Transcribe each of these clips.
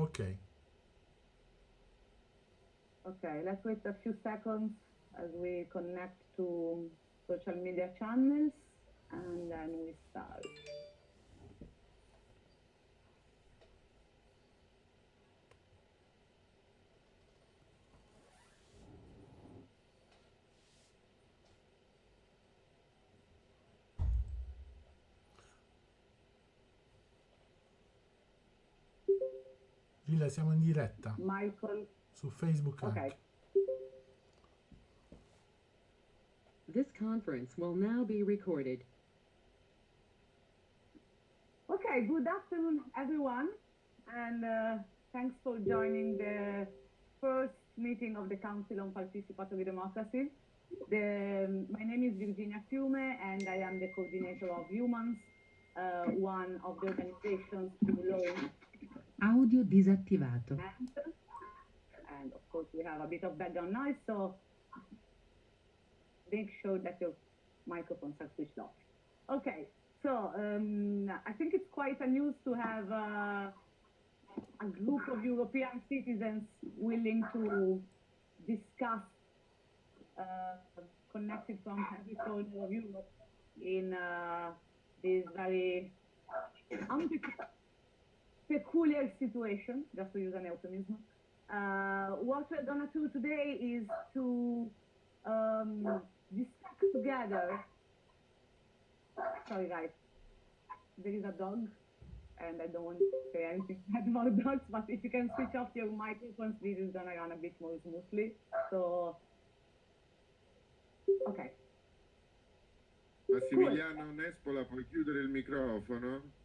Okay. Okay, let's wait a few seconds as we connect to social media channels and then we start. Giulia, siamo in diretta Michael, su Facebook okay. anche. This conference will now be recorded. Okay, good afternoon, everyone, and thanks for joining the first meeting of the Council on Participatory Democracy. My name is Virginia Fiume, and I am the coordinator of Eumans, one of the organizations who launched. Audio disattivato. And of course, we have a bit of background noise, so make sure that your microphones are switched off. Okay. So I think it's quite a news to have a group of European citizens willing to discuss connected from every corner of Europe in this very peculiar situation, just to use an euphemism. What we're going to do today is to discuss together. Sorry, guys. There is a dog, and I don't want to say anything bad about dogs, but if you can switch off your microphones, this is going to run a bit more smoothly. So, okay. Massimiliano Nespola, puoi chiudere il microfono?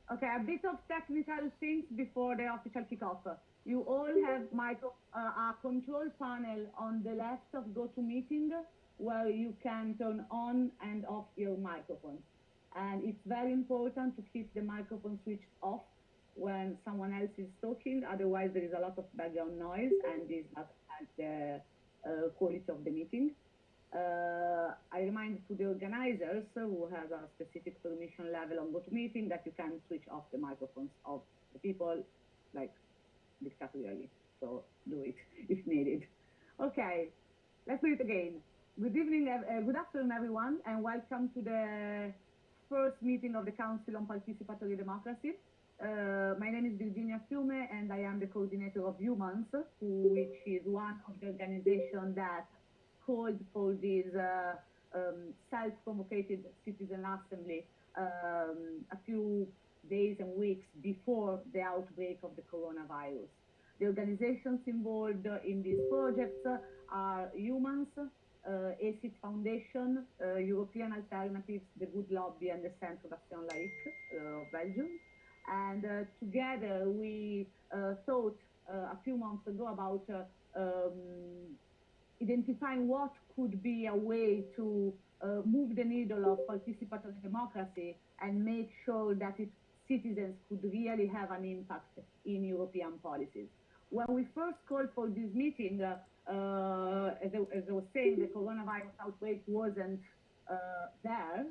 Okay, a bit of technical things before the official kickoff. You all have a control panel on the left of GoToMeeting where you can turn on and off your microphone. And it's very important to keep the microphone switched off when someone else is talking, otherwise there is a lot of background noise and this does affect the quality of the meeting. I remind to the organizers who have a specific permission level on GoToMeeting that you can switch off the microphones of the people, like dictatorially. So do it if needed. Okay, let's do it again. Good evening, good afternoon, everyone, and welcome to the first meeting of the Council on Participatory Democracy. My name is Virginia Fiume, and I am the coordinator of Eumans, which is one of the organizations that called for this self-convocated citizen assembly a few days and weeks before the outbreak of the coronavirus. The organizations involved in these projects are Eumans, ECIT Foundation, European Alternatives, the Good Lobby, and the Centre d'Action Laique of Belgium. And together we thought a few months ago about identifying what could be a way to move the needle of participatory democracy and make sure that citizens could really have an impact in European policies. When we first called for this meeting, as I was saying, the coronavirus outbreak wasn't there.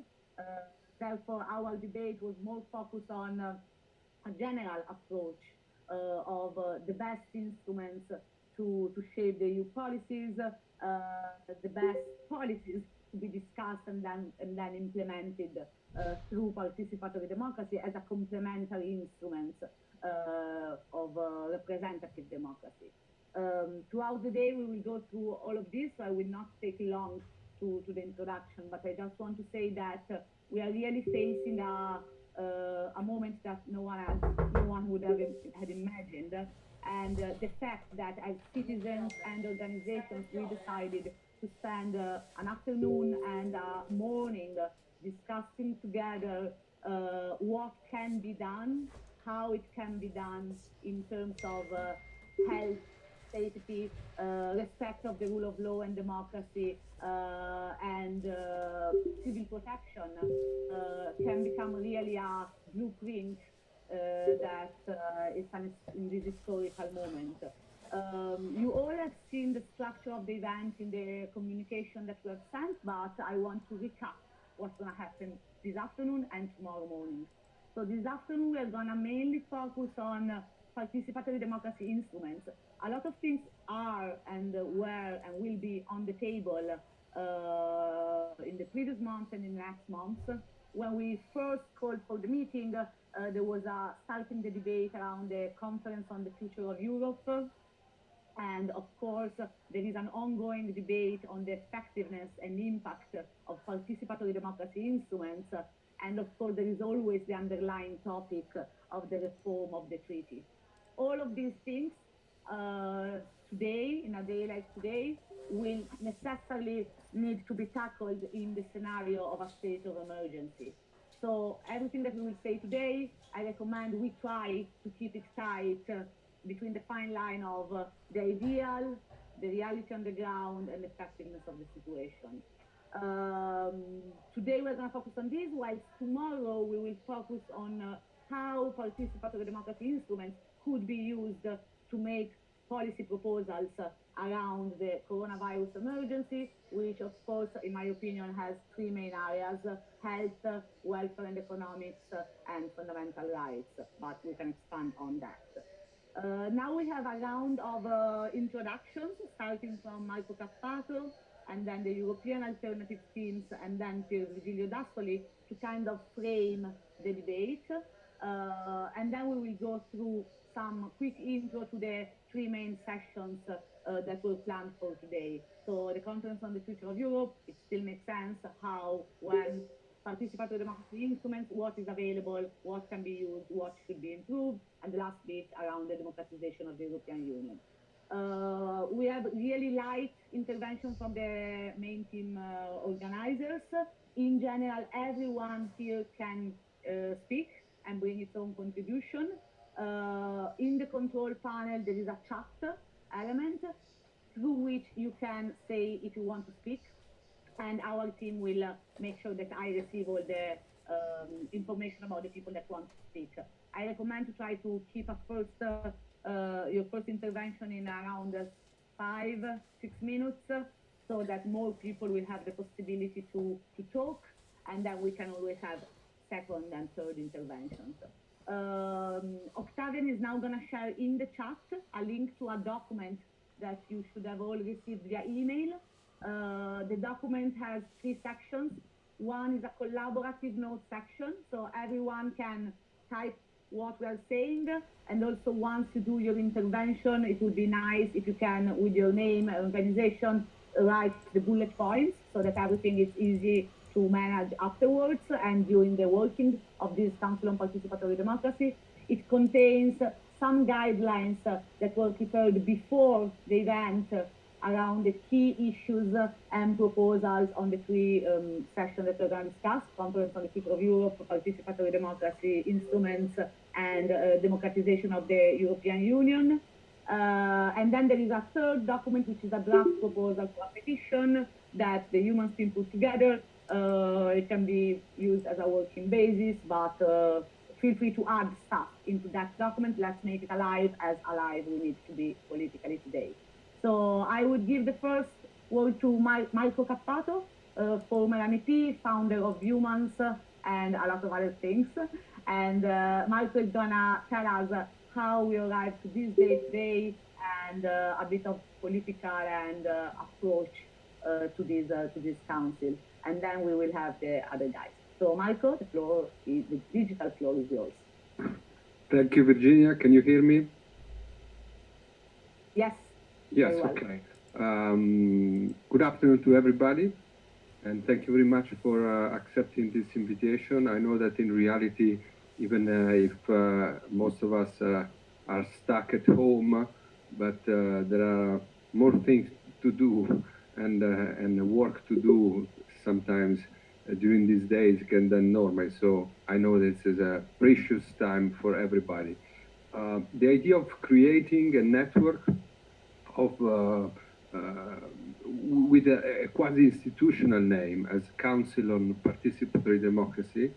Therefore, our debate was more focused on a general approach of the best instruments to shape the EU policies, the best policies to be discussed and then implemented through participatory democracy as a complementary instrument of representative democracy. Throughout the day, we will go through all of this, so I will not take long to the introduction, but I just want to say that we are really facing a moment that no one would have had imagined. And the fact that as citizens and organizations, we decided to spend an afternoon and a morning discussing together what can be done, how it can be done in terms of health, safety, respect of the rule of law and democracy, and civil protection can become really a blueprint that is in this historical moment. You all have seen the structure of the event in the communication that we have sent, but I want to recap what's going to happen this afternoon and tomorrow morning. So this afternoon we are going to mainly focus on participatory democracy instruments. A lot of things are and were and will be on the table in the previous month and in the next month. When we first called for the meeting, there was starting the debate around the conference on the future of Europe. And of course, there is an ongoing debate on the effectiveness and impact of participatory democracy instruments. And of course, there is always the underlying topic of the reform of the treaty. All of these things today, in a day like today, will necessarily need to be tackled in the scenario of a state of emergency. So everything that we will say today, I recommend we try to keep it tight between the fine line of the ideal, the reality on the ground, and the effectiveness of the situation. Today we're going to focus on this, while tomorrow we will focus on how participatory democracy instruments could be used to make policy proposals around the coronavirus emergency, which of course, in my opinion, has three main areas: health, welfare and economics, and fundamental rights, but we can expand on that. Now we have a round of introductions, starting from Marco Cappato, and then the European alternative teams, and then Pier Virgilio D'Astoli, to kind of frame the debate. And then we will go through some quick intro to the three main sessions that were planned for today. So the conference on the future of Europe, it still makes sense: how, when, participatory democracy instruments, what is available, what can be used, what should be improved, and the last bit around the democratization of the European Union. We have really light intervention from the main team organizers. In general, everyone here can speak and bring its own contribution. In the control panel, there is a chat element through which you can say if you want to speak, and our team will make sure that I receive all the information about the people that want to speak. I recommend to try to keep your first intervention in around 5-6 minutes, so that more people will have the possibility to talk, and then we can always have second and third interventions. Octavian is now going to share in the chat a link to a document that you should have all received via email. The document has 3 sections. One is a collaborative note section, so everyone can type what we are saying, and also once you do your intervention, it would be nice if you can, with your name and organization, write the bullet points so that everything is easy to manage afterwards and during the working of this Council on Participatory Democracy. It contains some guidelines that were prepared before the event around the key issues and proposals on the 3 sessions that we're going to discuss: Conference on the Future of Europe, Participatory Democracy Instruments, and Democratization of the European Union. And then there is a third document, which is a draft proposal for a petition that the Eumans team put together. It can be used as a working basis, but feel free to add stuff into that document. Let's make it alive, as alive we need to be politically today. So I would give the first word to Marco Cappato, former MEP, founder of Eumans, and a lot of other things. And Marco is gonna tell us how we arrived to this day today, and a bit of political and approach to this council. And then we will have the other guys. So Marco, the digital floor is yours. Thank you, Virginia. Can you hear me? Yes. Yes, okay. Good afternoon to everybody, and thank you very much for accepting this invitation. I know that in reality, even if most of us are stuck at home, but there are more things to do and work to do sometimes during these days than normal. So I know this is a precious time for everybody. The idea of creating a network of with a quasi-institutional name as Council on Participatory Democracy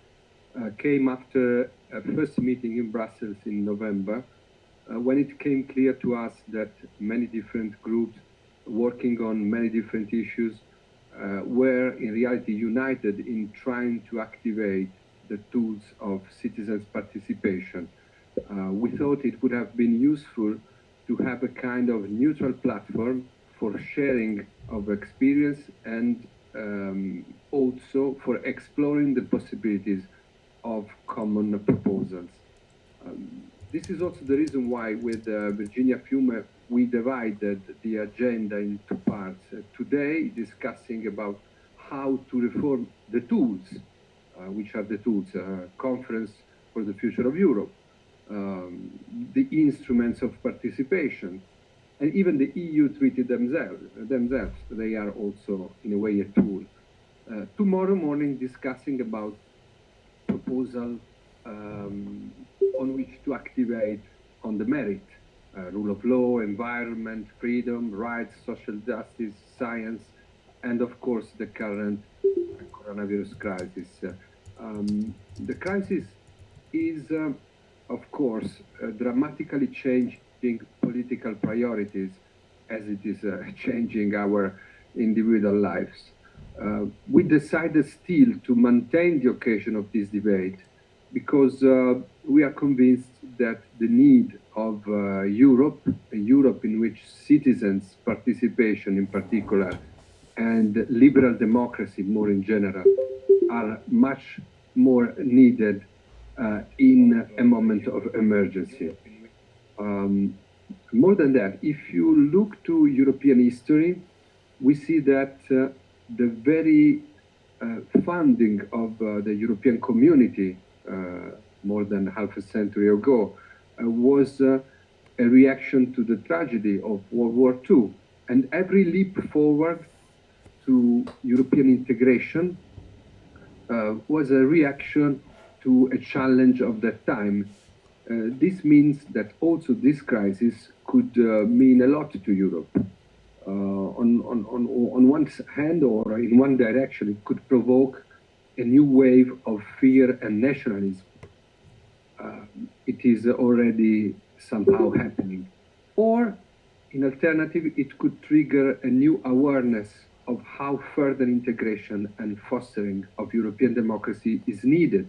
came after a first meeting in Brussels in November, when it became clear to us that many different groups working on many different issues were in reality united in trying to activate the tools of citizen citizens' participation. We thought it would have been useful to have a kind of neutral platform for sharing of experience and also for exploring the possibilities of common proposals. This is also the reason why with Virginia Fiume we divided the agenda into parts. Today discussing about how to reform the tools, which are the tools, Conference for the Future of Europe, the instruments of participation, and even the EU treaty themselves, they are also in a way a tool. Tomorrow morning discussing about proposal on which to activate on the merit, rule of law, environment, freedom, rights, social justice, science, and of course the current coronavirus crisis. The crisis is, of course, dramatically changing political priorities as it is changing our individual lives. We decided still to maintain the occasion of this debate because we are convinced that the need of Europe, a Europe in which citizens' participation in particular and liberal democracy more in general are much more needed in a moment of emergency. More than that, if you look to European history, we see that the very founding of the European community more than half a century ago was a reaction to the tragedy of World War II. And every leap forward to European integration was a reaction to a challenge of that time. This means that also this crisis could mean a lot to Europe. On one hand or in one direction, it could provoke a new wave of fear and nationalism. It is already somehow happening. Or, in alternative, it could trigger a new awareness of how further integration and fostering of European democracy is needed.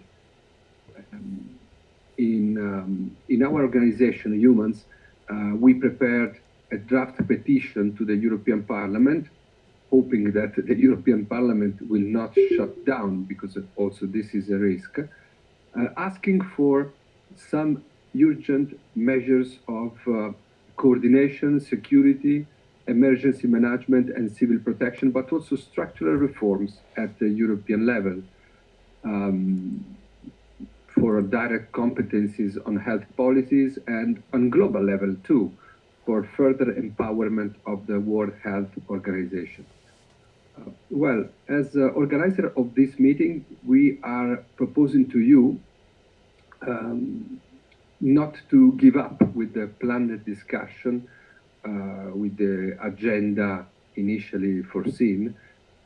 In our organization, Eumans, we prepared a draft petition to the European Parliament, hoping that the European Parliament will not shut down, because also this is a risk, asking for some urgent measures of coordination, security, emergency management, and civil protection, but also structural reforms at the European level. For direct competencies on health policies and on global level too, for further empowerment of the World Health Organization. Well, as organizer of this meeting, we are proposing to you not to give up with the planned discussion, with the agenda initially foreseen.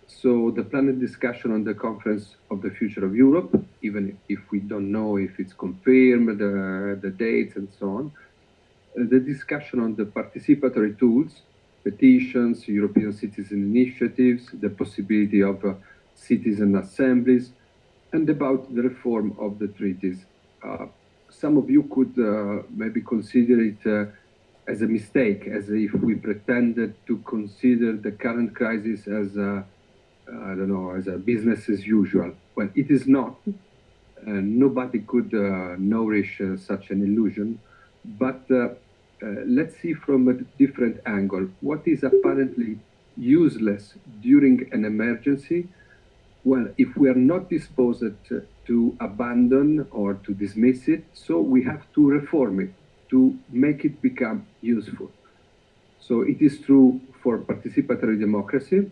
So the planned discussion on the Conference of the Future of Europe, even if we don't know if it's confirmed, the dates and so on, the discussion on the participatory tools, petitions, European citizen initiatives, the possibility of citizen assemblies, and about the reform of the treaties. Some of you could maybe consider it as a mistake, as if we pretended to consider the current crisis as I don't know, as a business as usual. Well, it is not. Nobody could nourish such an illusion. But let's see from a different angle. What is apparently useless during an emergency? Well, if we are not disposed to abandon or to dismiss it, so we have to reform it, to make it become useful. So it is true for participatory democracy,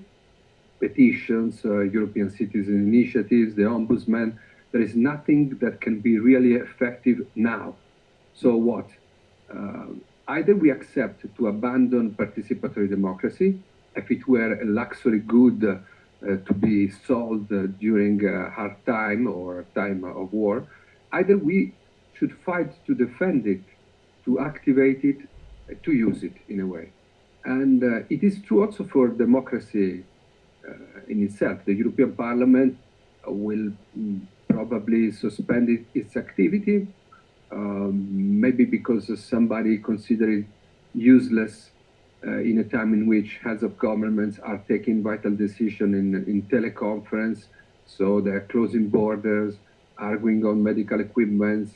petitions, European citizen initiatives, the ombudsman. There is nothing that can be really effective now. So what? Either we accept to abandon participatory democracy, if it were a luxury good to be sold during a hard time or time of war, either we should fight to defend it, to activate it, to use it in a way. And it is true also for democracy in itself. The European Parliament will probably suspended its activity, maybe because somebody considered it useless in a time in which heads of governments are taking vital decisions in teleconference, so they're closing borders, arguing on medical equipments,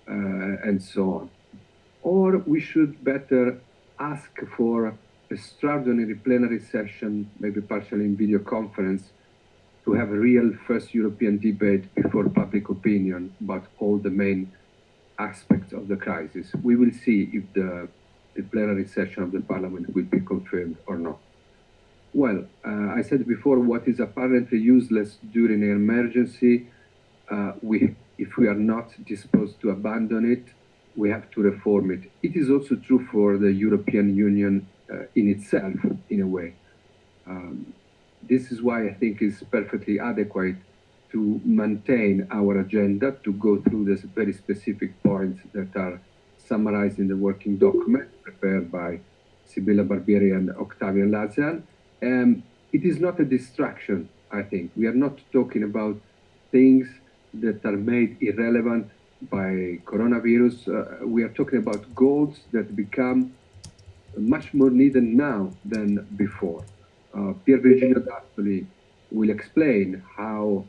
and so on. Or we should better ask for a extraordinary plenary session, maybe partially in video conference, to have a real first European debate before public opinion about all the main aspects of the crisis. We will see if the plenary session of the Parliament will be confirmed or not. Well, I said before, what is apparently useless during an emergency, if we are not disposed to abandon it, we have to reform it. It is also true for the European Union in itself, in a way. This is why I think it's perfectly adequate to maintain our agenda, to go through these very specific points that are summarized in the working document prepared by Sibilla Barbieri and Octavian Lazian. It is not a distraction, I think. We are not talking about things that are made irrelevant by coronavirus. We are talking about goals that become much more needed now than before. Pier Virgilio D'Astoli will explain how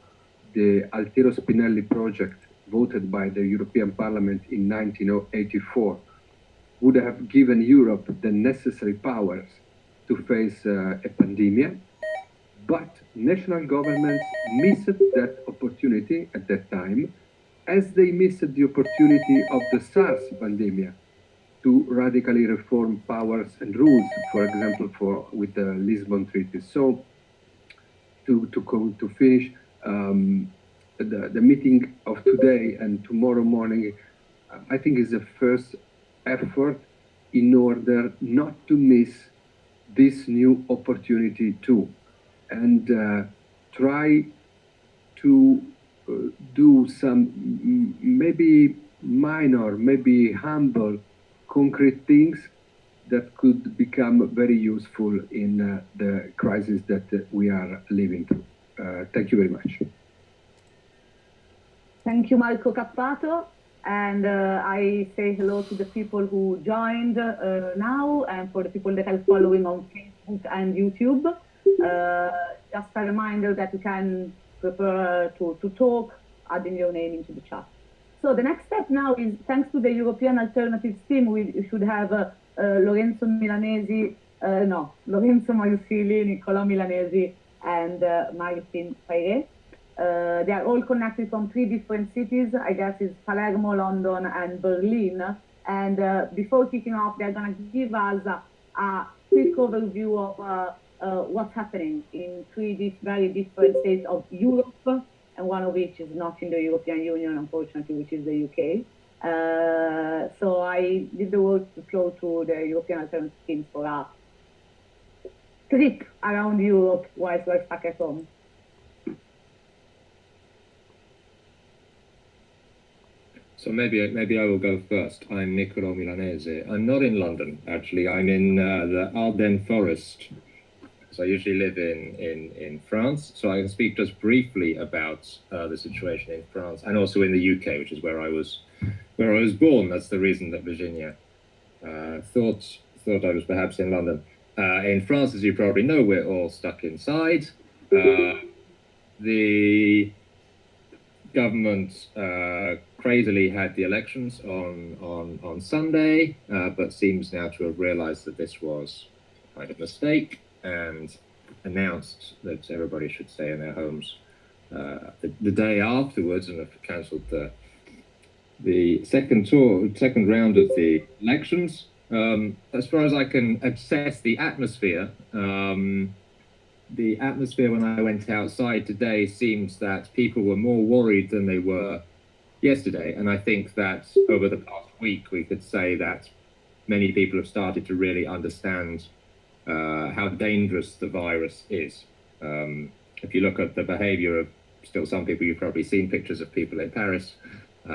the Altiero Spinelli project, voted by the European Parliament in 1984, would have given Europe the necessary powers to face a pandemic, but national governments missed that opportunity at that time, as they missed the opportunity of the SARS pandemic to radically reform powers and rules, for example, with the Lisbon Treaty. So, to finish, the meeting of today and tomorrow morning, I think is the first effort in order not to miss this new opportunity too, and try to do some maybe minor, maybe humble, concrete things that could become very useful in the crisis that we are living through. Thank you very much. Thank you, Marco Cappato. And I say hello to the people who joined now, and for the people that are following on Facebook and YouTube. Just a reminder that you can prepare to talk, adding your name into the chat. So the next step now is, thanks to the European Alternatives team, we should have Lorenzo Milanesi, Lorenzo Mausili, Nicola Milanesi, and Martin Paire. They are all connected from 3 different cities. I guess it's Palermo, London, and Berlin. And before kicking off, they're going to give us a quick overview of what's happening in 3 very different states of Europe, and one of which is not in the European Union, unfortunately, which is the UK. So I leave the word to flow to the European Alternative team for a trip around Europe whilst we're stuck at home. So maybe I will go first. I'm Niccolo Milanese. I'm not in London, actually. I'm in the Ardennes forest. So I usually live in France. So I can speak just briefly about the situation in France, and also in the UK, which is where I was born. That's the reason that Virginia thought I was perhaps in London. In France, as you probably know, we're all stuck inside. The government crazily had the elections on Sunday, but seems now to have realized that this was kind of a mistake, and announced that everybody should stay in their homes the day afterwards, and have cancelled the second round of the elections. As far as I can assess the atmosphere when I went outside today seems that people were more worried than they were yesterday. And I think that over the past week, we could say that many people have started to really understand how dangerous the virus is. If you look at the behavior of still some people, you've probably seen pictures of people in Paris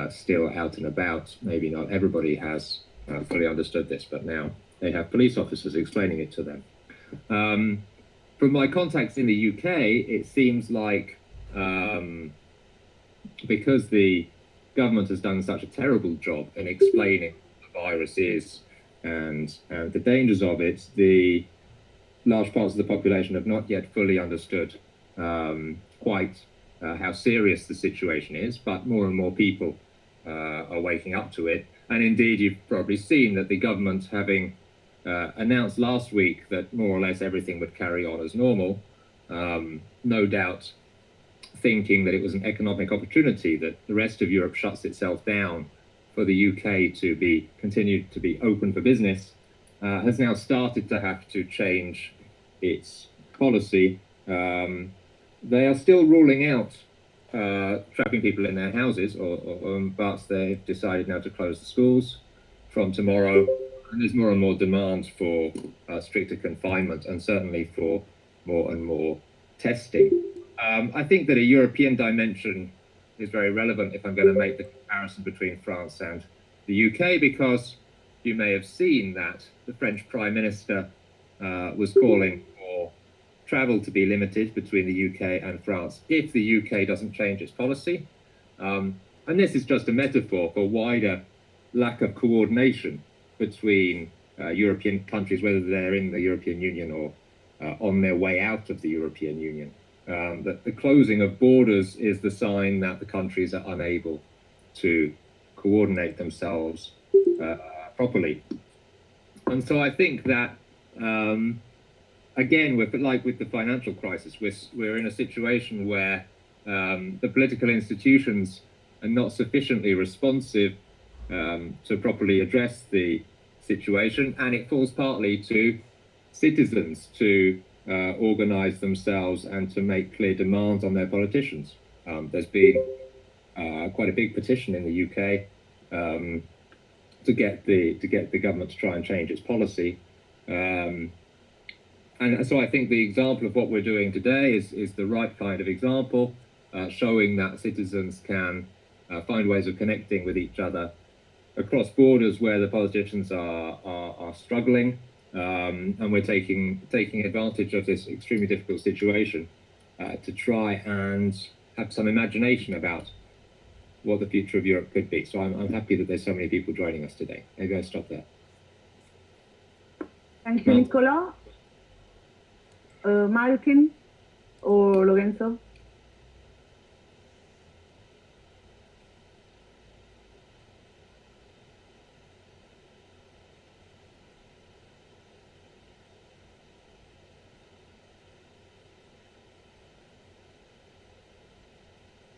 still out and about. Maybe not everybody has fully understood this, but now they have police officers explaining it to them. From my contacts in the UK, it seems like because the government has done such a terrible job in explaining what the virus is and the dangers of it, the large parts of the population have not yet fully understood quite how serious the situation is, but more and more people are waking up to it. And indeed, you've probably seen that the government, having announced last week that more or less everything would carry on as normal, no doubt thinking that it was an economic opportunity that the rest of Europe shuts itself down for the UK to be continued to be open for business, has now started to have to change its policy. They are still ruling out trapping people in their houses, but they've decided now to close the schools from tomorrow. And there's more and more demand for stricter confinement and certainly for more and more testing. I think that a European dimension is very relevant if I'm going to make the comparison between France and the UK, because you may have seen that the French Prime Minister was calling for travel to be limited between the UK and France if the UK doesn't change its policy. And this is just a metaphor for wider lack of coordination between European countries, whether they're in the European Union or on their way out of the European Union. That the closing of borders is the sign that the countries are unable to coordinate themselves properly. And so I think that, again, with the financial crisis, we're in a situation where the political institutions are not sufficiently responsive to properly address the situation, and it falls partly to citizens to organize themselves and to make clear demands on their politicians. There's been quite a big petition in the UK to get the government to try and change its policy. And so I think the example of what we're doing today is the right kind of example, showing that citizens can find ways of connecting with each other across borders where the politicians are struggling. And we're taking advantage of this extremely difficult situation to try and have some imagination about what the future of Europe could be. So I'm happy that there's so many people joining us today. Maybe I'll stop there. Thank you, Nicola. Martin or Lorenzo?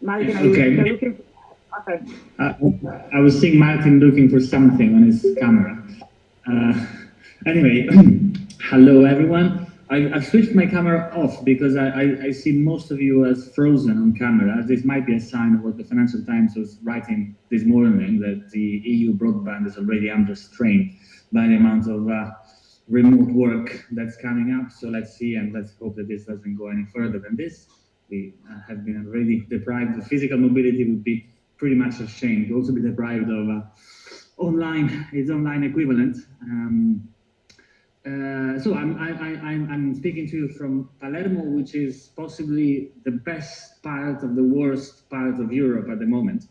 Martin, are Okay. you looking for... Okay. I was seeing Martin looking for something on his camera. Anyway, hello everyone. I've switched my camera off because I see most of you as frozen on camera. This might be a sign of what the Financial Times was writing this morning, that the EU broadband is already under strain by the amount of remote work that's coming up. So let's see, and let's hope that this doesn't go any further than this. We have been already deprived of physical mobility. Would be pretty much a shame to also be deprived of its online equivalent. So I'm speaking to you from Palermo, which is possibly the best part of the worst part of Europe at the moment,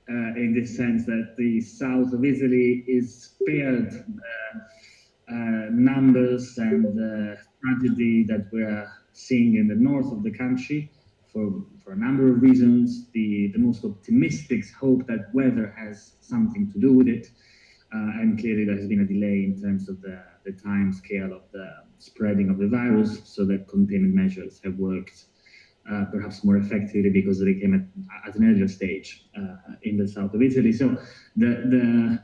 in the sense that the south of Italy is spared numbers and tragedy that we're seeing in the north of the country for a number of reasons. The most optimists hope that weather has something to do with it. And clearly there has been a delay in terms of the time scale of the spreading of the virus, so that containment measures have worked perhaps more effectively because they came at an earlier stage in the south of Italy. So the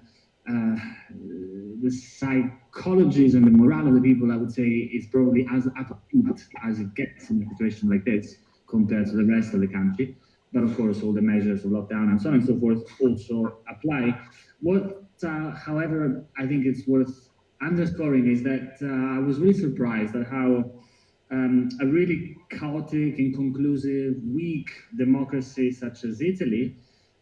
psychologies and the morale of the people, I would say, is probably as upbeat as it gets in a situation like this compared to the rest of the country. But of course, all the measures of lockdown and so on and so forth also apply. What, however, I think it's worth underscoring is that I was really surprised at how a really chaotic, inconclusive, weak democracy such as Italy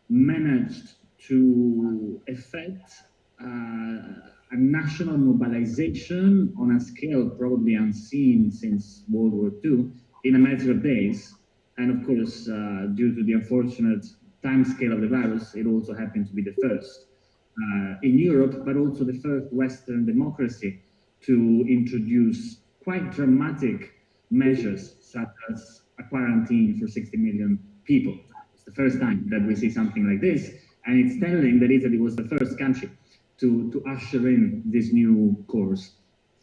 managed to effect a national mobilization on a scale probably unseen since World War II in a matter of days. And of course, due to the unfortunate time scale of the virus, it also happened to be the first in Europe, but also the first Western democracy to introduce quite dramatic measures, such as a quarantine for 60 million people. It's the first time that we see something like this, and it's telling that Italy was the first country to usher in this new course.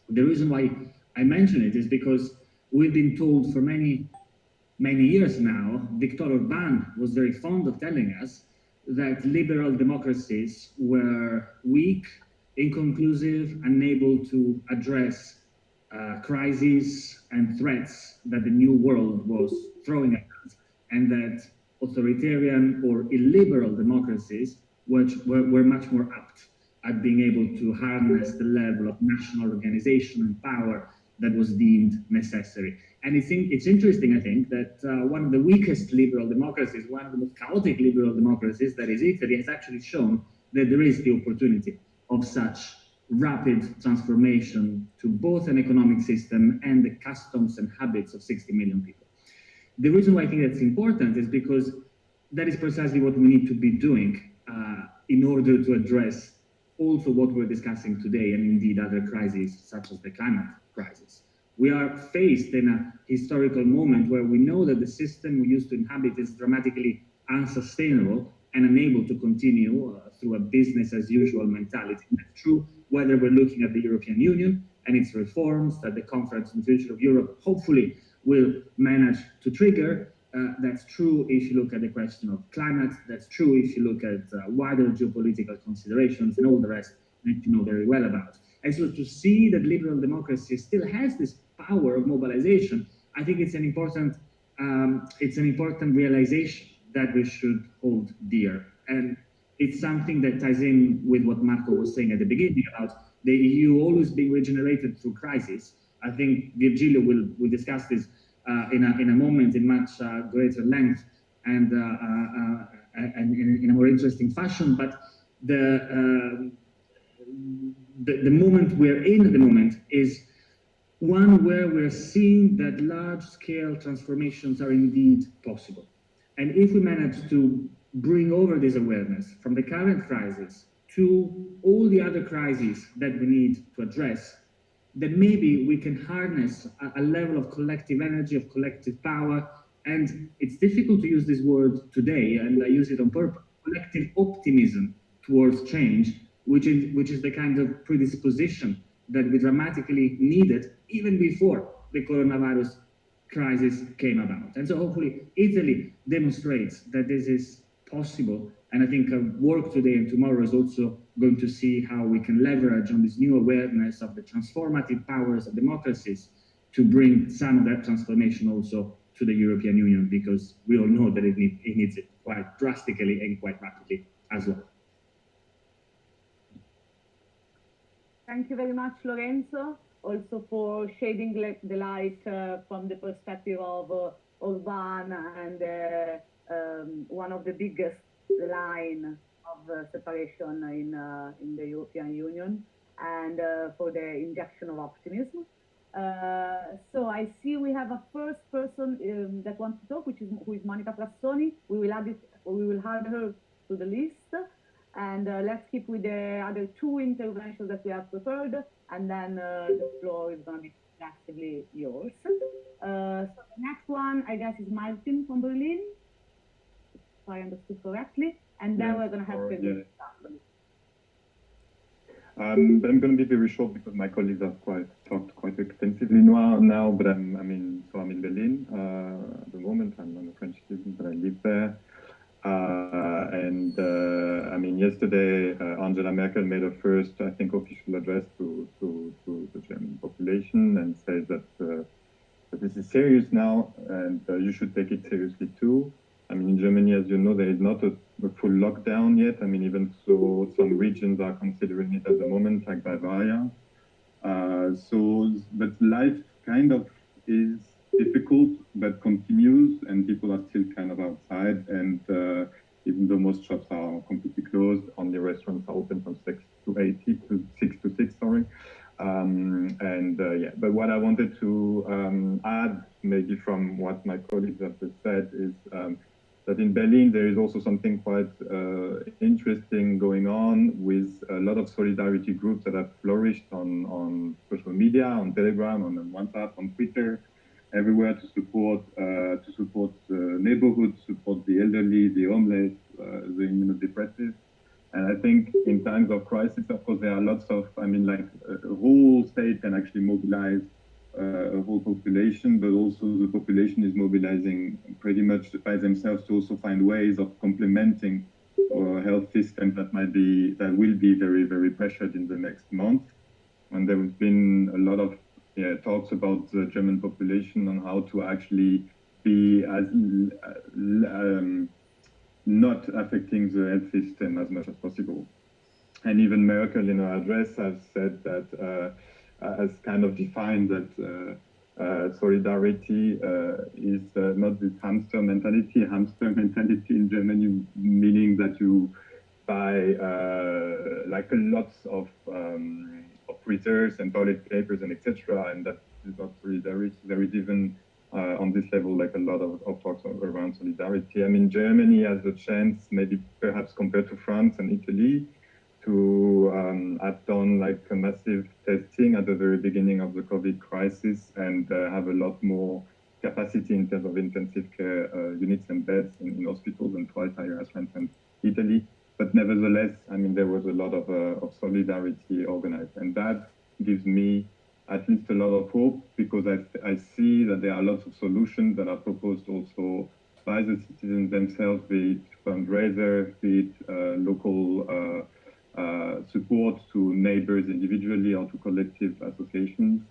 The reason why I mention it is because we've been told for many years now, Viktor Orban was very fond of telling us that liberal democracies were weak, inconclusive, unable to address crises and threats that the new world was throwing at us, and that authoritarian or illiberal democracies were much more apt at being able to harness the level of national organization and power that was deemed necessary. And it's interesting, I think, that one of the weakest liberal democracies, one of the most chaotic liberal democracies, that is Italy, has actually shown that there is the opportunity of such rapid transformation to both an economic system and the customs and habits of 60 million people. The reason why I think that's important is because that is precisely what we need to be doing in order to address also what we're discussing today, and indeed other crises such as the climate crisis. We are faced in a historical moment where we know that the system we used to inhabit is dramatically unsustainable and unable to continue through a business as usual mentality. That's true whether we're looking at the European Union and its reforms that the Conference on the Future of Europe hopefully will manage to trigger. That's true if you look at the question of climate. That's true if you look at wider geopolitical considerations and all the rest that you know very well about. And so to see that liberal democracy still has this power of mobilization, I think it's an important realization that we should hold dear. And it's something that ties in with what Marco was saying at the beginning about the EU always being regenerated through crisis. I think Virgilio will discuss this in a moment in much greater length and in a more interesting fashion. But the moment we're in at the moment is one where we're seeing that large-scale transformations are indeed possible. And if we manage to bring over this awareness from the current crisis to all the other crises that we need to address, then maybe we can harness a level of collective energy, of collective power, and it's difficult to use this word today, and I use it on purpose, collective optimism towards change, which is the kind of predisposition that we dramatically needed even before the coronavirus crisis came about. And so hopefully Italy demonstrates that this is possible. And I think our work today and tomorrow is also going to see how we can leverage on this new awareness of the transformative powers of democracies to bring some of that transformation also to the European Union, because we all know that it needs it quite drastically and quite rapidly as well. Thank you very much, Lorenzo, also for shedding the light from the perspective of Orban and one of the biggest line of separation in the European Union, and for the injection of optimism. So I see we have a first person that wants to talk, who is Monica Frassoni. We will add her to the list, and let's keep with the other two interventions that we have prepared, and then the floor is going to be drastically yours. So the next one, I guess, is Martin from Berlin, if I understood correctly, and then we're going to have to. I'm going to be very short because my colleagues have talked quite extensively now, but I'm in Berlin at the moment. I'm a French citizen, but I live there. Yesterday Angela Merkel made her first, I think, official address to the German population and said that this is serious now, and you should take it seriously too. In Germany, as you know, there is not a full lockdown yet. Even so, some regions are considering it at the moment, like Bavaria. But life kind of is difficult, but continues, and people are still kind of outside. And even though most shops are completely closed, only restaurants are open from 6 to 6, sorry. But what I wanted to add, maybe from what my colleagues have just said, is that in Berlin there is also something quite interesting going on with a lot of solidarity groups that have flourished on social media, on Telegram, on WhatsApp, on Twitter, everywhere to support the neighborhood, support the elderly, the homeless, the immunodepressive. And I think in times of crisis, of course, there are lots of, I mean, like a whole state can actually mobilize a whole population, but also the population is mobilizing pretty much by themselves to also find ways of complementing our health system that will be very, very pressured in the next month. And there has been a lot of talks about the German population on how to actually be as not affecting the health system as much as possible. And even Merkel in her address has said that, has kind of defined that solidarity is not this hamster mentality. Hamster mentality in Germany, meaning that you buy like lots of reserves and toilet papers and etc. And that is not solidarity. There is even on this level like a lot of talks around solidarity. I mean, Germany has a chance, maybe perhaps compared to France and Italy, to have done like a massive testing at the very beginning of the COVID crisis and have a lot more capacity in terms of intensive care units and beds in hospitals and twice higher as France and Italy. But nevertheless, I mean, there was a lot of solidarity organized, and that gives me at least a lot of hope, because I see that there are lots of solutions that are proposed also by the citizens themselves, be it fundraiser, be it local support to neighbors individually or to collective associations.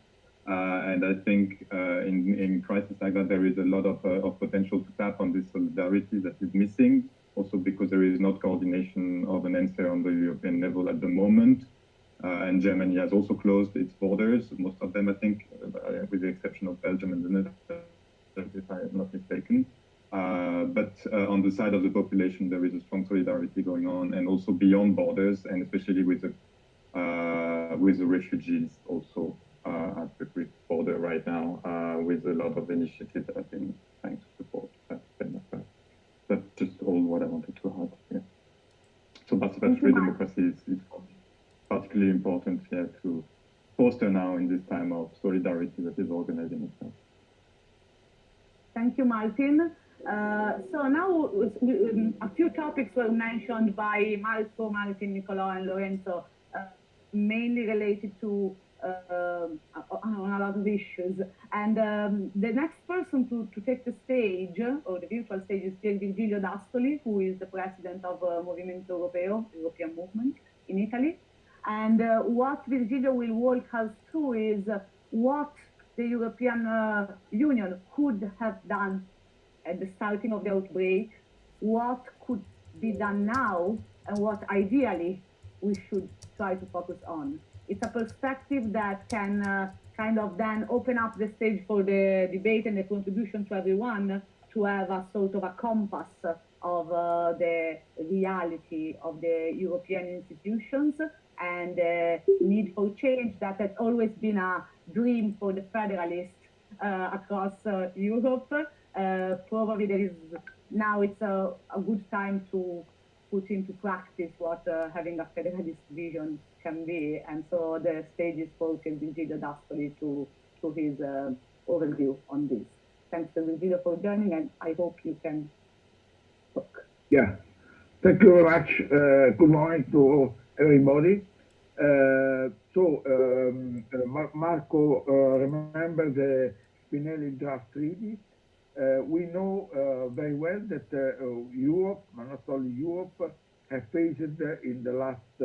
And I think in crisis like that, there is a lot of potential to tap on this solidarity that is missing, also because there is not coordination of an answer on the European level at the moment. And Germany has also closed its borders, most of them, I think, with the exception of Belgium and the Netherlands, if I am not mistaken. But on the side of the population, there is a strong solidarity going on, and also beyond borders, and especially with the refugees also at the Greek border right now, with a lot of initiatives that have been trying to support that. That's just all what I wanted to add. Yeah. So participatory democracy is particularly important to foster now in this time of solidarity that is organizing itself. Thank you, Martin. So now a few topics were mentioned by Marco, Martin, Nicolò, and Lorenzo, mainly related to on a lot of issues. And the next person to take the stage, or the virtual stage, is Virgilio D'Astoli, who is the president of Movimento Europeo, European Movement in Italy. And what Virgilio will walk us through is what the European Union could have done at the starting of the outbreak, what could be done now, and what ideally we should try to focus on. It's a perspective that can kind of then open up the stage for the debate and the contribution to everyone to have a sort of a compass of the reality of the European institutions and the need for change that has always been a dream for the federalists across Europe. Probably there is now it's a good time to put into practice what having a federalist vision can be, and so the stage is for Virgilio D'Astoli to his overview on this. Thanks to Virgilio for joining, and I hope you can talk. Yeah, thank you very much. Good morning to everybody. Marco remember the Spinelli draft treaty. We know very well that Europe, but not only Europe, have faced in the last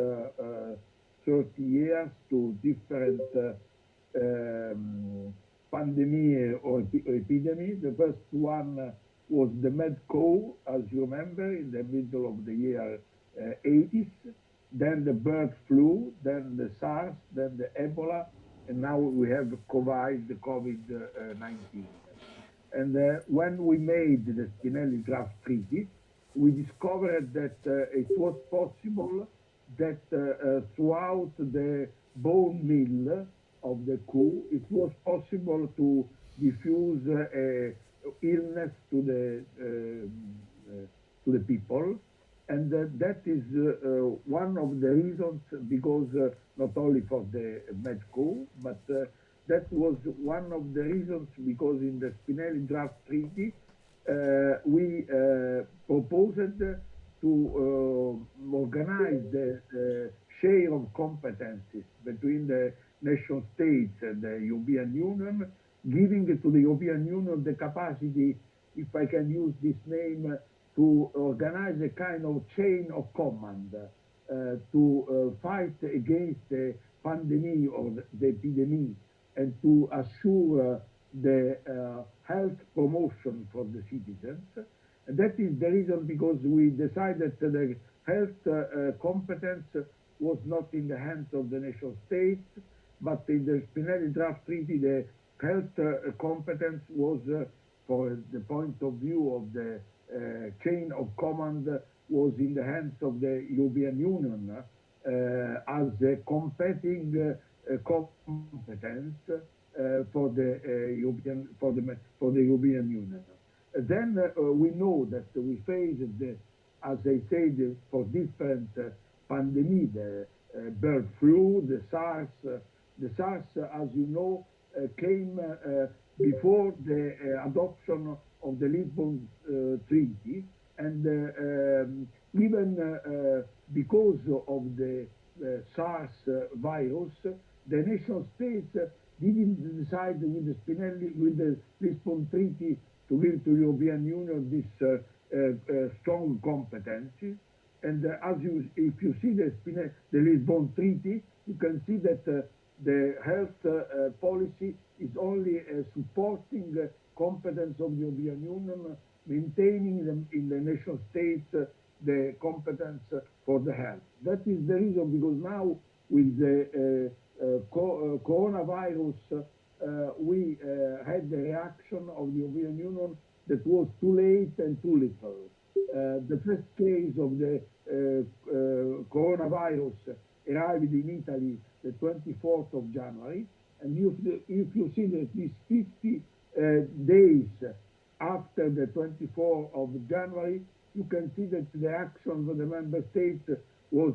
30 years to different pandemic or epidemic. The first one was the mad cow, as you remember, in the middle of the year 80s. Then the bird flu, then the SARS, then the Ebola, and now we have COVID-19. And when we made the Spinelli draft treaty, we discovered that it was possible that throughout the bone meal of the cow, it was possible to diffuse illness to the to the people. And that is one of the reasons, because not only for the Medco, but that was one of the reasons because in the Spinelli draft treaty, we proposed to organize the share of competencies between the nation states and the European Union, giving to the European Union the capacity, if I can use this name, to organize a kind of chain of command to fight against the pandemic or the epidemic, and to assure the health promotion for the citizens. And that is the reason because we decided that the health competence was not in the hands of the nation states, but in the Spinelli draft treaty, the health competence was, for the point of view of the chain of command, was in the hands of the European Union as a competing competence for the European Union. Then we know that we faced, as I said, for different pandemic, the bird flu, the SARS. The SARS, as you know, came before the adoption of the Lisbon Treaty, and even because of the SARS virus, the nation states didn't decide with the Spinelli, with the Lisbon Treaty, to give to European Union this strong competencies. And if you see the Lisbon Treaty, you can see that the health policy is only supporting competence of the European Union, maintaining them in the nation states the competence for the health. That is the reason, because now with the coronavirus, we had the reaction of the European Union that was too late and too little. The first case of the coronavirus arrived in Italy the 24th of January, and if you see that these 50 days after the 24th of January, you can see that the action of the member states was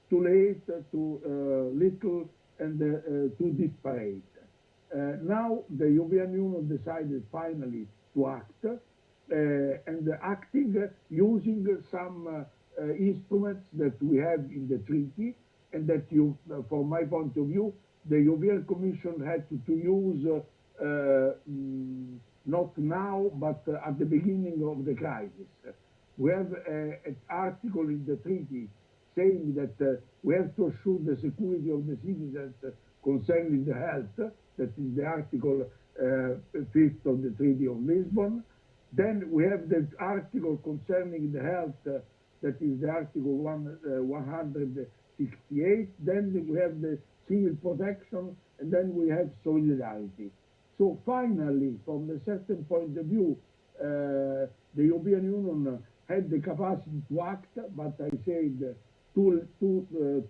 too late, too little, and too disparate. Now the European Union decided finally to act, and acting using some instruments that we have in the treaty, and that from my point of view, the European Commission had to use not now, but at the beginning of the crisis. We have an article in the treaty saying that we have to assure the security of the citizens concerning the health. That is the Article 5th of the Treaty of Lisbon. Then we have the article concerning the health, that is the Article 168. Then we have the civil protection, and then we have solidarity. So finally, from a certain point of view, the European Union had the capacity to act, but I said too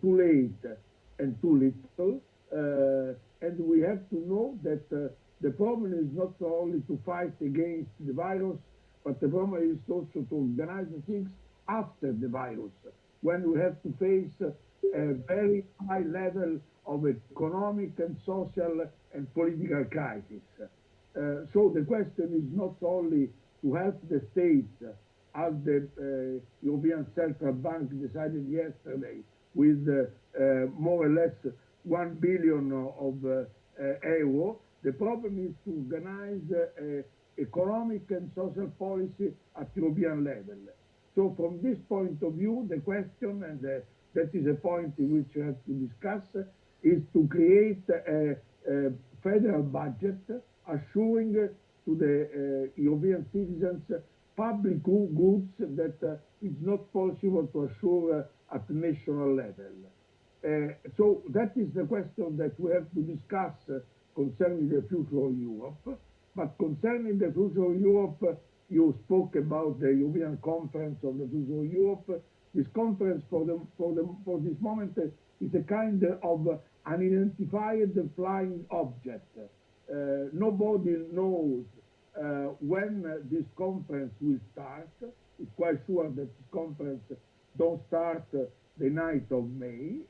late and too little. And we have to know that the problem is not only to fight against the virus, but the problem is also to organize things after the virus, when we have to face a very high level of economic and social and political crisis. So the question is not only to help the states, as the European Central Bank decided yesterday, with more or less 1 billion of euro. The problem is to organize economic and social policy at European level. So from this point of view, the question, and that is a point in which we have to discuss, is to create a federal budget assuring to the European citizens public goods that is not possible to assure at national level. So that is the question that we have to discuss concerning the future of Europe. But concerning the future of Europe, you spoke about the European Conference on the Future of Europe. This conference for this moment is a kind of unidentified flying object. Nobody knows when this conference will start. is quite sure that this conference don't start the night of May.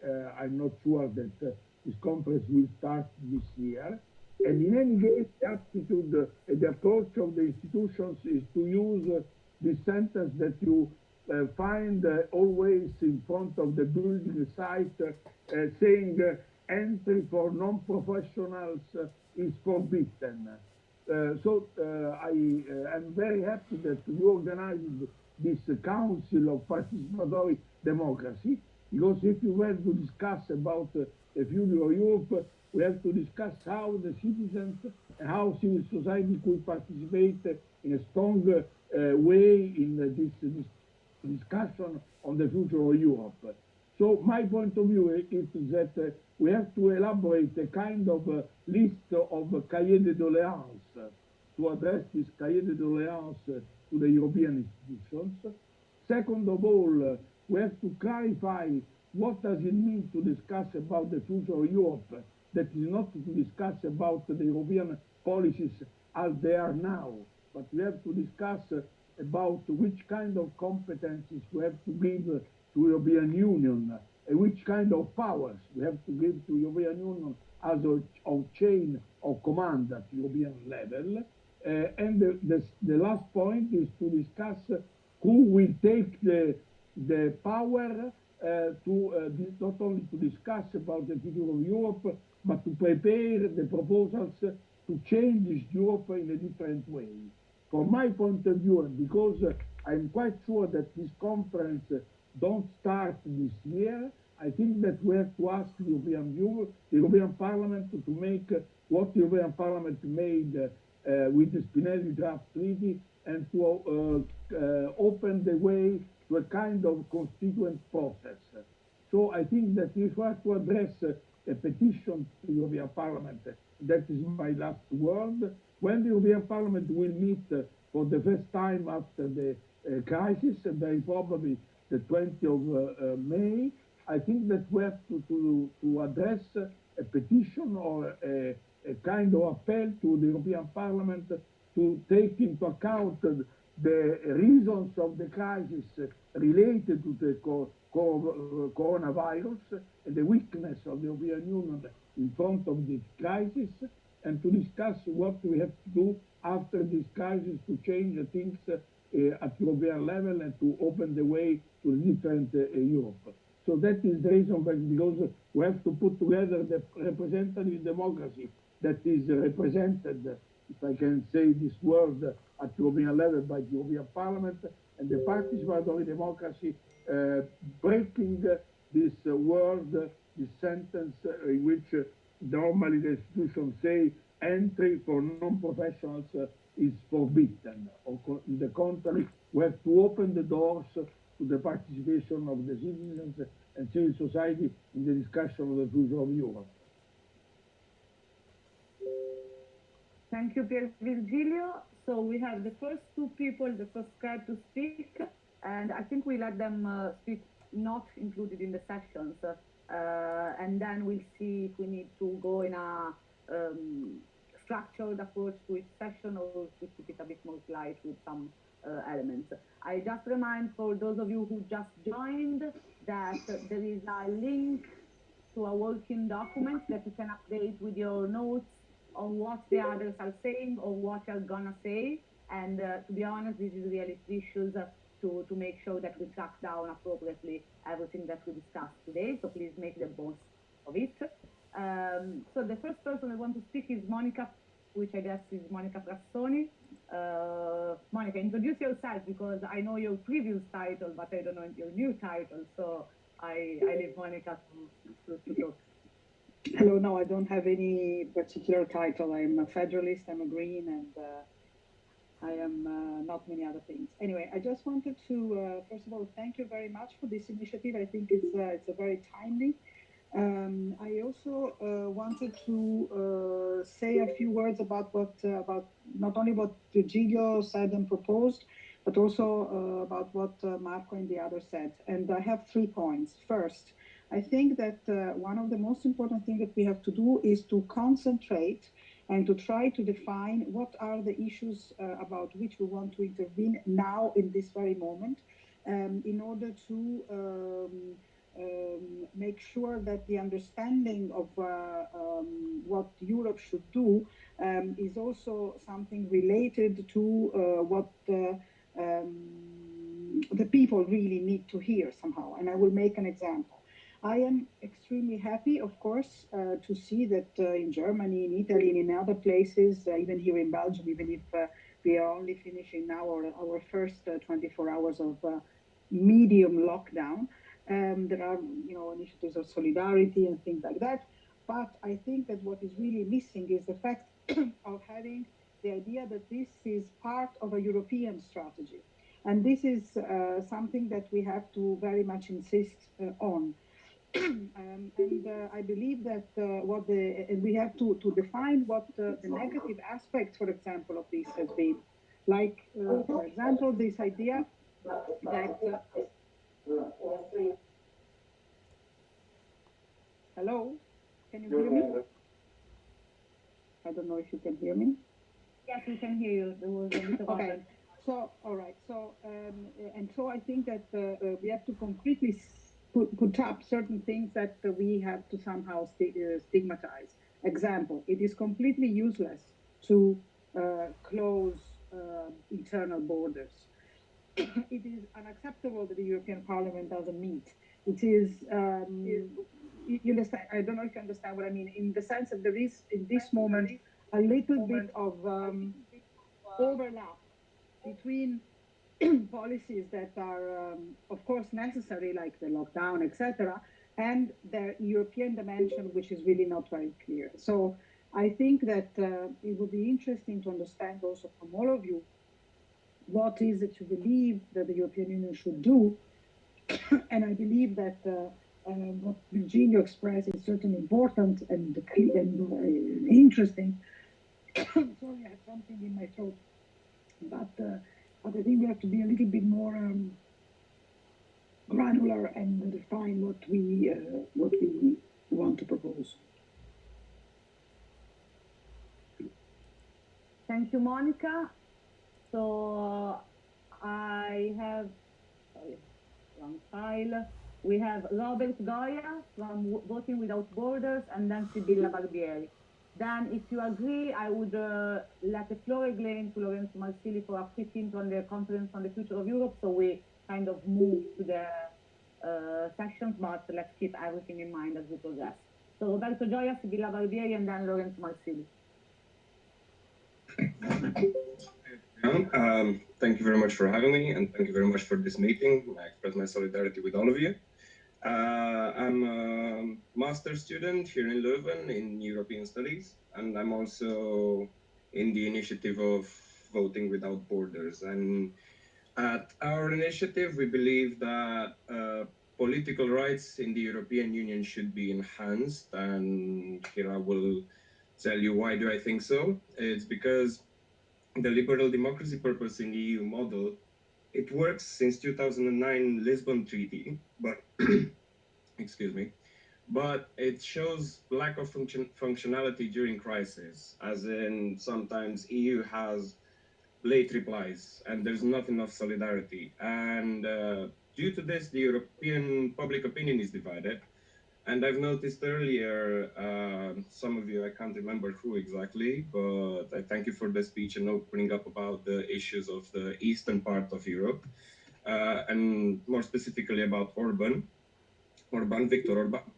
I'm not sure that this conference will start this year. And in any case, the attitude, the approach of the institutions is to use this sentence that you find always in front of the building site, saying entry for non-professionals is forbidden. I am very happy that you organized this Council of Participatory Democracy, because if you were to discuss about the future of Europe, we have to discuss how the citizens and how civil society could participate in a strong way in this discussion on the future of Europe. So my point of view is that we have to elaborate a kind of list of cahiers de doléances to address this cahier de doléances to the European institutions. Second of all, we have to clarify what does it mean to discuss about the future of Europe, that is not to discuss about the European policies as they are now, but we have to discuss about which kind of competencies we have to give to European Union, and which kind of powers we have to give to European Union as a chain of command at European level. And the last point is to discuss who will take the power not only to discuss about the future of Europe, but to prepare the proposals to change this Europe in a different way. From my point of view, because I'm quite sure that this conference don't start this year, I think that we have to ask the European Parliament to make what the European Parliament made with the Spinelli draft treaty, and to open the way to a kind of constituent process. So I think that if we have to address a petition to the European Parliament, that is my last word. When the European Parliament will meet for the first time after the crisis, very probably the 20th of May, I think that we have to address a petition or a kind of appeal to the European Parliament to take into account the reasons of the crisis related to the coronavirus and the weakness of the European Union in front of this crisis, and to discuss what we have to do after this crisis to change things at European level and to open the way to a different Europe. So that is the reason, because we have to put together the representative democracy that is represented, if I can say this word, at European level by the European Parliament, and the participatory democracy breaking this word, this sentence in which normally the institutions say entry for non-professionals is forbidden. On the contrary, we have to open the doors to the participation of the citizens and civil society in the discussion of the future of Europe. Thank you, Pier Virgilio. So we have the first two people, the first guy to speak, and I think we let them speak not included in the sessions, and then we'll see if we need to go in a structured approach to each session, or to keep it a bit more light with some elements. I just remind for those of you who just joined that there is a link to a working document that you can update with your notes on what the others are saying or what you're gonna say. And to be honest, this is really precious to make sure that we track down appropriately everything that we discussed today. So please make the most of it. So the first person I want to speak is Monica, which I guess is Monica Frassoni. Monica, introduce yourself, because I know your previous title, but I don't know your new title. So I leave Monica to talk. Hello, no, I don't have any particular title. I'm a federalist, I'm a green, and I am not many other things. Anyway, I just wanted to, first of all, thank you very much for this initiative. I think it's a very timely. I also wanted to say a few words about about not only what Virgilio said and proposed, but also about what Marco and the others said. And I have 3 points. First, I think that one of the most important things that we have to do is to concentrate and to try to define what are the issues about which we want to intervene now in this very moment, in order to make sure that the understanding of what Europe should do is also something related to what the people really need to hear somehow. And I will make an example. I am extremely happy, of course, to see that in Germany, in Italy, and in other places, even here in Belgium, even if we are only finishing now our first 24 hours of medium lockdown, there are, initiatives of solidarity and things like that. But I think that what is really missing is the fact of having the idea that this is part of a European strategy. And this is something that we have to very much insist on. I believe that we have to define what the negative aspects, for example, of this has been. Like, for example, this idea that... hello? Can you hear me? I don't know if you can hear me. Yes, we can hear you. There was a bit of okay. So, all right. So, and so I think that we have to concretely put up certain things that we have to somehow stigmatize. Example, it is completely useless to close internal borders. It is unacceptable that the European Parliament doesn't meet. It is, you understand, I don't know if you understand what I mean, in the sense that there is, in this moment, a little bit of overlap between policies that are, of course, necessary, like the lockdown, etc., and the European dimension, which is really not very clear. So I think that it would be interesting to understand also from all of you what is it you believe that the European Union should do. And I believe that what Virginia expressed is certainly important and interesting. Sorry, I have something in my throat. But I think we have to be a little bit more granular and define what we want to propose. Thank you, Monica. So I have, wrong file. We have Robert Goya from Voting Without Borders, and then Sibilla Barbieri. Then, if you agree, I would let the floor again to Lorenzo Marsili for a quick intro on the conference on the future of Europe. So we kind of move to the sections, but let's keep everything in mind as we progress. So Roberto Gioia, Sibilla Barbieri, and then Lorenzo Marsili. Thank you very much for having me, and thank you very much for this meeting. I express my solidarity with all of you. I'm a master's student here in Leuven in European Studies, and I'm also in the initiative of Voting Without Borders. And at our initiative, we believe that political rights in the European Union should be enhanced, and here I will tell you why do I think so. It's because the liberal democracy purpose in the EU model, it works since 2009 Lisbon Treaty, but excuse me, but it shows lack of functionality during crisis, as in sometimes EU has late replies and there's not enough solidarity. And due to this, the European public opinion is divided. And I've noticed earlier, some of you, I can't remember who exactly, but I thank you for the speech and opening up about the issues of the eastern part of Europe, and more specifically about Viktor Orban.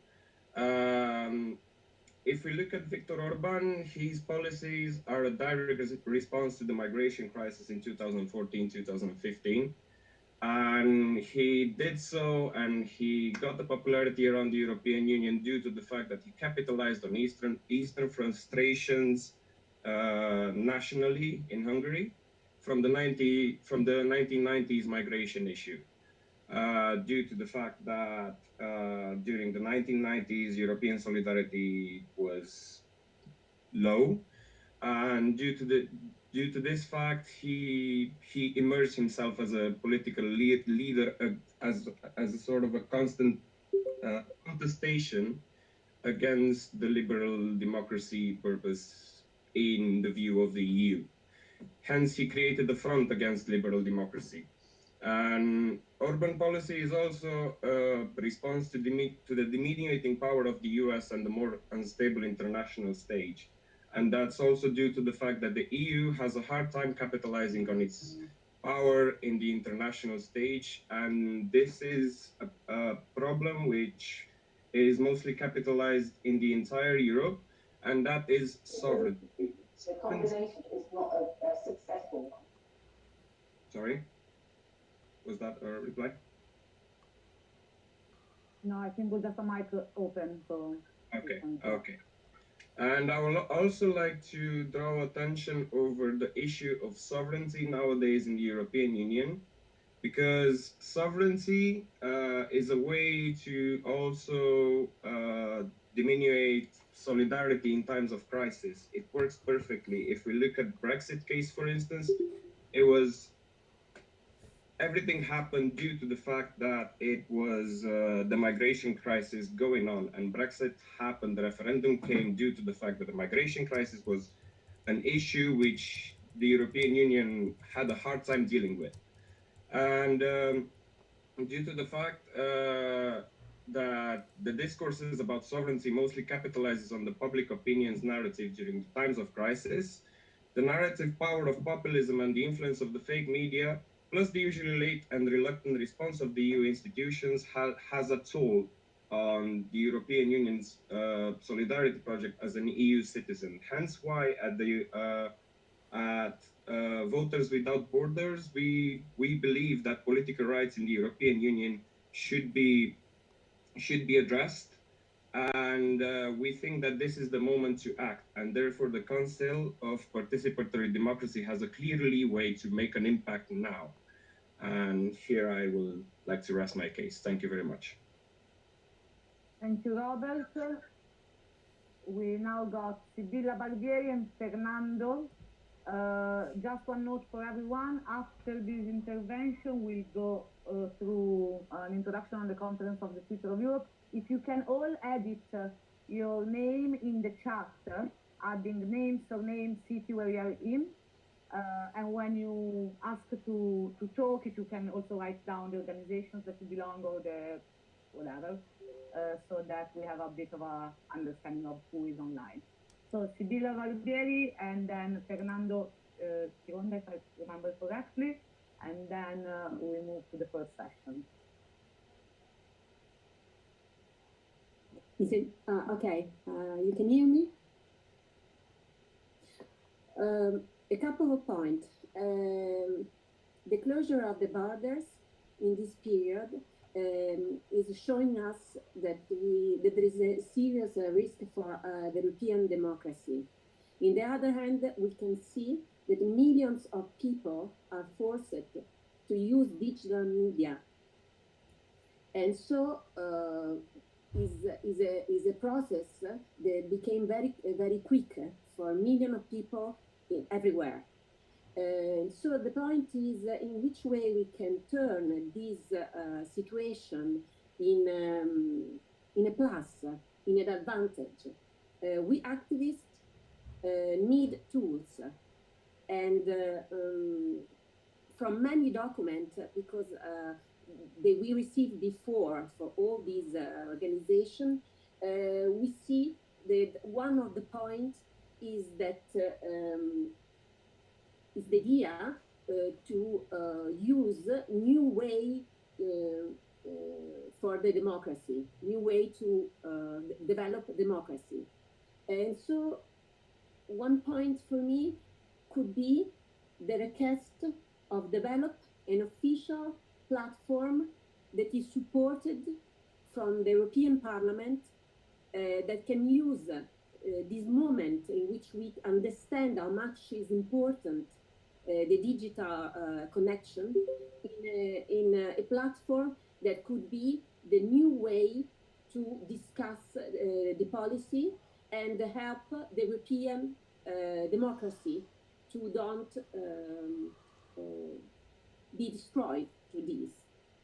If we look at Viktor Orban, his policies are a direct response to the migration crisis in 2014-2015. And he did so, and he got the popularity around the European Union due to the fact that he capitalized on Eastern frustrations nationally in Hungary from the 1990s migration issue. Due to the fact that during the 1990s, European solidarity was low, and due to this fact, he immersed himself as a political leader, as a sort of a constant contestation against the liberal democracy purpose in the view of the EU. Hence, he created the front against liberal democracy. And urban policy is also a response to the diminuting power of the US and the more unstable international stage. And that's also due to the fact that the EU has a hard time capitalizing on its power in the international stage. And this is a problem which is mostly capitalized in the entire Europe, and that is sovereignty. So combination is not a successful one. Sorry? Was that a reply? No, I think we'll just a mic open, so. Okay, okay. And I would also like to draw attention over the issue of sovereignty nowadays in the European Union, because sovereignty is a way to also diminuate solidarity in times of crisis. It works perfectly. If we look at Brexit case, for instance, everything happened due to the fact that it was the migration crisis going on, and Brexit happened. The referendum came due to the fact that the migration crisis was an issue which the European Union had a hard time dealing with. And due to the fact that the discourses about sovereignty mostly capitalizes on the public opinion's narrative during times of crisis, the narrative power of populism and the influence of the fake media, plus the usually late and reluctant response of the EU institutions has a toll on the European Union's solidarity project as an EU citizen. Hence why at Voters Without Borders, we believe that political rights in the European Union should be addressed, and we think that this is the moment to act, and therefore the Council of Participatory Democracy has a clear leeway to make an impact now. And here I will like to rest my case. Thank you very much. Thank you, Robert. We now got Sibilla Barbieri and Fernando. Just one note for everyone, after this intervention, we'll go through an introduction on the conference of the future of Europe. If you can all edit your name in the chat, adding name, surname, city where you are in, and when you ask to talk, if you can also write down the organizations that you belong or the whatever, so that we have a bit of a understanding of who is online. So Sibilla Barbieri and then Fernando Chironda, if I remember correctly, and then we move to the first session. Is it okay? You can hear me? A couple of points. The closure of the borders in this period is showing us that there is a serious risk for the European democracy. On the other hand, we can see that millions of people are forced to use digital media, and so is a process that became very quick for millions of people everywhere. So the point is in which way we can turn this situation in a plus, in an advantage. We activists need tools, and from many documents, because we received before for all these organizations, we see that one of the points is that is the idea to use new way for the democracy, new way to develop democracy. And so one point for me could be the request of develop an official platform that is supported from the European Parliament that can use this moment in which we understand how much is important the digital connection in a platform that could be the new way to discuss the policy and help the European democracy to don't be destroyed to this.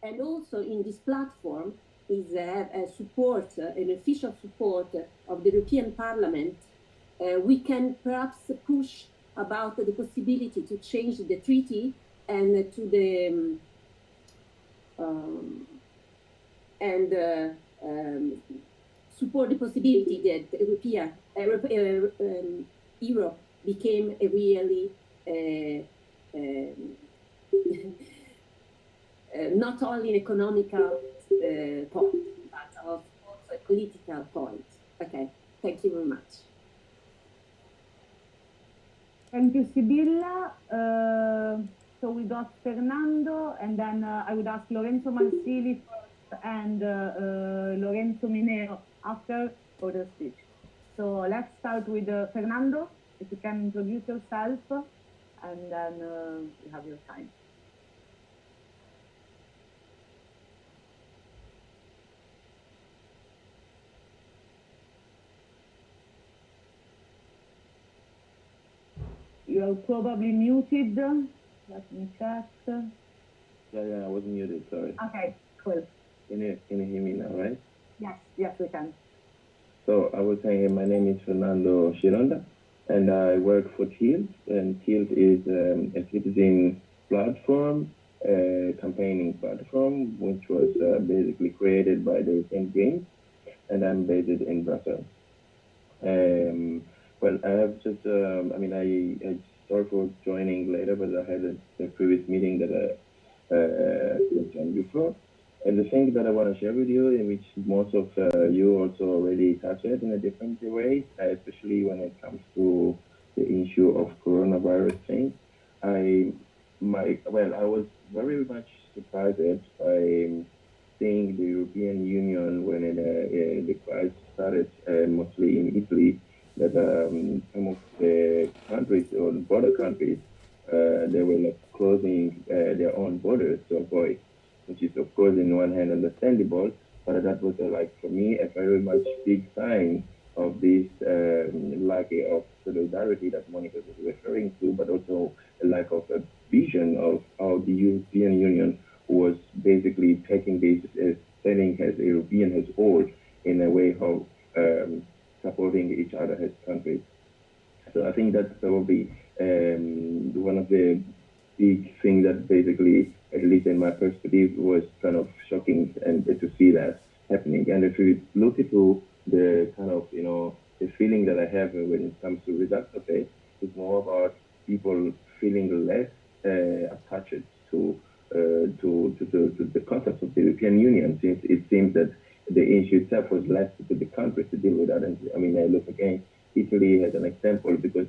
And also in this platform is a support, an official support of the European Parliament we can perhaps push about the possibility to change the treaty and to the support the possibility that Europe became a really not only an economical point, but also a political point. Okay, thank you very much. Thank you, Sibilla. So we got Fernando, and then I would ask Lorenzo Marsili first and Lorenzo Mineo after for the speech. So let's start with Fernando, if you can introduce yourself, and then you have your time. You're probably muted. Let me check. Yeah, I was muted, sorry. Okay, cool. Can you hear me now, right? Yes, we can. So I was saying my name is Fernando Gironda, and I work for TILT, and TILT is a citizen platform, campaigning platform, which was basically created by the European Greens, and I'm based in Brussels. Well, I have just, I sorry for joining later, but I had a previous meeting that I joined before. And the thing that I want to share with you, in which most of you also already touched it in a different way, especially when it comes to the issue of coronavirus thing. I was very much surprised by seeing the European Union when the crisis started, mostly in Italy, that some of the countries or border countries, they were like closing their own borders to avoid, which is of course in one hand understandable, but that was like for me a very much big sign of this lack of solidarity that Monica was referring to, but also a lack of a vision of how the European Union was basically taking this as standing as a European as whole in a way of supporting each other as countries. So I think that's probably one of the big things that basically, at least in my perspective, was kind of shocking and to see that happening. And if you look into the kind of, the feeling that I have when it comes to results of it, it's more about people feeling less attached to the concept of the European Union, since it seems that the issue itself was left to the countries to deal with that. And I mean, I look again, Italy as an example, because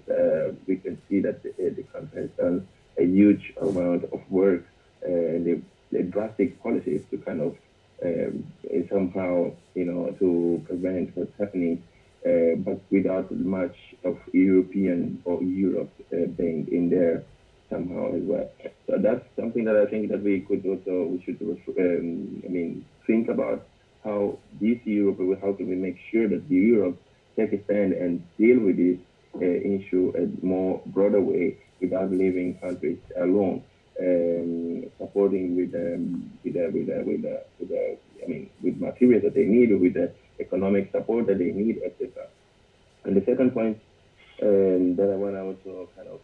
we can see that the country has done a huge amount of work and the drastic policies to kind of somehow, to prevent what's happening, but without much of European or Europe being in there somehow as well. So that's something that I think that we should think about, how this Europe, how can we make sure that the Europe take a stand and deal with this issue in a more broader way without leaving countries alone, supporting with materials that they need, with the economic support that they need, etc. And the second point that I want to also kind of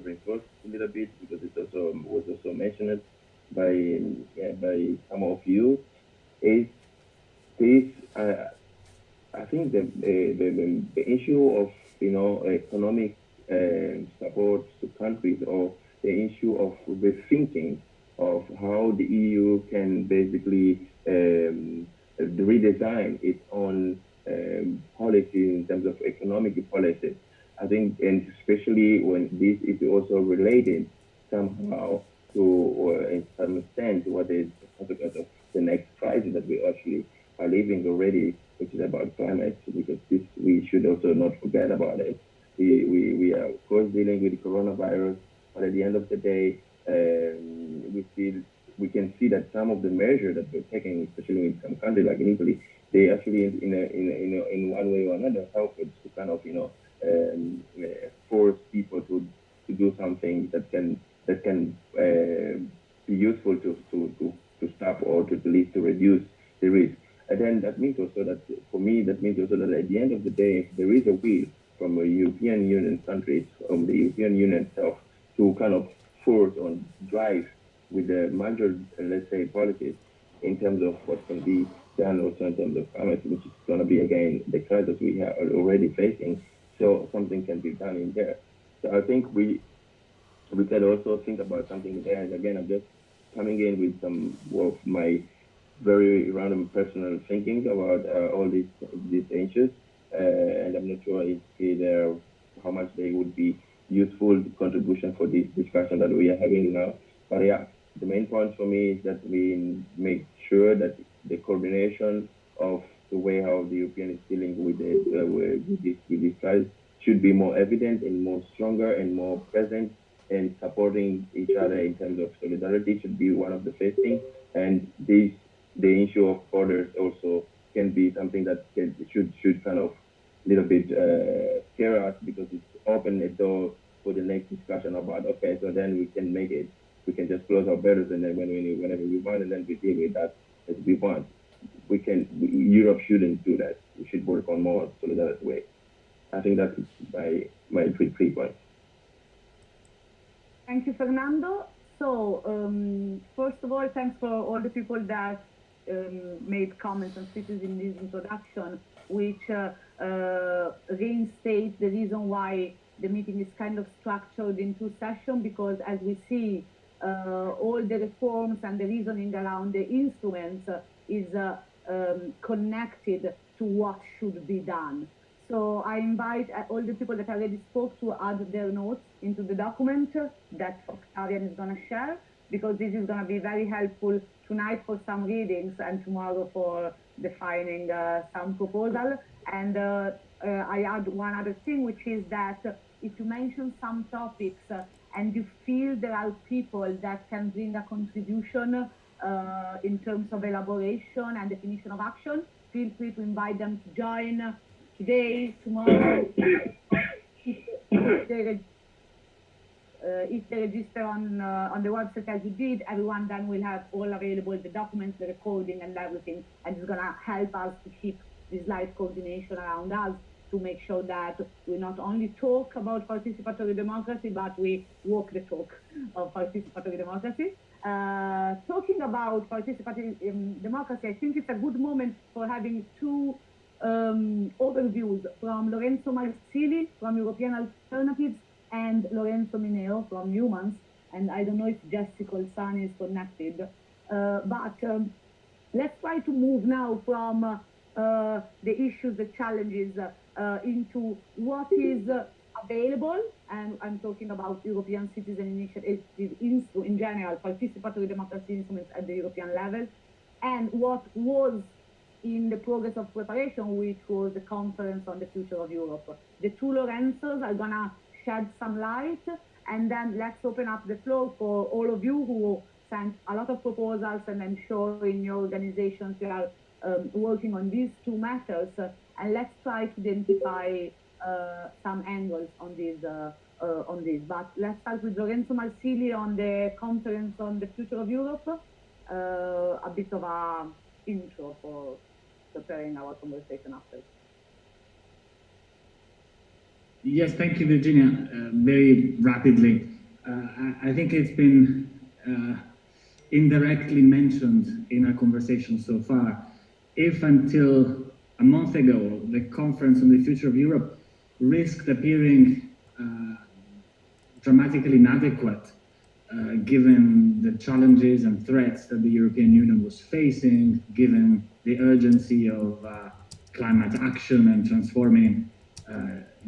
reinforce a little bit, because it also was also mentioned by some of you, is this. I think the issue of economic support to countries, or the issue of rethinking of how the EU can basically redesign its own policy in terms of economic policy. I think, and especially when this is also related somehow to, or in some extent, what is the consequence of the next crisis that we actually are living already, which is about climate, because this, we should also not forget about it. We are of course dealing with the coronavirus, but at the end of the day, we can see that some of the measures that we're taking, especially in some countries like in Italy, they actually in one way or another help us to kind of force people to do something that can be useful to stop or to at least to reduce the risk. And then that means also that, for me, that means also that at the end of the day, if there is a will from a European Union countries, from the European Union itself, to kind of force or drive with the major, let's say, policies in terms of what can be done also in terms of climate, which is going to be, again, the crisis we are already facing. So something can be done in there. So I think we can also think about something there. And again, I'm just coming in with some of my very random personal thinking about all these issues. And I'm not sure if how much they would be useful contribution for this discussion that we are having now. But yeah, the main point for me is that we make sure that the coordination of the way how the European is dealing with this crisis should be more evident and more stronger and more present, and supporting each other in terms of solidarity should be one of the first things. And the issue of borders also can be something that should kind of little bit scare us, because it's open a door for the next discussion about, okay, so then we can make it, we can just close our borders, and then whenever we want, and then we deal with that as we want. Europe shouldn't do that. We should work on more solidarity way. I think that is my three points. Thank you, Fernando. So, first of all, thanks for all the people that made comments and speeches in this introduction, which reinstate the reason why the meeting is kind of structured in two sessions, because as we see, all the reforms and the reasoning around the instruments is connected to what should be done. So I invite all the people that already spoke to add their notes into the document that Octavian is going to share, because this is going to be very helpful tonight for some readings and tomorrow for defining some proposal. And I add one other thing, which is that if you mention some topics and you feel there are people that can bring a contribution in terms of elaboration and definition of action, feel free to invite them to join today, tomorrow. If they register on the website as you did, everyone then will have all available, the documents, the recording and everything, and it's gonna help us to keep this live coordination around us, to make sure that we not only talk about participatory democracy, but we walk the talk of participatory democracy. Talking about participatory democracy, I think it's a good moment for having two overviews from Lorenzo Marsili from European Alternatives and Lorenzo Mineo from Eumans. And I don't know if Jessica Olsani is connected, but let's try to move now from the issues, the challenges, into what is available, and I'm talking about European Citizen Initiative in general, participatory democracy instruments at the European level, and what was in the progress of preparation, which was the conference on the future of Europe. The two Lorenzos are gonna shed some light, and then let's open up the floor for all of you who sent a lot of proposals, and I'm sure in your organizations you are working on these two matters, and let's try to identify some angles on this. But let's start with Lorenzo Marsili on the conference on the future of Europe. A bit of a intro for preparing our conversation after. Yes, thank you, Virginia. Very rapidly, I think it's been indirectly mentioned in our conversation so far. If until a month ago, the conference on the future of Europe risked appearing dramatically inadequate, given the challenges and threats that the European Union was facing, given the urgency of climate action and transforming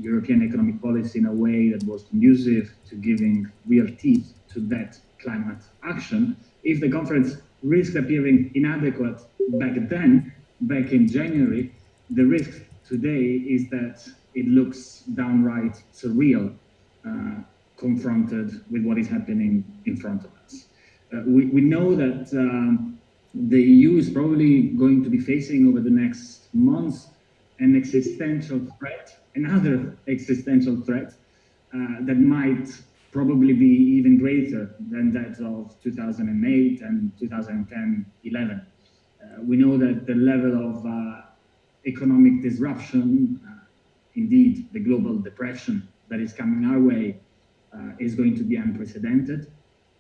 European economic policy in a way that was conducive to giving real teeth to that climate action. If the conference risked appearing inadequate back then, back in January, the risk today is that it looks downright surreal, confronted with what is happening in front of us. We know that the EU is probably going to be facing over the next months an existential threat, another existential threat that might probably be even greater than that of 2008 and 2010-11. We know that the level of economic disruption indeed the global depression that is coming our way is going to be unprecedented.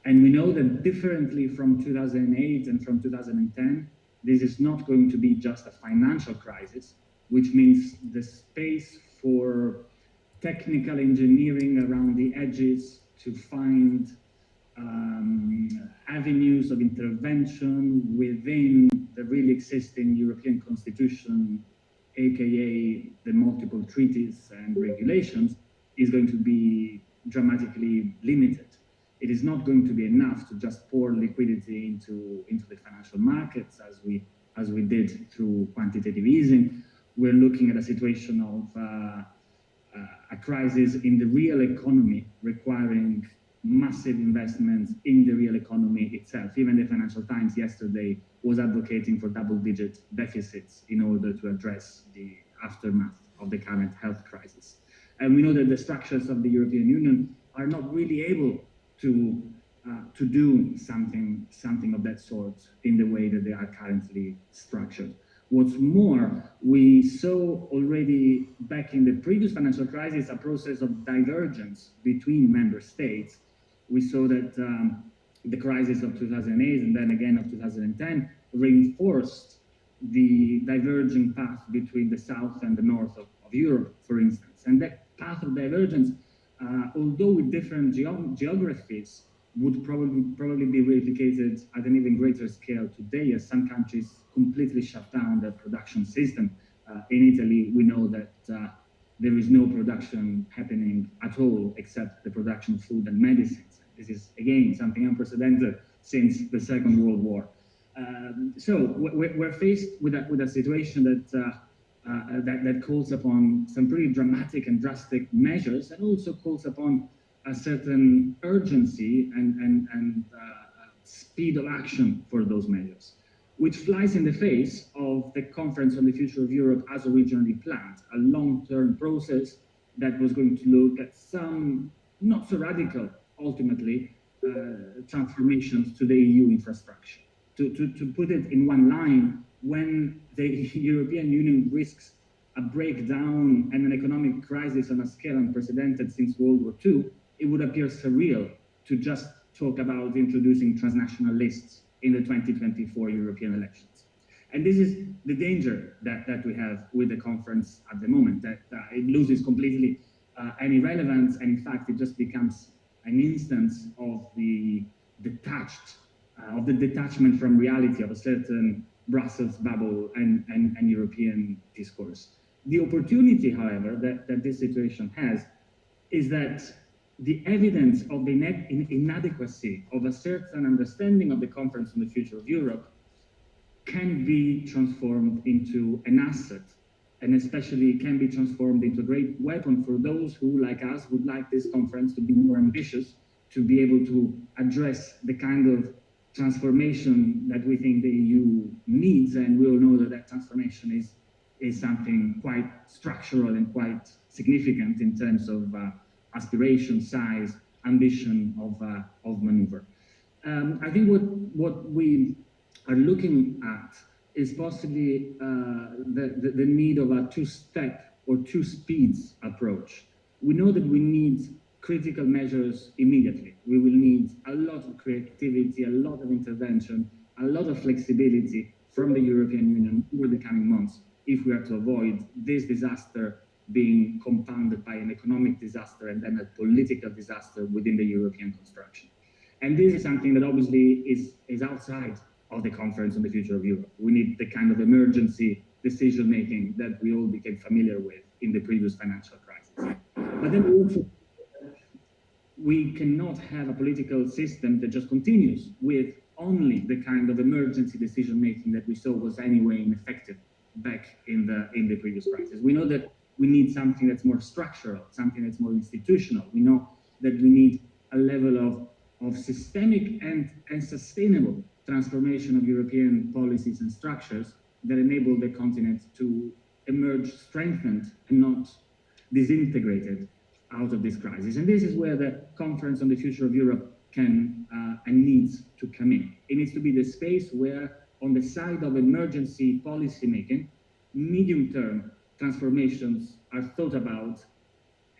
And we know that differently from 2008 and from 2010, this is not going to be just a financial crisis, which means the space for technical engineering around the edges to find avenues of intervention within the really existing European Constitution, aka the multiple treaties and regulations, is going to be dramatically limited. It is not going to be enough to just pour liquidity into the financial markets as we did through quantitative easing. We're looking at a situation of a crisis in the real economy requiring massive investments in the real economy itself. Even the Financial Times yesterday was advocating for double-digit deficits in order to address the aftermath of the current health crisis. And we know that the structures of the European Union are not really able to do something of that sort in the way that they are currently structured. What's more, we saw already back in the previous financial crisis a process of divergence between member states. We saw that the crisis of 2008 and then again of 2010 reinforced the diverging path between the south and the north of Europe, for instance. And that path of divergence, although with different geographies, would probably be replicated at an even greater scale today, as some countries completely shut down their production system. In Italy, we know that there is no production happening at all except the production of food and medicines. This is, again, something unprecedented since the Second World War. So we're faced with a situation that calls upon some pretty dramatic and drastic measures, and also calls upon a certain urgency and speed of action for those measures, which flies in the face of the Conference on the Future of Europe as originally planned, a long-term process that was going to look at some not so radical, ultimately, transformations to the EU infrastructure. To put it in one line, when the European Union risks a breakdown and an economic crisis on a scale unprecedented since World War II, it would appear surreal to just talk about introducing transnational lists in the 2024 European elections. And this is the danger that we have with the conference at the moment, that it loses completely any relevance, and in fact, it just becomes an instance of the detachment from reality of a certain Brussels bubble and European discourse. The opportunity, however, that this situation has is that the evidence of the inadequacy of a certain understanding of the Conference on the Future of Europe can be transformed into an asset, and especially can be transformed into a great weapon for those who, like us, would like this conference to be more ambitious, to be able to address the kind of transformation that we think the EU needs. And we all know that that transformation is something quite structural and quite significant in terms of aspiration, size, ambition of maneuver. I think what we are looking at is possibly the need of a two-step or two-speeds approach. We know that we need critical measures immediately. We will need a lot of creativity, a lot of intervention, a lot of flexibility from the European Union over the coming months if we are to avoid this disaster being compounded by an economic disaster and then a political disaster within the European construction. And this is something that obviously is outside of the Conference on the Future of Europe. We need the kind of emergency decision-making that we all became familiar with in the previous financial crisis. But then we cannot have a political system that just continues with only the kind of emergency decision-making that we saw was anyway ineffective back in the previous crisis. We know that we need something that's more structural, something that's more institutional. We know that we need a level of systemic and sustainable transformation of European policies and structures that enable the continent to emerge strengthened and not disintegrated out of this crisis. And this is where the Conference on the Future of Europe can and needs to come in. It needs to be the space where, on the side of emergency policy making, medium-term transformations are thought about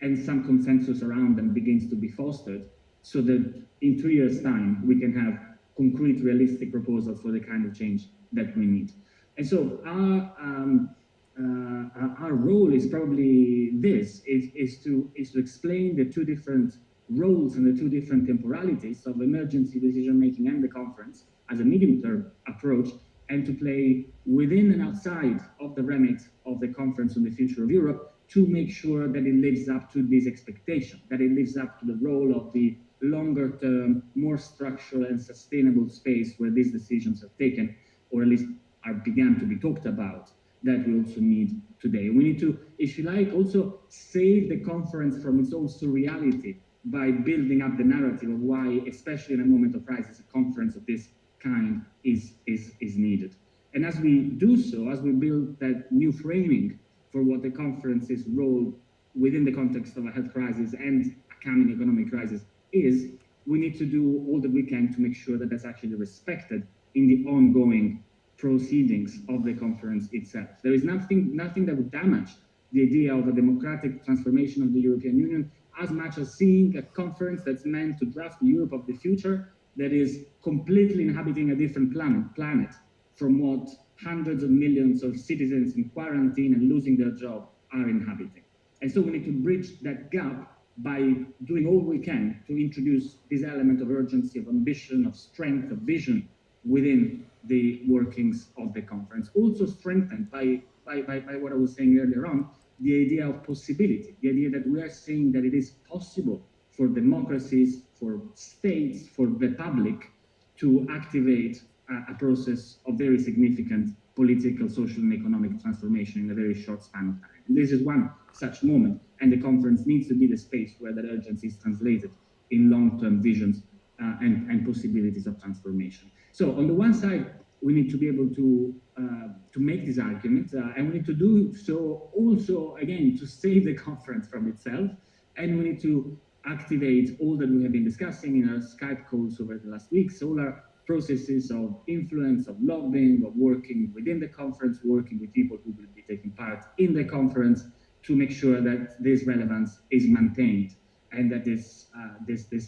and some consensus around them begins to be fostered, so that in 2 years' time we can have concrete, realistic proposals for the kind of change that we need. And so our role is probably this: is to explain the two different roles and the two different temporalities of emergency decision making and the conference as a medium-term approach, and to play within and outside of the remit of the Conference on the Future of Europe to make sure that it lives up to this expectation, that it lives up to the role of the longer-term, more structural and sustainable space where these decisions are taken, or at least are began to be talked about, that we also need today. We need to, if you like, also save the conference from its own surreality by building up the narrative of why, especially in a moment of crisis, a conference of this kind is needed. And as we do so, as we build that new framing for what the conference's role within the context of a health crisis and a coming economic crisis is, we need to do all that we can to make sure that that's actually respected in the ongoing proceedings of the conference itself. There is nothing that would damage the idea of a democratic transformation of the European Union as much as seeing a conference that's meant to draft the Europe of the future that is completely inhabiting a different planet from what hundreds of millions of citizens in quarantine and losing their job are inhabiting. And so we need to bridge that gap by doing all we can to introduce this element of urgency, of ambition, of strength, of vision within the workings of the conference. Also strengthened by what I was saying earlier on, the idea of possibility, the idea that we are saying that it is possible for democracies, for states, for the public to activate a process of very significant political, social, and economic transformation in a very short span of time. And this is one such moment, and the conference needs to be the space where that urgency is translated in long-term visions and possibilities of transformation. So on the one side, we need to be able to make this argument, and we need to do so also, again, to save the conference from itself, and we need to activate all that we have been discussing in our Skype calls over the last weeks, all our processes of influence, of lobbying, of working within the conference, working with people who will be taking part in the conference to make sure that this relevance is maintained and that this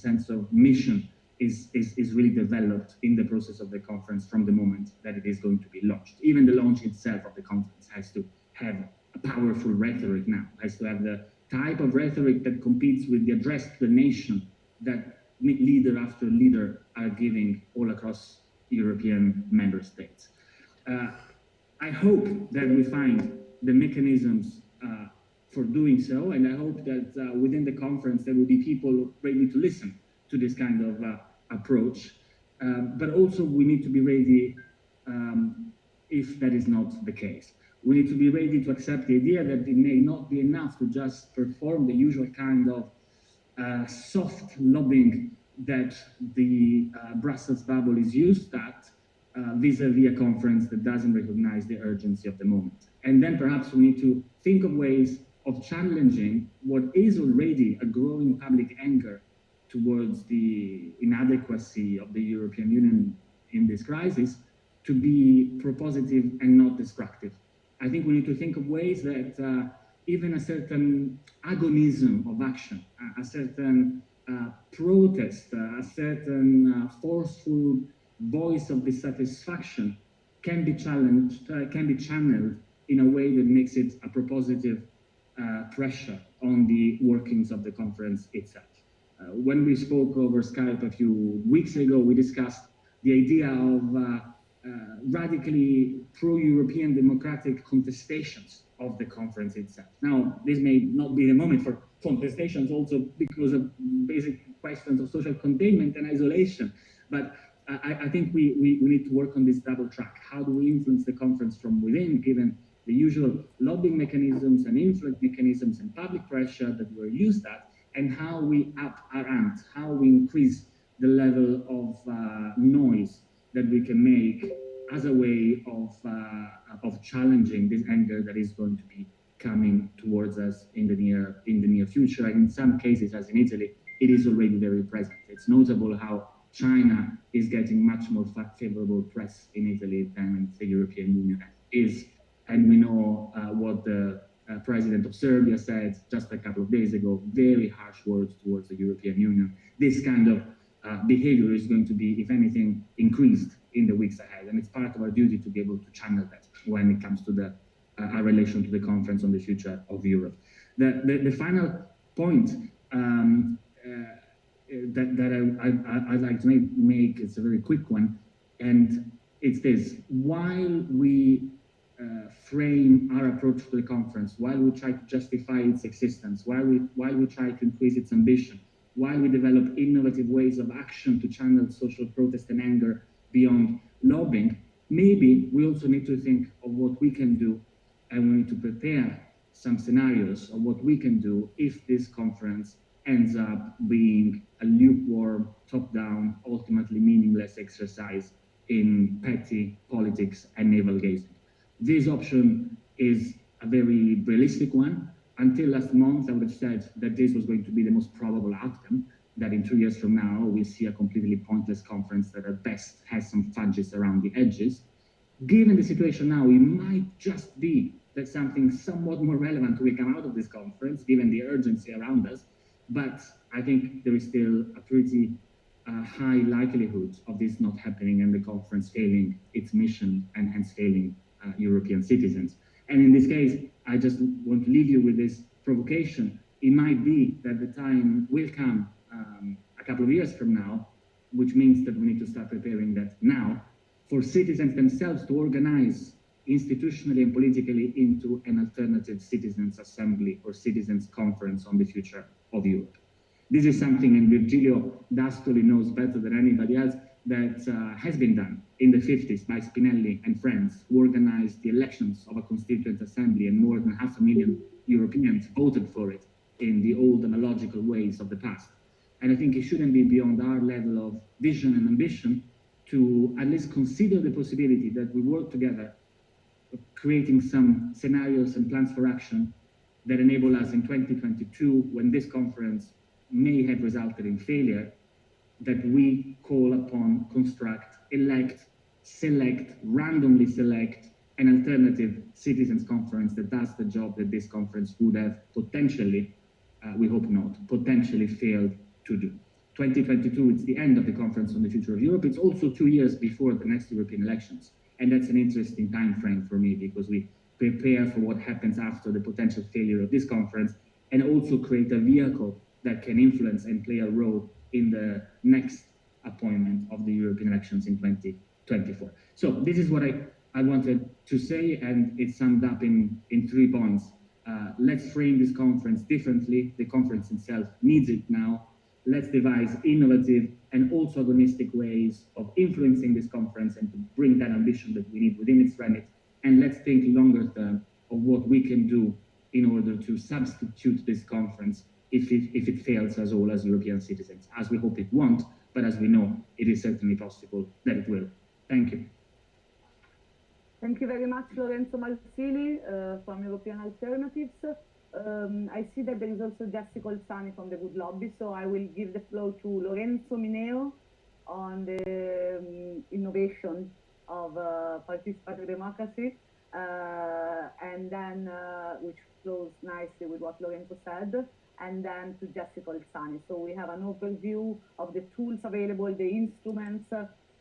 sense of mission is really developed in the process of the conference from the moment that it is going to be launched. Even the launch itself of the conference has to have a powerful rhetoric now, has to have the type of rhetoric that competes with the address to the nation that leader after leader are giving all across European member states. I hope that we find the mechanisms for doing so, and I hope that within the conference there will be people ready to listen to this kind of approach. But also we need to be ready if that is not the case. We need to be ready to accept the idea that it may not be enough to just perform the usual kind of soft lobbying that the Brussels bubble is used at vis-a-vis a conference that doesn't recognize the urgency of the moment. And then perhaps we need to think of ways of challenging what is already a growing public anger towards the inadequacy of the European Union in this crisis to be propositive and not destructive. I think we need to think of ways that even a certain agonism of action, a certain protest, a certain forceful voice of dissatisfaction can be challenged, can be channeled in a way that makes it a propositive pressure on the workings of the conference itself. When we spoke over Skype a few weeks ago, we discussed the idea of radically pro-European democratic contestations of the conference itself. Now, this may not be the moment for contestations also because of basic questions of social containment and isolation, but I think we need to work on this double track. How do we influence the conference from within, given the usual lobbying mechanisms and influence mechanisms and public pressure that we're used at, and how we up our ante, how we increase the level of noise that we can make as a way of challenging this anger that is going to be coming towards us in the near future. And in some cases, as in Italy, it is already very present. It's notable how China is getting much more favorable press in Italy than the European Union is. And we know what the President of Serbia said just a couple of days ago, very harsh words towards the European Union. This kind of behavior is going to be, if anything, increased in the weeks ahead. And it's part of our duty to be able to channel that when it comes to our relation to the Conference on the Future of Europe. The final point that I'd like to make, it's a very quick one, and it's this: while we frame our approach to the conference, while we try to justify its existence, while we try to increase its ambition, while we develop innovative ways of action to channel social protest and anger beyond lobbying, maybe we also need to think of what we can do, and we need to prepare some scenarios of what we can do if this conference ends up being a lukewarm, top-down, ultimately meaningless exercise in petty politics and navel-gazing. This option is a very realistic one. Until last month, I would have said that this was going to be the most probable outcome, that in 2 years from now, we'll see a completely pointless conference that at best has some fudges around the edges. Given the situation now, it might just be that something somewhat more relevant will come out of this conference, given the urgency around us. But I think there is still a pretty high likelihood of this not happening and the conference failing its mission and hence failing European citizens. And in this case, I just want to leave you with this provocation. It might be that the time will come a couple of years from now, which means that we need to start preparing that now, for citizens themselves to organize institutionally and politically into an alternative citizens' assembly or citizens' conference on the future of Europe. This is something, and Virgilio D'Astoli knows better than anybody else, that has been done in the 50s by Spinelli and friends, who organized the elections of a constituent assembly, and more than 500,000 Europeans voted for it in the old analogical ways of the past. And I think it shouldn't be beyond our level of vision and ambition to at least consider the possibility that we work together, creating some scenarios and plans for action that enable us in 2022, when this conference may have resulted in failure, that we call upon, construct, elect, select, randomly select an alternative citizens conference that does the job that this conference would have potentially, we hope not, potentially failed to do. 2022, it's the end of the Conference on the Future of Europe. It's also 2 years before the next European elections. And that's an interesting time frame for me, because we prepare for what happens after the potential failure of this conference, and also create a vehicle that can influence and play a role in the next appointment of the European elections in 2024. So this is what I wanted to say, and it's summed up in 3 points. Let's frame this conference differently. The conference itself needs it now. Let's devise innovative and also agonistic ways of influencing this conference and to bring that ambition that we need within its remit. And let's think longer term of what we can do in order to substitute this conference if it fails us all as European citizens, as we hope it won't, but as we know, it is certainly possible that it will. Thank you. Thank you very much, Lorenzo Marsili from European Alternatives. I see that there is also Jessica Olsani from the Good Lobby, so I will give the floor to Lorenzo Mineo on the innovation of participatory democracy, and then which flows nicely with what Lorenzo said, and then to Jessica Olsani. So we have an overview of the tools available, the instruments,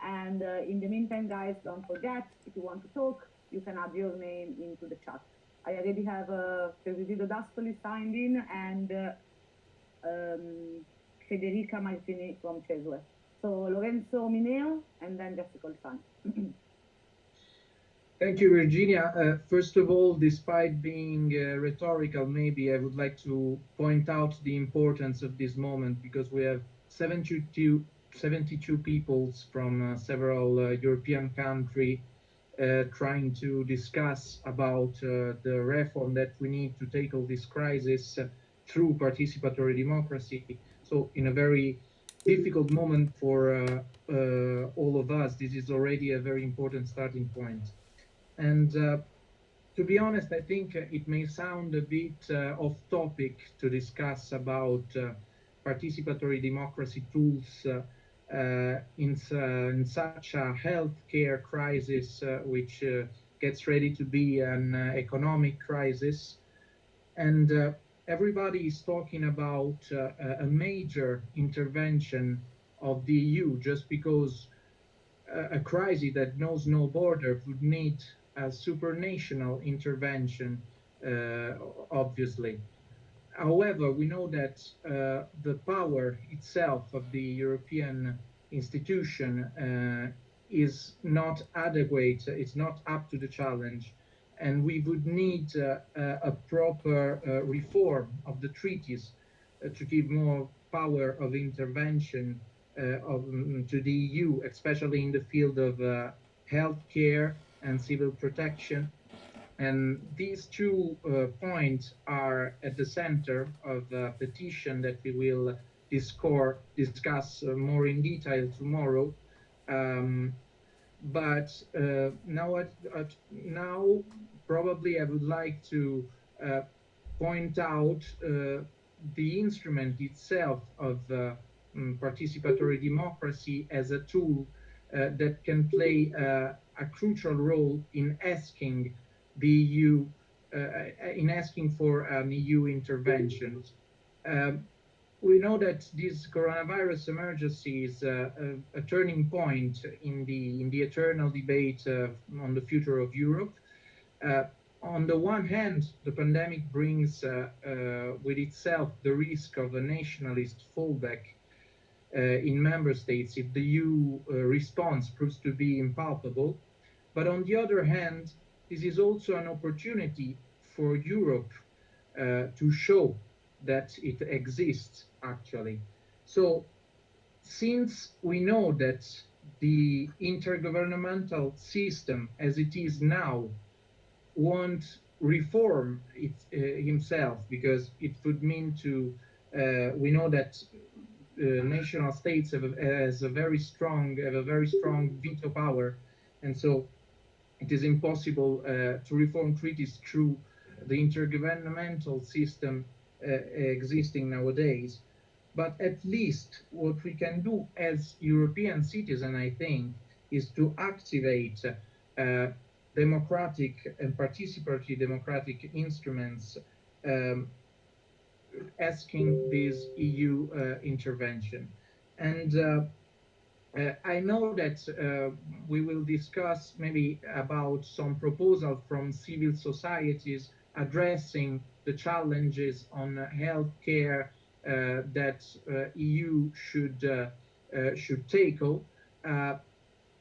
and in the meantime, guys, don't forget, if you want to talk, you can add your name into the chat. I already have Virgilio D'Astoli signed in, and Federica Martini from Cesue. So Lorenzo Mineo, and then Jessica Olsani. Thank you, Virginia. First of all, despite being rhetorical, maybe I would like to point out the importance of this moment, because we have 72 peoples from several European countries trying to discuss about the reform that we need to tackle this crisis through participatory democracy. So in a very difficult moment for all of us, this is already a very important starting point. And to be honest, I think it may sound a bit off topic to discuss about participatory democracy tools in such a healthcare crisis, which gets ready to be an economic crisis. And everybody is talking about a major intervention of the EU just because a crisis that knows no border would need a supranational intervention, obviously. However, we know that the power itself of the European institution is not adequate, it's not up to the challenge, and we would need a proper reform of the treaties to give more power of intervention to the EU, especially in the field of healthcare and civil protection. And these two points are at the center of a petition that we will discuss more in detail tomorrow. But now, probably I would like to point out the instrument itself of participatory democracy as a tool that can play a crucial role in asking the EU, in asking for an EU intervention. We know that this coronavirus emergency is a turning point in the eternal debate on the future of Europe. On the one hand, the pandemic brings with itself the risk of a nationalist fallback in member states if the EU response proves to be impalpable. But on the other hand, this is also an opportunity for Europe to show that it exists, actually. So, since we know that the intergovernmental system as it is now won't reform himself, because it would mean to, we know that national states have a very strong veto power, and so it is impossible to reform treaties through the intergovernmental system existing nowadays. But at least what we can do as European citizens, I think, is to activate democratic and participatory democratic instruments asking this EU intervention. And I know that we will discuss maybe about some proposal from civil societies addressing the challenges on healthcare that EU should tackle.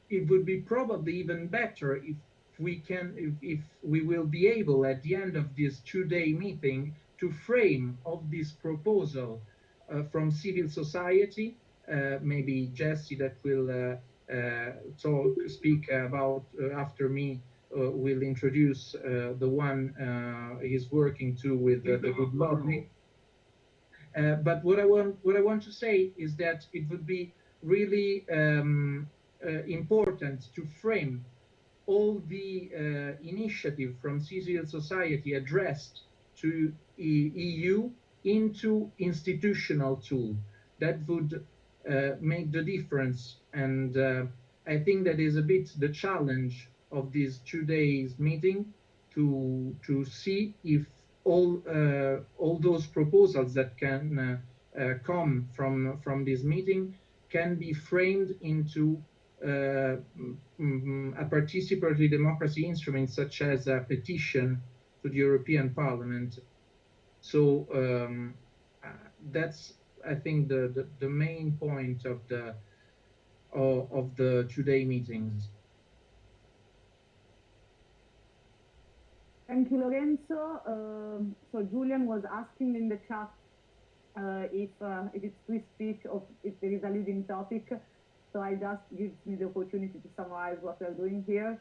It would be probably even better if we will be able at the end of this two-day meeting to frame of this proposal from civil society. Maybe Jesse, that will speak about after me, will introduce the one he's working to with the good lobby. But what I want to say is that it would be really important to frame all the initiative from civil society addressed to EU into institutional tool that would make the difference. And I think that is a bit the challenge of this 2 days meeting, to see if all those proposals that can come from this meeting can be framed into a participatory democracy instrument, such as a petition to the European Parliament. So that's, I think, the main point of the 2-day meetings. Thank you, Lorenzo. So Julian was asking in the chat if it's free speech or if there is a leading topic. So I just gives me the opportunity to summarize what we're doing here.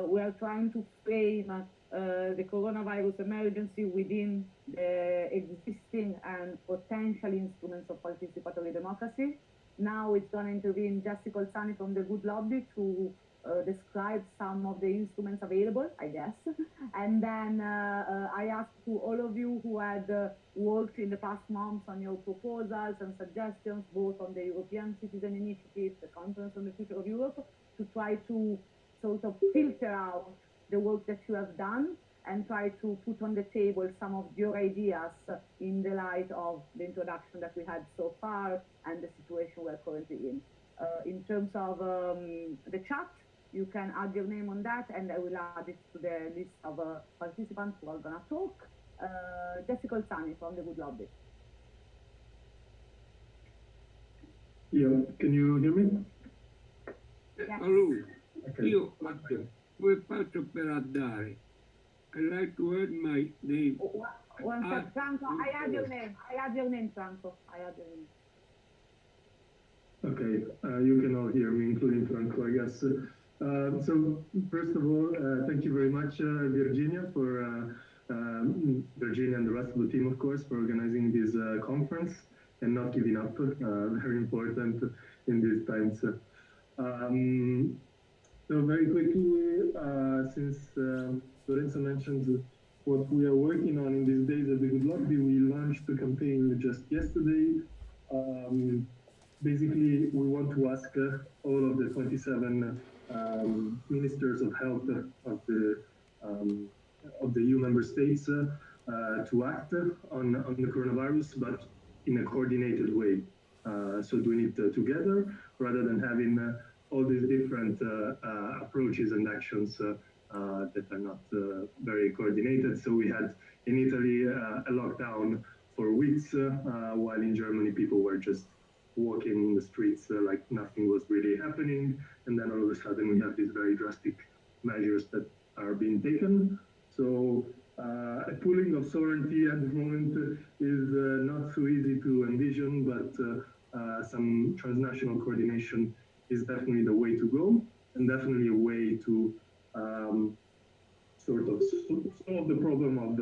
We are trying to frame the coronavirus emergency within the existing and potential instruments of participatory democracy. Now it's going to intervene Jesse Colsani from the Good Lobby to describe some of the instruments available, I guess. And then I asked to all of you who had worked in the past months on your proposals and suggestions, both on the European Citizen Initiative, the Conference on the Future of Europe, to try to sort of filter out the work that you have done and try to put on the table some of your ideas in the light of the introduction that we had so far and the situation we're currently in. In terms of the chat, you can add your name on that, and I will add it to the list of participants who are going to talk. Jessica Olsani from the Good Lobby. Yeah, can you hear me? Yes. Allora, Okay. io come faccio per andare? I like to add my name. One sec, Franco, I add your name. I add your name, Franco. I add your name. Okay, you can all hear me, including Franco, I guess. So first of all, thank you very much, Virginia, for Virginia and the rest of the team, of course, for organizing this conference and not giving up. Very important in these times. So very quickly, since Lorenzo mentioned what we are working on in these days at the Good Lobby, we launched the campaign just yesterday. Basically, we want to ask all of the 27 ministers of health of the EU member states to act on the coronavirus, but in a coordinated way. So doing it together rather than having all these different approaches and actions that are not very coordinated. So we had in Italy a lockdown for weeks, while in Germany people were just walking in the streets like nothing was really happening. And then all of a sudden we have these very drastic measures that are being taken. So a pooling of sovereignty at the moment is not so easy to envision, but some transnational coordination is definitely the way to go, and definitely a way to sort of solve the problem of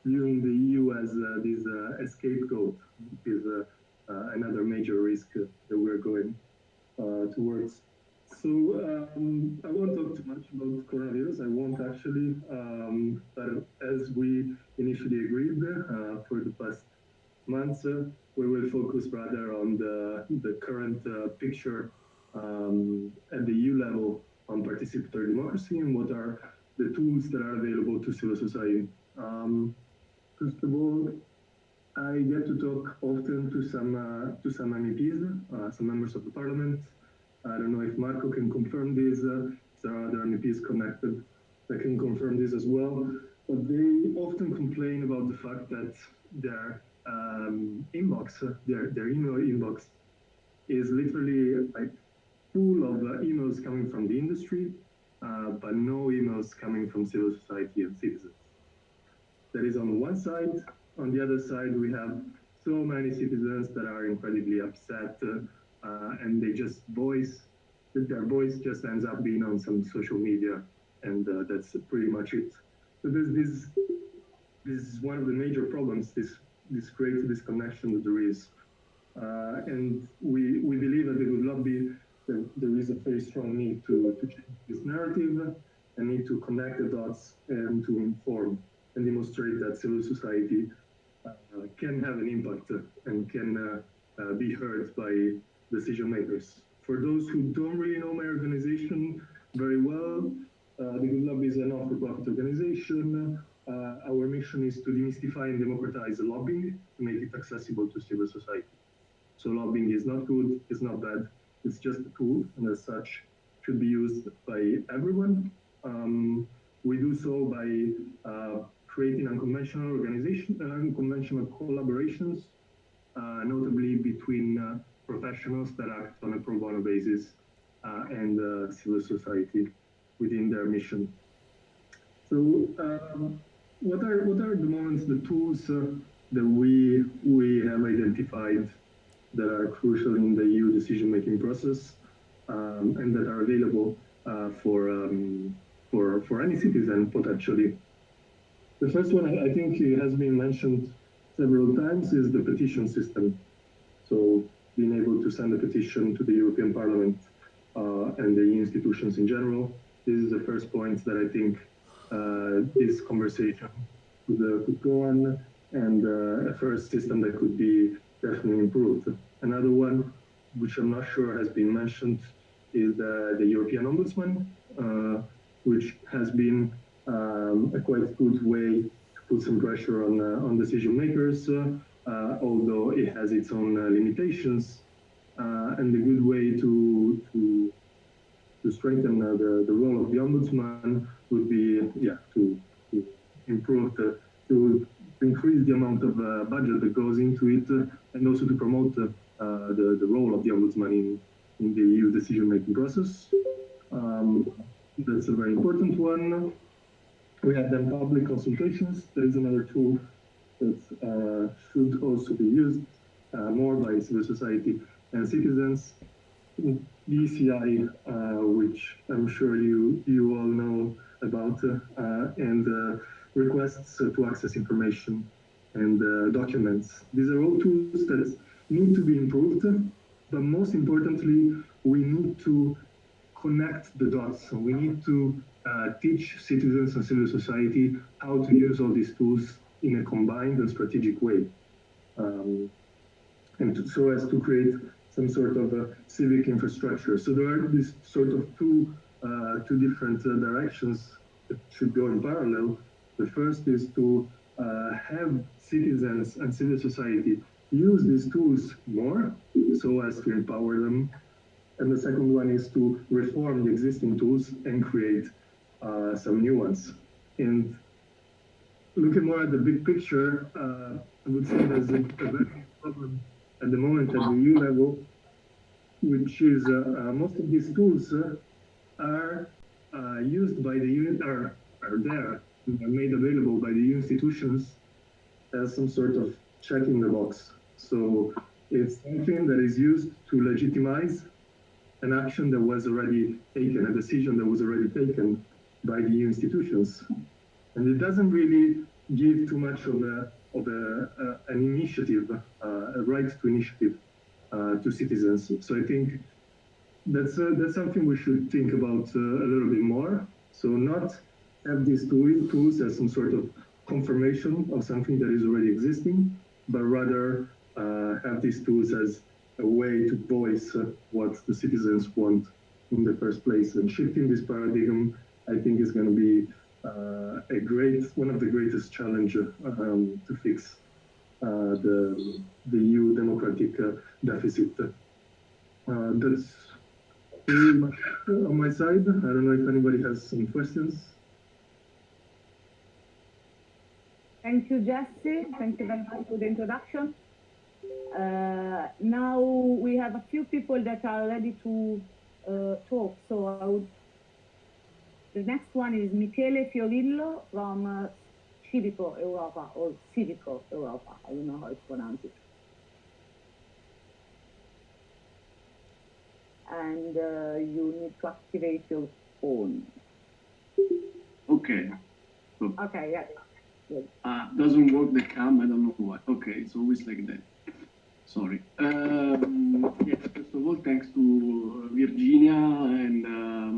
viewing the EU as this scapegoat, is another major risk that we're going towards. So I won't talk too much about coronavirus. I won't actually, but as we initially agreed for the past months, we will focus rather on the current picture at the EU level on participatory democracy and what are the tools that are available to civil society. First of all, I get to talk often to some MEPs, some members of the parliament. I don't know if Marco can confirm this. There are other MEPs connected that can confirm this as well. But they often complain about the fact that their inbox, their email inbox, is literally like full of emails coming from the industry, but no emails coming from civil society and citizens. That is on one side. On the other side, we have so many citizens that are incredibly upset, and they just their voice just ends up being on some social media, and that's pretty much it. So this is one of the major problems, this great disconnection that there is. And we believe at the Good Lobby that there is a very strong need to change this narrative, and need to connect the dots and to inform and demonstrate that civil society can have an impact and can be heard by decision makers. For those who don't really know my organization very well, the Good Lobby is a not-for-profit organization. Our mission is to demystify and democratize lobbying to make it accessible to civil society. So lobbying is not good, it's not bad, it's just a tool, and as such should be used by everyone. We do so by creating unconventional unconventional collaborations, notably between professionals that act on a pro bono basis and civil society within their mission. So what are at the moment the tools that we have identified that are crucial in the EU decision-making process and that are available for any citizen potentially? The first one, I think it has been mentioned several times, is the petition system. So being able to send a petition to the European Parliament and the EU institutions in general. This is the first point that I think this conversation could go on, and a first system that could be definitely improved. Another one, which I'm not sure has been mentioned, is the European Ombudsman, which has been a quite good way to put some pressure on decision makers, although it has its own limitations, and a good way to strengthen the role of the ombudsman would be, to improve to increase the amount of budget that goes into it, and also to promote the role of the ombudsman in the EU decision-making process. That's a very important one. We have then public consultations. There is another tool that should also be used more by civil society and citizens. The ECI, which I'm sure you all know about, and requests to access information and documents. These are all tools that need to be improved, but most importantly, we need to connect the dots. So we need to teach citizens and civil society how to use all these tools in a combined and strategic way, so as to create some sort of civic infrastructure. So there are these sort of two different directions that should go in parallel. The first is to have citizens and civil society use these tools more, so as to empower them. And the second one is to reform the existing tools and create some new ones. And looking more at the big picture, I would say there's a very big problem at the moment at the EU level, which is most of these tools are used by the EU, are made available by the EU institutions as some sort of check in the box. So it's something that is used to legitimize an action that was already taken, a decision that was already taken by the EU institutions. And it doesn't really give too much of an initiative, a right to initiative to citizens. So I think that's something we should think about a little bit more. So not have these tools as some sort of confirmation of something that is already existing, but rather have these tools as a way to voice what the citizens want in the first place. And shifting this paradigm, I think, is going to be one of the greatest challenges to fix the EU democratic deficit. That's pretty much on my side. I don't know if anybody has some questions. Thank you, Jesse. Thank you very much for the introduction. Now we have a few people that are ready to talk. So the next one is Michele Fiorillo from Civico Europa, or Civico Europa. I don't know how it's pronounced. And you need to activate your phone. Okay. So, okay, yeah. Good. Doesn't work the cam, I don't know why. Okay, it's always like that. Sorry. Yes, first of all, thanks to Virginia and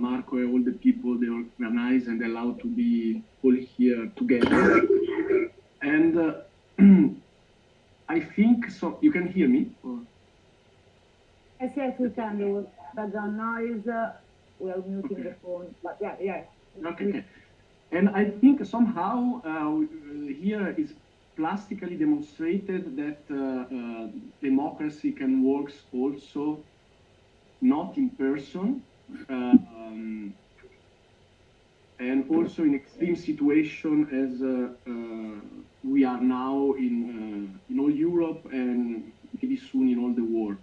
Marco and all the people they organize and allow to be all here together. And I think so. You can hear me? Or? Yes, we can. There was background noise. We are muting the phone. But yeah. Okay. And I think somehow here is plastically demonstrated that democracy can work also not in person, and also in extreme situation as we are now in all Europe and maybe soon in all the world.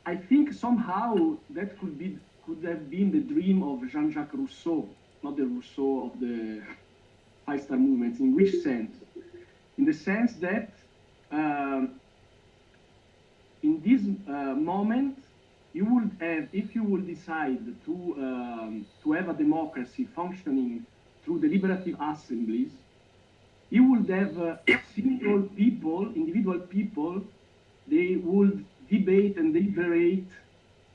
I think somehow that could have been the dream of Jean-Jacques Rousseau, not the Rousseau of the Five-Star Movement. In which sense? In the sense that in this moment, you would have, if you would decide to have a democracy functioning through deliberative assemblies, you would have single people, individual people, they would debate and deliberate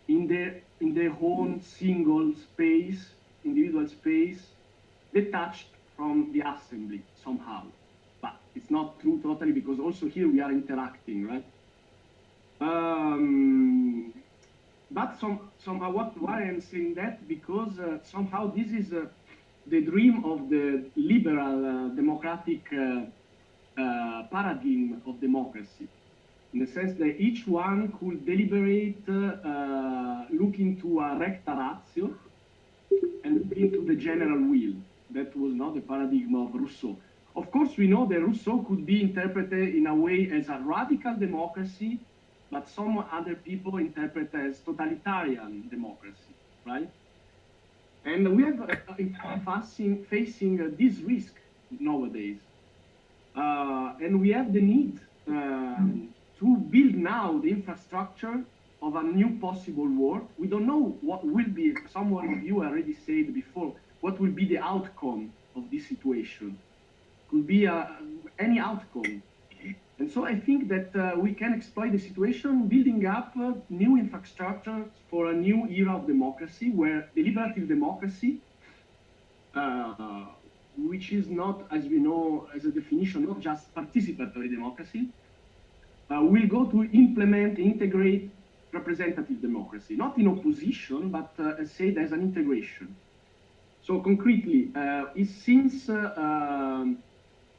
in their own single space, individual space, detached from the assembly somehow. But it's not true totally, because also here we are interacting, right? but somehow why I'm saying that, because somehow this is the dream of the liberal democratic paradigm of democracy, in the sense that each one could deliberate, look into a recta ratio, and look into the general will. That was not the paradigm of Rousseau. Of course, we know that Rousseau could be interpreted in a way as a radical democracy, but some other people interpret as totalitarian democracy, right? And we are facing this risk nowadays. And we have the need to build now the infrastructure of a new possible world. We don't know what will be, someone of you already said before, what will be the outcome of this situation. Could be any outcome. And so I think that we can exploit the situation, building up new infrastructure for a new era of democracy, where deliberative democracy, which is not, as we know, as a definition, not just participatory democracy, will go to implement, integrate representative democracy, not in opposition, but as said, as an integration. So concretely, it seems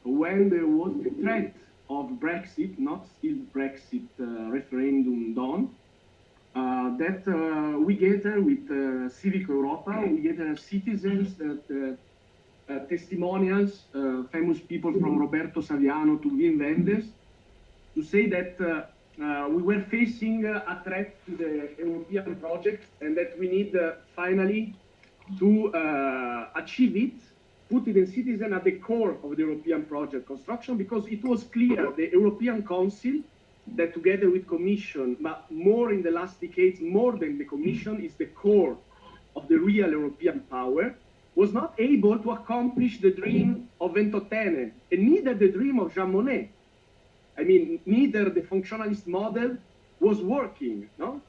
when there was the threat of Brexit, not still Brexit referendum done, that we gather with Civic Europa, we gather citizens, that testimonials, famous people from Roberto Saviano to Wim Wenders, to say that we were facing a threat to the European project, and that we need finally to achieve it, put it in citizen at the core of the European project construction, because it was clear the European Council, that together with Commission, but more in the last decades, more than the Commission, is the core of the real European power, was not able to accomplish the dream of Ventotene, and neither the dream of Jean Monnet. I mean, neither the functionalist model was working, no?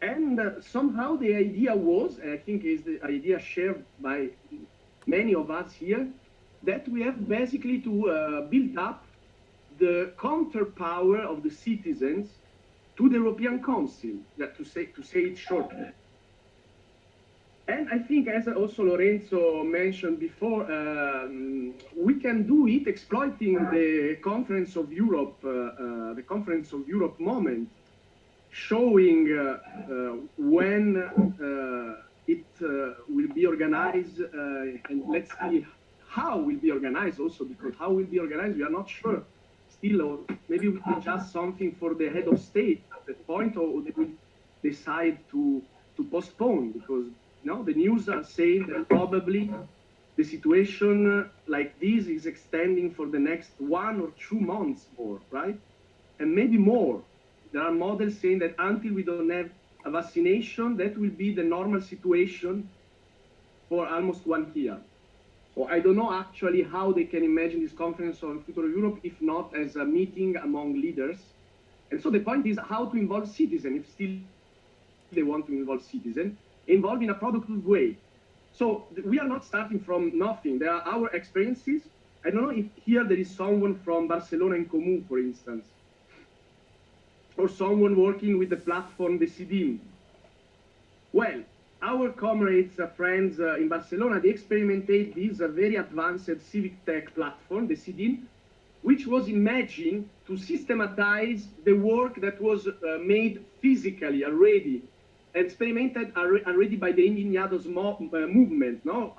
And somehow the idea was, and I think is the idea shared by many of us here, that we have basically to build up the counter power of the citizens to the European Council, that to say it shortly. And I think, as also Lorenzo mentioned before, we can do it exploiting the Conference of Europe, moment, showing when it will be organized, and let's see how will be organized also, because how will be organized, we are not sure still, or maybe we can just something for the head of state at that point, or they will decide to postpone, because the news are saying that probably the situation like this is extending for the next 1 or 2 months more, right? And maybe more. There are models saying that until we don't have a vaccination, that will be the normal situation for almost 1 year. So I don't know actually how they can imagine this conference on future of Europe, if not as a meeting among leaders. And so the point is how to involve citizens, if still they want to involve citizens, involved in a productive way. So we are not starting from nothing. There are our experiences. I don't know if here there is someone from Barcelona in Comú, for instance, or someone working with the platform Decidim. Well, our comrades, friends in Barcelona, they experimented this very advanced civic tech platform, Decidim, which was imagined to systematize the work that was made physically already, experimented already by the Indignados movement, no?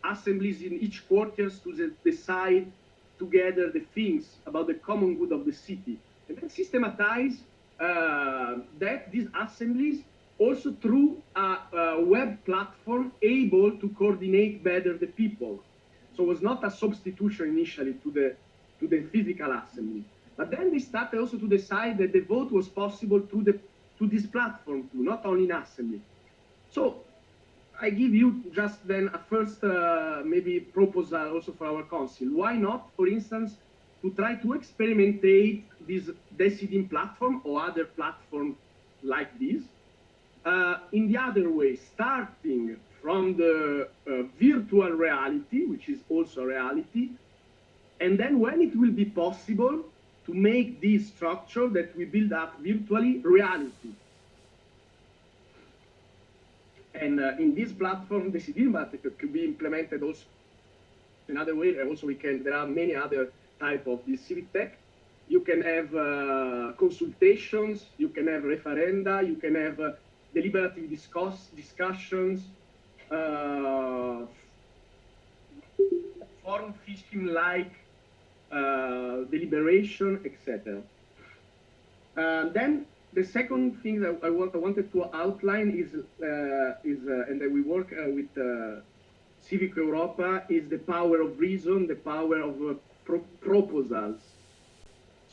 Assemblies in each quarters to decide together the things about the common good of the city. And then systematize these assemblies also through a web platform able to coordinate better the people. So it was not a substitution initially to the physical assembly. But then they started also to decide that the vote was possible to this platform too, not only in assembly. So I give you just then a first maybe proposal also for our council. Why not, for instance, to try to experimentate this Decidim platform or other platforms like this in the other way, starting from the virtual reality, which is also a reality, and then when it will be possible, to make this structure that we build up virtually reality. And in this platform, the citizen could be implemented also in other ways. Also, there are many other type of this civic tech. You can have consultations, you can have referenda, you can have deliberative discussions, forum system like deliberation, etc. Then the second thing that I wanted to outline is and that we work with Civic Europa, is the power of reason, the power of proposals.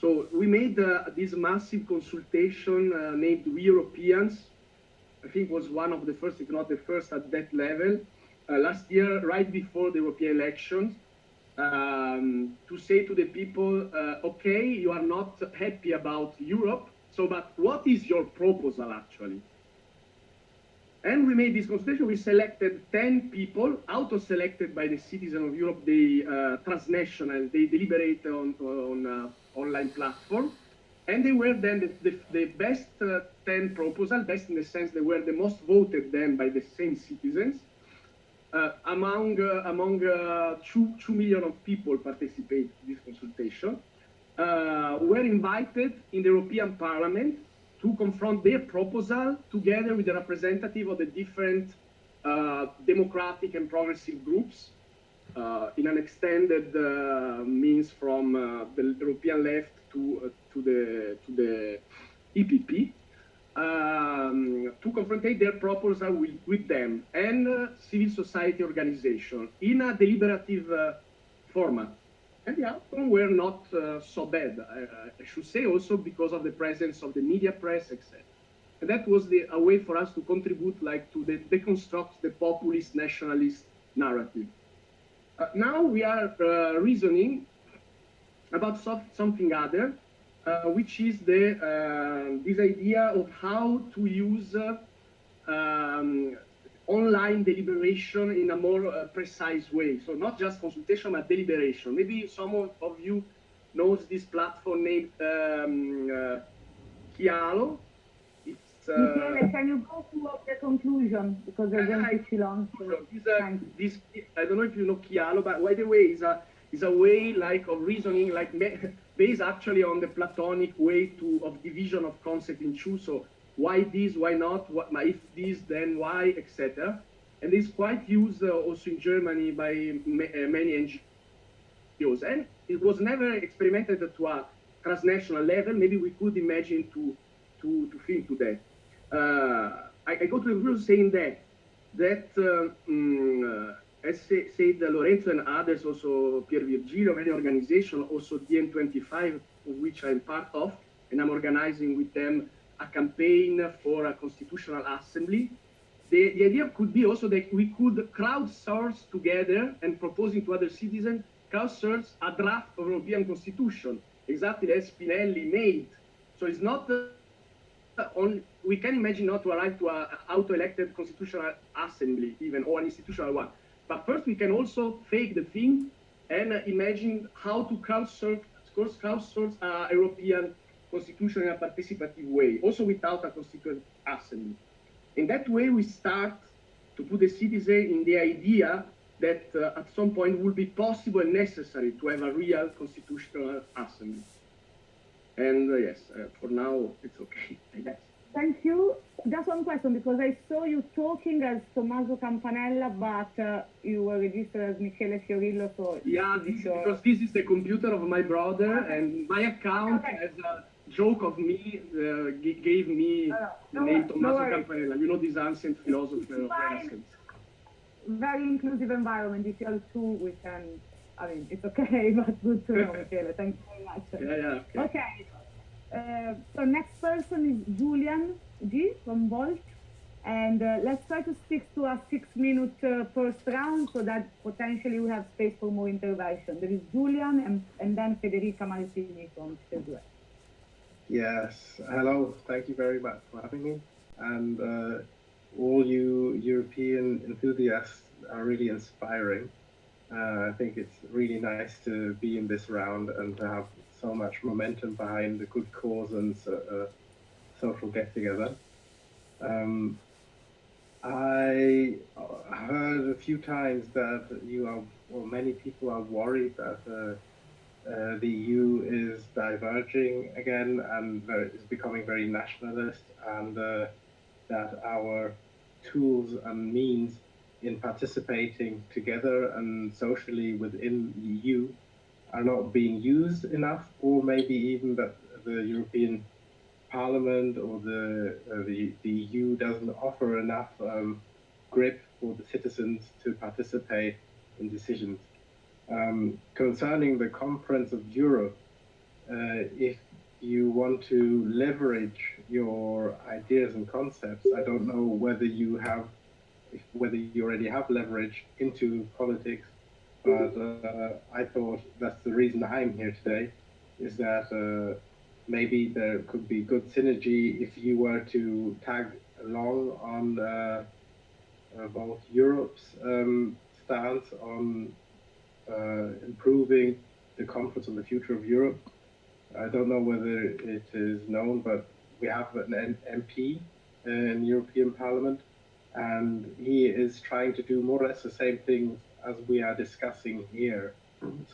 So we made this massive consultation named We Europeans. I think was one of the first, if not the first, at that level last year, right before the European elections, to say to the people, okay, you are not happy about Europe, so but what is your proposal actually? And we made this consultation. We selected 10 people, auto-selected by the citizens of Europe. They transnational. They deliberate on online platform, and they were then the best 10 proposals. Best in the sense they were the most voted then by the same citizens. Among 2 million of people participate in this consultation. Were invited in the European Parliament to confront their proposal together with the representative of the different democratic and progressive groups in an extended means from the European left to the EPP to confront their proposal with them and civil society organization in a deliberative format. And the outcome were not so bad, I should say, also because of the presence of the media press, etc. And that was a way for us to contribute, like, to deconstruct the populist nationalist narrative. Now we are reasoning about something other, which is this idea of how to use online deliberation in a more precise way. So not just consultation, but deliberation. Maybe some of you knows this platform named Chialo. It's, Michele, can you go to the conclusion? Because they're going to too long. I don't know if you know Chialo, but by the way, is a way like of reasoning, like based actually on the Platonic way of division of concept in two. So why this, why not, if this, then why, etc. And it's quite used also in Germany by many NGOs. And it was never experimented to a transnational level. Maybe we could imagine to think to that. I go to the conclusion saying that as said Lorenzo and others, also Pier Virgilio, many organizations, also DN25, of which I'm part of, and I'm organizing with them a campaign for a constitutional assembly. The idea could be also that we could crowdsource together and proposing to other citizens, crowdsource a draft of European Constitution, exactly as Spinelli made. So it's not only, we can imagine not to arrive to an auto-elected constitutional assembly even, or an institutional one. But first we can also fake the thing and imagine how to crowdsource a European constitution in a participative way, also without a constituent assembly. In that way, we start to put the citizen in the idea that at some point will be possible and necessary to have a real constitutional assembly. And yes, for now, it's okay, I guess. Thank you. Just one question, because I saw you talking as Tommaso Campanella, but you were registered as Michele Fiorillo, so... Yeah, because this is the computer of my brother, and my account has a joke of me, gave me the name Tommaso Campanella. You know, this ancient philosopher of Renaissance. Very inclusive environment. If you're two, we can... I mean, it's okay, but good to know, Michele. Thank you very much. Yeah, okay. So next person is Julian G from Volt, and let's try to stick to a 6-minute first round so that potentially we have space for more intervention. There is Julian and then Federica Maritini from Cedue. Yes, hello, thank you very much for having me, and all you European enthusiasts are really inspiring. I think it's really nice to be in this round and to have so much momentum behind a good cause and social get-together. I heard a few times that many people are worried that the EU is diverging again and is becoming very nationalist, and that our tools and means in participating together and socially within the EU are not being used enough, or maybe even that the European Parliament or the EU doesn't offer enough grip for the citizens to participate in decisions. Concerning the Conference of Europe, if you want to leverage your ideas and concepts, I don't know whether you already have leverage into politics, but I thought that's the reason I'm here today, is that maybe there could be good synergy if you were to tag along on both Europe's stance on improving the Conference on the Future of Europe. I don't know whether it is known, but we have an MP in the European Parliament, and he is trying to do more or less the same things as we are discussing here.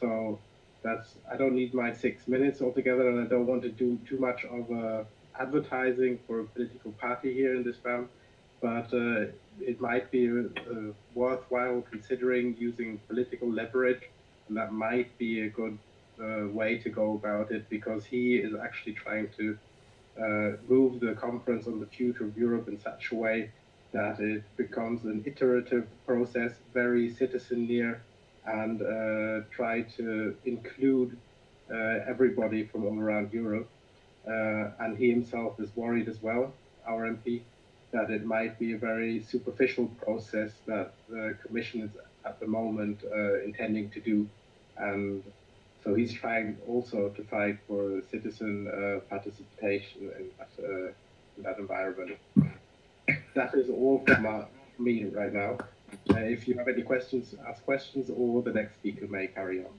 So I don't need my 6 minutes altogether, and I don't want to do too much of advertising for a political party here in this round, but it might be worthwhile considering using political leverage, and that might be a good way to go about it, because he is actually trying to move the Conference on the Future of Europe in such a way that it becomes an iterative process, very citizen-near, and try to include everybody from all around Europe. And he himself is worried as well, our MP, that it might be a very superficial process that the Commission is at the moment intending to do. And so he's trying also to fight for citizen participation in that environment. That is all from me right now. If you have any questions, ask questions, or the next speaker may carry on.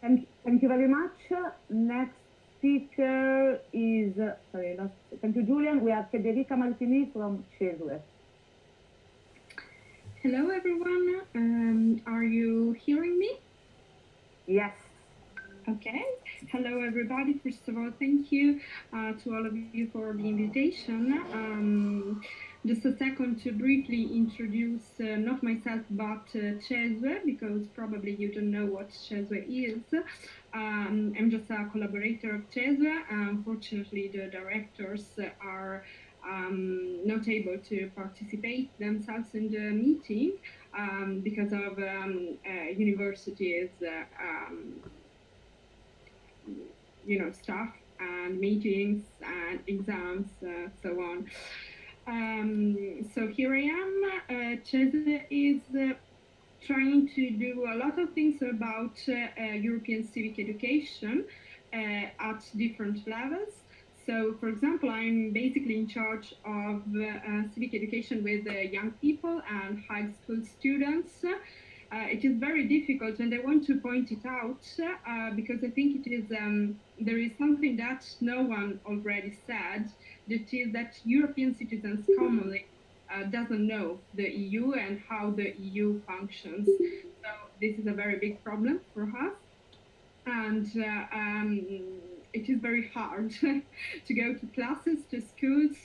Thank you very much. Next speaker is, thank you, Julian. We have Federica Martini from Cesue. Hello, everyone. Are you hearing me? Yes. Okay. Hello, everybody. First of all, thank you to all of you for the invitation. Just a second to briefly introduce not myself, but Cesue, because probably you don't know what Cesue is. I'm just a collaborator of Cesue. Unfortunately, the directors are not able to participate themselves in the meeting because of universities, stuff and meetings and exams, so on. So here I am. Cesue is trying to do a lot of things about European civic education at different levels. So, for example, I'm basically in charge of civic education with young people and high school students. It is very difficult, and I want to point it out because I think it is there is something that no one already said, that is that European citizens commonly doesn't know the EU and how the EU functions. So this is a very big problem for us, and it is very hard to go to classes, to schools,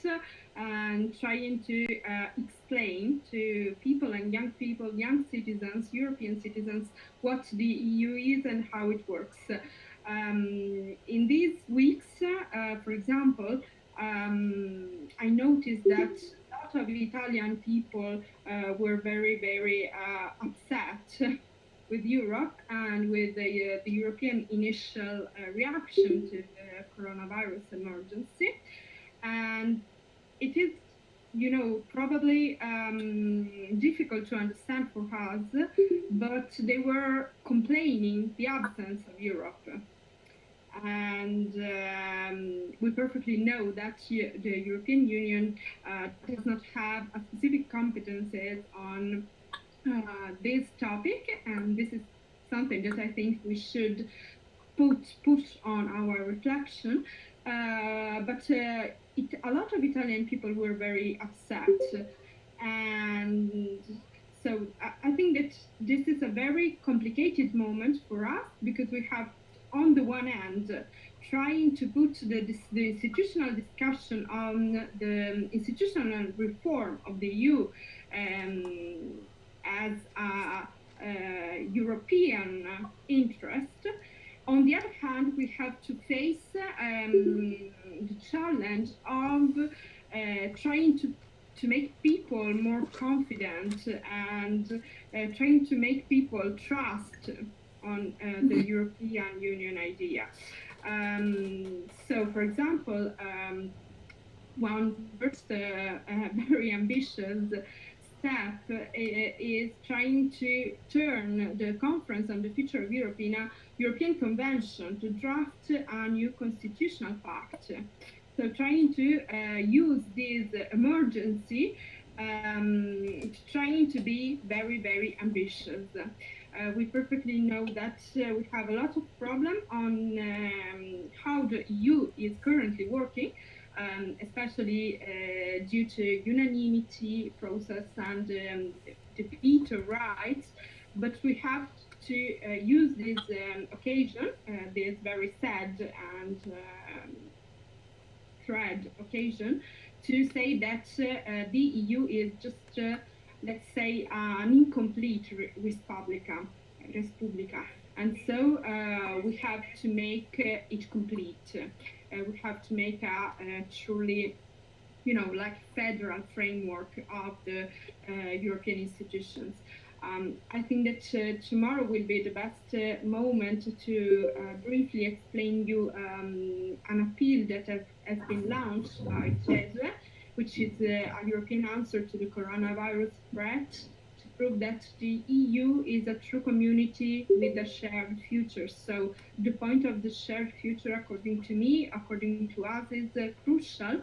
and trying to explain to people and young citizens, European citizens, what the EU is and how it works. In these weeks, for example, I noticed that a lot of Italian people were very, very upset with Europe and with the European initial reaction to the coronavirus emergency. And it is, probably difficult to understand for us, but they were complaining the absence of Europe. And we perfectly know that the European Union does not have a specific competences on this topic, and this is something that I think we should push on our reflection. But a lot of Italian people were very upset, and so I think that this is a very complicated moment for us, because we have, on the one hand, trying to put the institutional discussion on the institutional reform of the EU as a European interest. On the other hand, we have to face the challenge of trying to make people more confident and trying to make people trust on the European Union idea. So, for example, one first very ambitious step is trying to turn the Conference on the Future of Europe in a European Convention to draft a new constitutional pact. So trying to use this emergency, trying to be very, very ambitious. We perfectly know that we have a lot of problem on how the EU is currently working, especially due to unanimity process and the veto rights. But we have to use this occasion, this very sad and thread occasion, to say that the EU is just, let's say, an incomplete Respublica. And so we have to make it complete. We have to make a truly, like federal framework of the European institutions. I think that tomorrow will be the best moment to briefly explain you an appeal that has been launched by CESE, which is a European answer to the coronavirus threat, to prove that the EU is a true community with a shared future. So the point of the shared future, according to me, according to us, is crucial.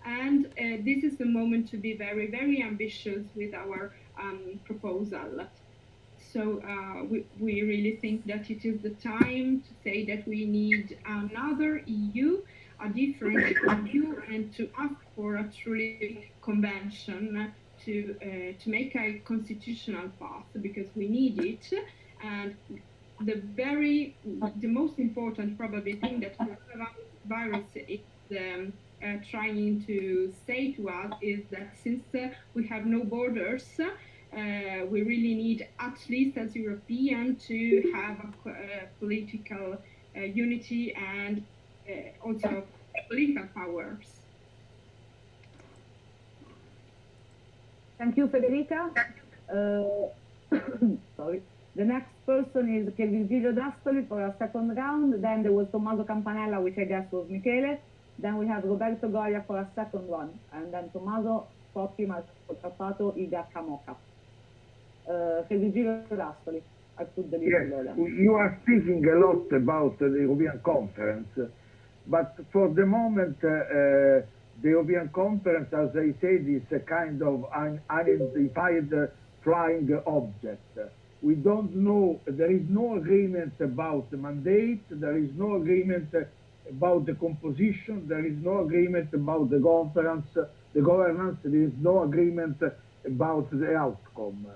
And this is the moment to be very, very ambitious with our proposal. So we really think that it is the time to say that we need another EU, a different EU, and to ask for a truly convention to make a constitutional path, because we need it. And the most important probably thing that coronavirus is trying to say to us is that since we have no borders, we really need, at least as European, to have a political unity and also political powers. Thank you, Federica. Sorry. The next person is Virgilio D'Astoli for a second round. Then there was Tommaso Campanella, which I guess was Michele. Then we have Roberto Goya for a second one. And then Tommaso, Poppi, Marco Trappato, Ida Camoca. Virgilio D'Astoli. I put the list yes, you are speaking a lot about the European Conference, but for the moment, the European Conference, as I said, is a kind of unidentified flying object. We don't know, there is no agreement about the mandate, there is no agreement about the composition, there is no agreement about the governance, there is no agreement about the outcome.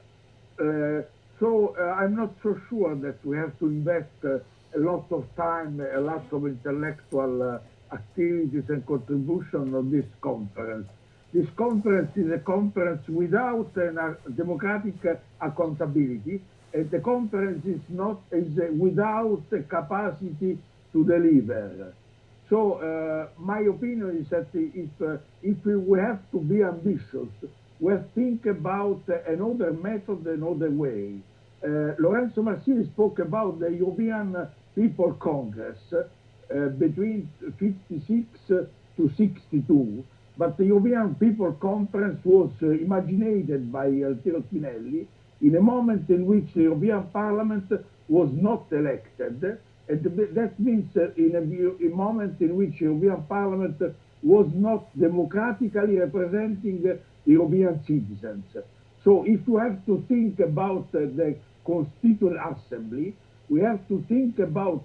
So I'm not so sure that we have to invest a lot of time, a lot of intellectual activities and contribution on this conference. This conference is a conference without a democratic accountability, and the conference is without a capacity to deliver. So my opinion is that if we have to be ambitious, we have to think about another method, another way. Lorenzo Marsini spoke about the European People Congress between 56 to 62, but the European People Conference was imaginated by Altiero Spinelli in a moment in which the European Parliament was not elected, And that means in a moment in which European Parliament was not democratically representing European citizens. So if you have to think about the Constituent Assembly, we have to think about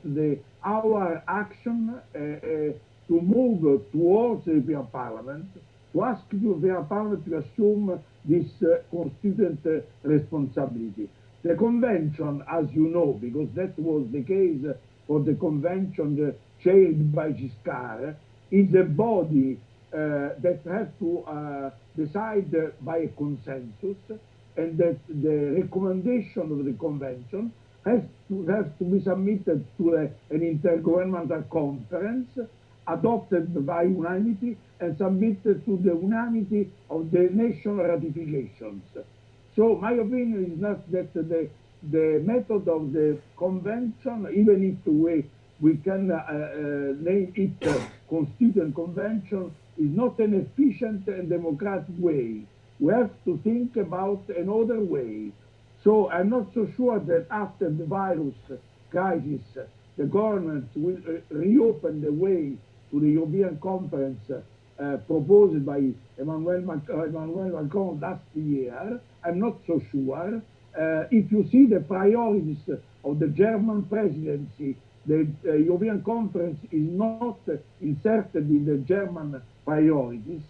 our action to move towards the European Parliament, to ask the European Parliament to assume this constituent responsibility. The convention, as you know, because that was the case for the convention chaired by Giscard, is a body that has to decide by a consensus, and that the recommendation of the convention has to be submitted to an intergovernmental conference, adopted by unanimity, and submitted to the unanimity of the national ratifications. So my opinion is not that the method of the convention, even if we can name it Constituent Convention, is not an efficient and democratic way. We have to think about another way. So I'm not so sure that after the virus crisis, the government will reopen the way to the European Conference proposed by Emmanuel Macron last year. I'm not so sure. If you see the priorities of the German presidency, the European Conference is not inserted in the German priorities.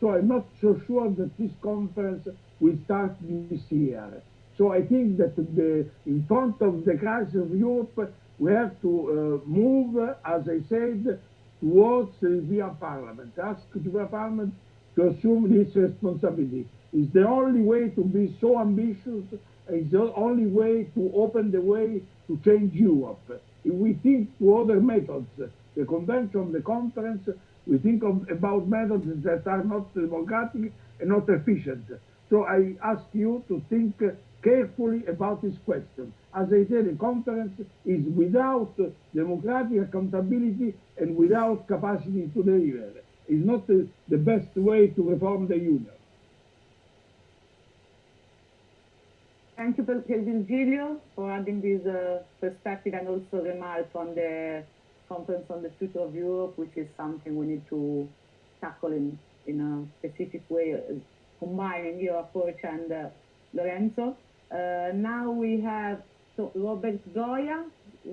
So I'm not so sure that this conference will start this year. So I think that in front of the crisis of Europe, we have to move, as I said, towards the European Parliament, ask the European Parliament to assume this responsibility. It's the only way to be so ambitious, it's the only way to open the way to change Europe. If we think to other methods, the convention, the conference, we think about methods that are not democratic and not efficient. So I ask you to think carefully about this question. As I said, the conference is without democratic accountability and without capacity to deliver. It's not the best way to reform the Union. Thank you, Virgilio, for adding this perspective and also remarks on the conference on the future of Europe, which is something we need to tackle in a specific way, combining your approach and Lorenzo. Now we have Robert Goya,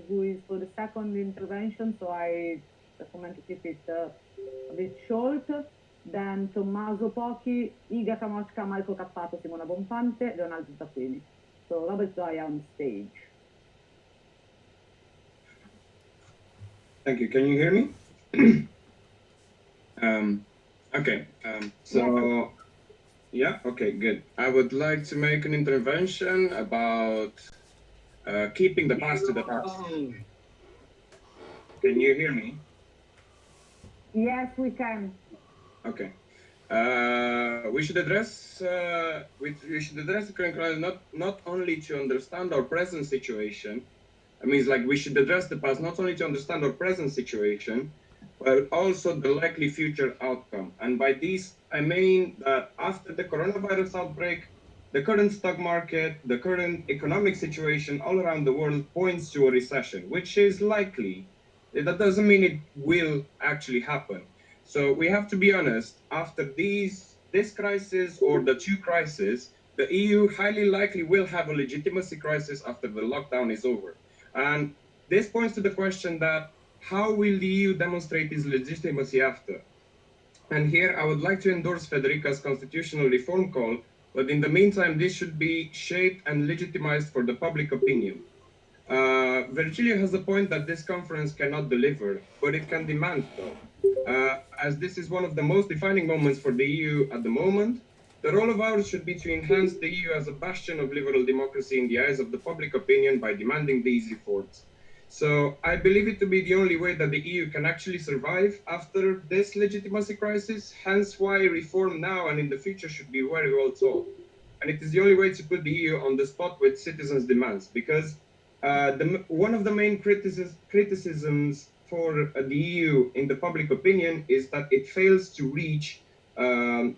who is for the second intervention, so I recommend to keep it a bit short. Then Tommaso Pochi, Iga Kamoshka, Marco Cappato, Simona Bonfante, Leonardo Tappini. So Robert Goya on stage. Thank you. Can you hear me? Okay. So, yeah, okay, good. I would like to make an intervention about keeping the past to the past. Can you hear me? Yes, we can. Okay. We should address the current crisis not only to understand our present situation. I mean, it's like we should address the past not only to understand our present situation, but also the likely future outcome. And by this, I mean that after the coronavirus outbreak, the current stock market, the current economic situation all around the world points to a recession, which is likely. That doesn't mean it will actually happen. So we have to be honest, after this crisis or the two crises, the EU highly likely will have a legitimacy crisis after the lockdown is over. And this points to the question that how will the EU demonstrate its legitimacy after? And here I would like to endorse Federica's constitutional reform call, but in the meantime, this should be shaped and legitimized for the public opinion. Virgilio has the point that this conference cannot deliver, but it can demand though. As this is one of the most defining moments for the EU at the moment, the role of ours should be to enhance the EU as a bastion of liberal democracy in the eyes of the public opinion by demanding these reforms. So I believe it to be the only way that the EU can actually survive after this legitimacy crisis, hence why reform now and in the future should be very well thought. And it is the only way to put the EU on the spot with citizens' demands, because one of the main criticisms for the EU in the public opinion is that it fails to reach the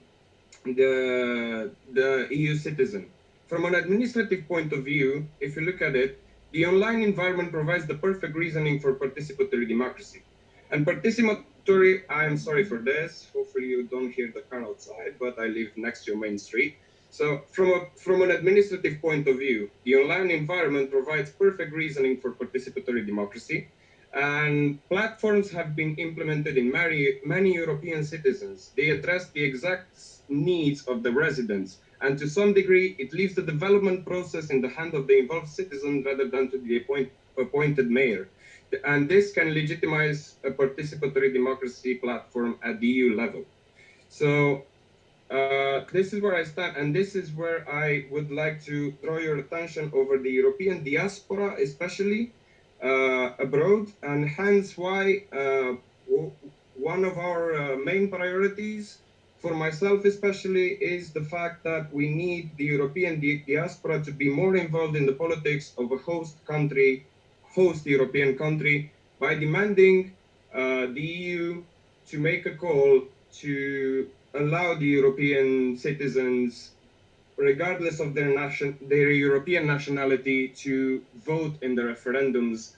EU citizen. From an administrative point of view, if you look at it, the online environment provides the perfect reasoning for participatory democracy. And participatory, I'm sorry for this, hopefully you don't hear the car outside, but I live next to a main street. So from an administrative point of view, the online environment provides perfect reasoning for participatory democracy, and platforms have been implemented in many European citizens. They address the exact needs of the residents, and to some degree, it leaves the development process in the hand of the involved citizen rather than to the appointed mayor. And this can legitimize a participatory democracy platform at the EU level. So this is where I stand, and this is where I would like to draw your attention over the European diaspora, especially abroad, and hence why one of our main priorities for myself especially is the fact that we need the European diaspora to be more involved in the politics of a host European country, by demanding the EU to make a call to allow the European citizens, regardless of their European nationality, to vote in the referendums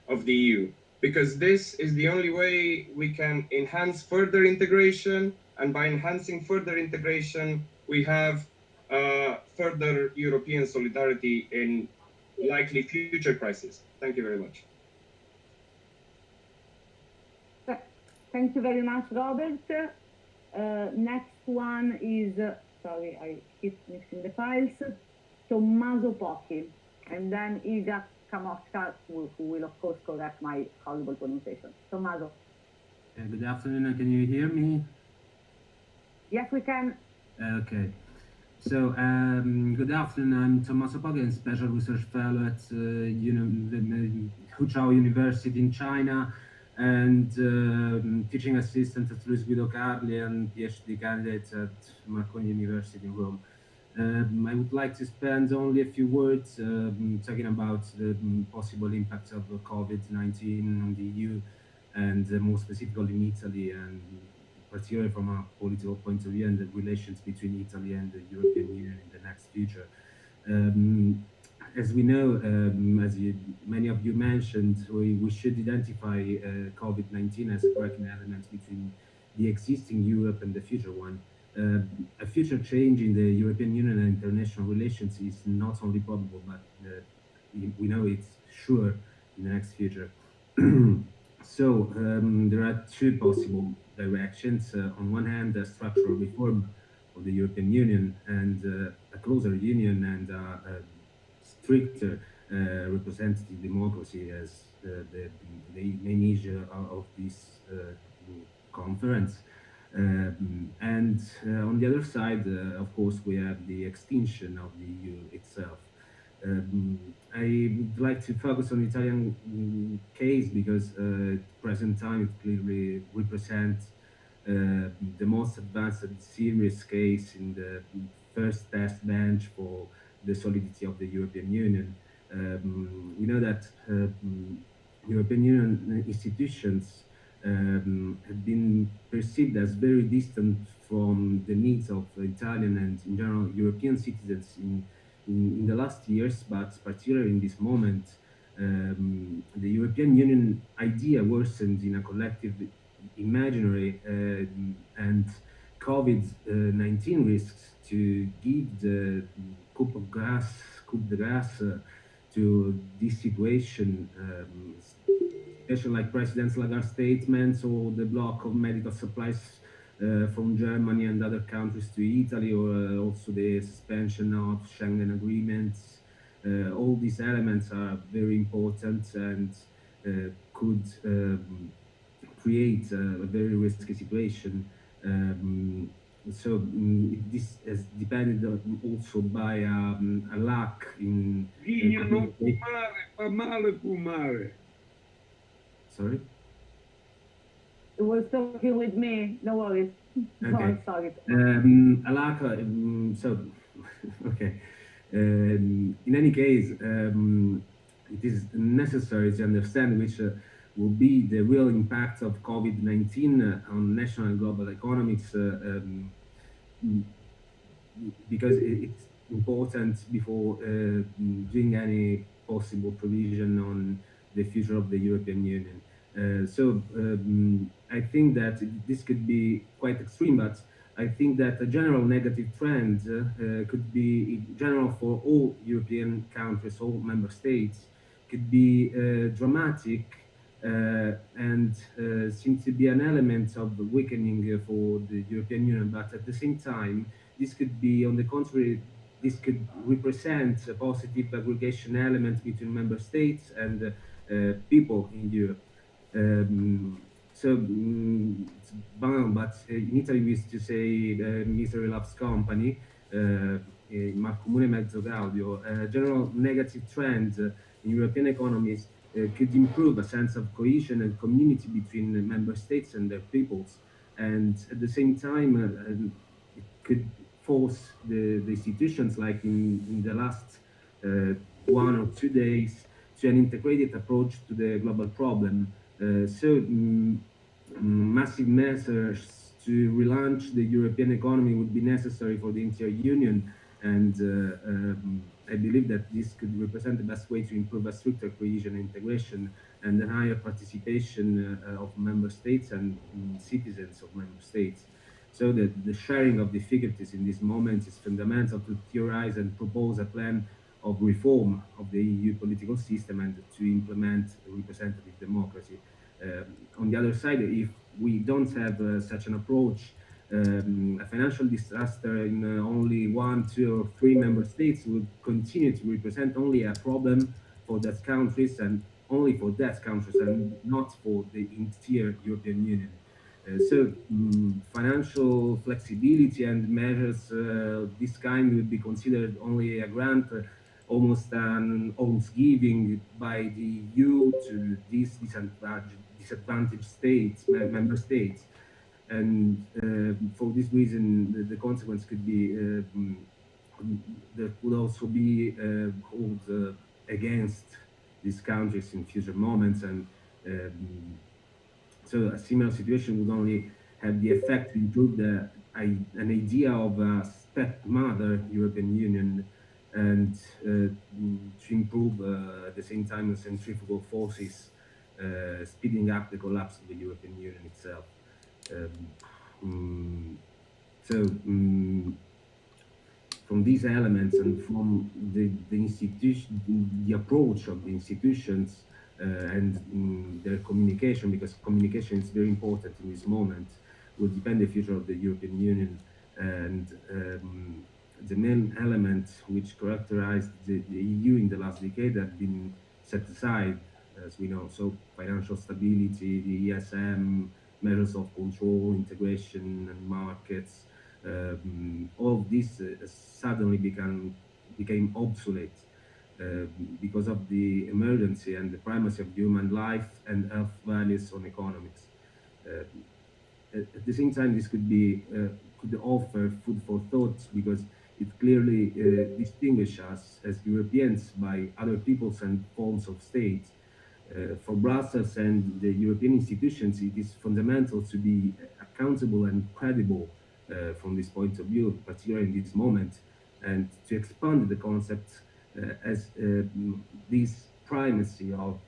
of the EU. Because this is the only way we can enhance further integration, and by enhancing further integration, we have further European solidarity in likely future crises. Thank you very much. Thank you very much, Robert. Next one is, sorry, I keep mixing the files, Tommaso Pocchi, and then Ida Kamoska, who will of course correct my horrible pronunciation. Tommaso. Good afternoon, can you hear me? Yes, we can. Okay. So, good afternoon, I'm Tommaso Pocchi, I'm Special Research Fellow at Huqiao University in China, and teaching assistant at Luis Guido Carli and PhD candidate at Marconi University in Rome. I would like to spend only a few words talking about the possible impacts of COVID-19 on the EU, and more specifically in Italy, and particularly from a political point of view, and the relations between Italy and the European Union in the next future. As we know, many of you mentioned, we should identify COVID-19 as a breaking element between the existing Europe and the future one. A future change in the European Union and international relations is not only probable, but we know it's sure in the next future. So there are two possible directions. On one hand, a structural reform of the European Union, and a closer union, and a stricter representative democracy as the main issue of this conference. And on the other side, of course, we have the extinction of the EU itself. I would like to focus on the Italian case because at present time it clearly represents the most advanced and serious case in the first test bench for the solidity of the European Union. We know that European Union institutions have been perceived as very distant from the needs of Italian and in general European citizens in the last years, but particularly in this moment, the European Union idea worsened in a collective imaginary, and COVID-19 risks to give the coup de grace to this situation, especially like President Lagarde's statements, or the block of medical supplies from Germany and other countries to Italy, or also the suspension of Schengen agreements. All these elements are very important and could create a very risky situation. So this has depended also by a lack in Sorry? It was talking with me, no worries. Okay. No, sorry. A lack okay. In any case, it is necessary to understand which will be the real impact of COVID-19 on national and global economics, because important before doing any possible provision on the future of the European Union. I think that this could be quite extreme, but I think that a general negative trend could be in general for all European countries, all member states, could be dramatic and seems to be an element of the weakening for the European Union. But at the same time, this could be, on the contrary, this could represent a positive aggregation element between member states and people in Europe. It's banal, but in Italy we used to say misery loves company, mal comune mezzo gaudio. General negative trends in European economies could improve a sense of cohesion and community between the member states and their peoples. And at the same time, it could force the institutions, like in the last 1 or 2 days, to an integrated approach to the global problem. Massive measures to relaunch the European economy would be necessary for the entire Union, and I believe that this could represent the best way to improve a stricter cohesion and integration and a higher participation of member states and citizens of member states. So that the sharing of difficulties in this moment is fundamental to theorize and propose a plan of reform of the EU political system and to implement representative democracy. On the other side, if we don't have such an approach, a financial disaster in only 1, 2, or 3 member states will continue to represent only a problem for those countries and only for those countries and not for the entire European Union. Financial flexibility and measures this kind will be considered only a grant, almost an almsgiving by the EU to these disadvantaged states, member states. And for this reason, the consequence could be there could also be hold against these countries in future moments, and so a similar situation would only have the effect to improve an idea of a stepmother European Union and to improve at the same time the centrifugal forces speeding up the collapse of the European Union itself. From these elements and from the institution, the approach of the institutions and their communication, because communication is very important in this moment, will depend the future of the European Union. And the main elements which characterized the EU in the last decade have been set aside, as we know. So financial stability, the ESM, measures of control, integration, and markets, all of this suddenly became obsolete because of the emergency and the primacy of human life and health values on economics. At the same time, this could offer food for thought, because it clearly distinguishes us as Europeans by other peoples and forms of state. For Brussels and the European institutions, it is fundamental to be accountable and credible from this point of view, particularly in this moment, and to expand the concept as this primacy of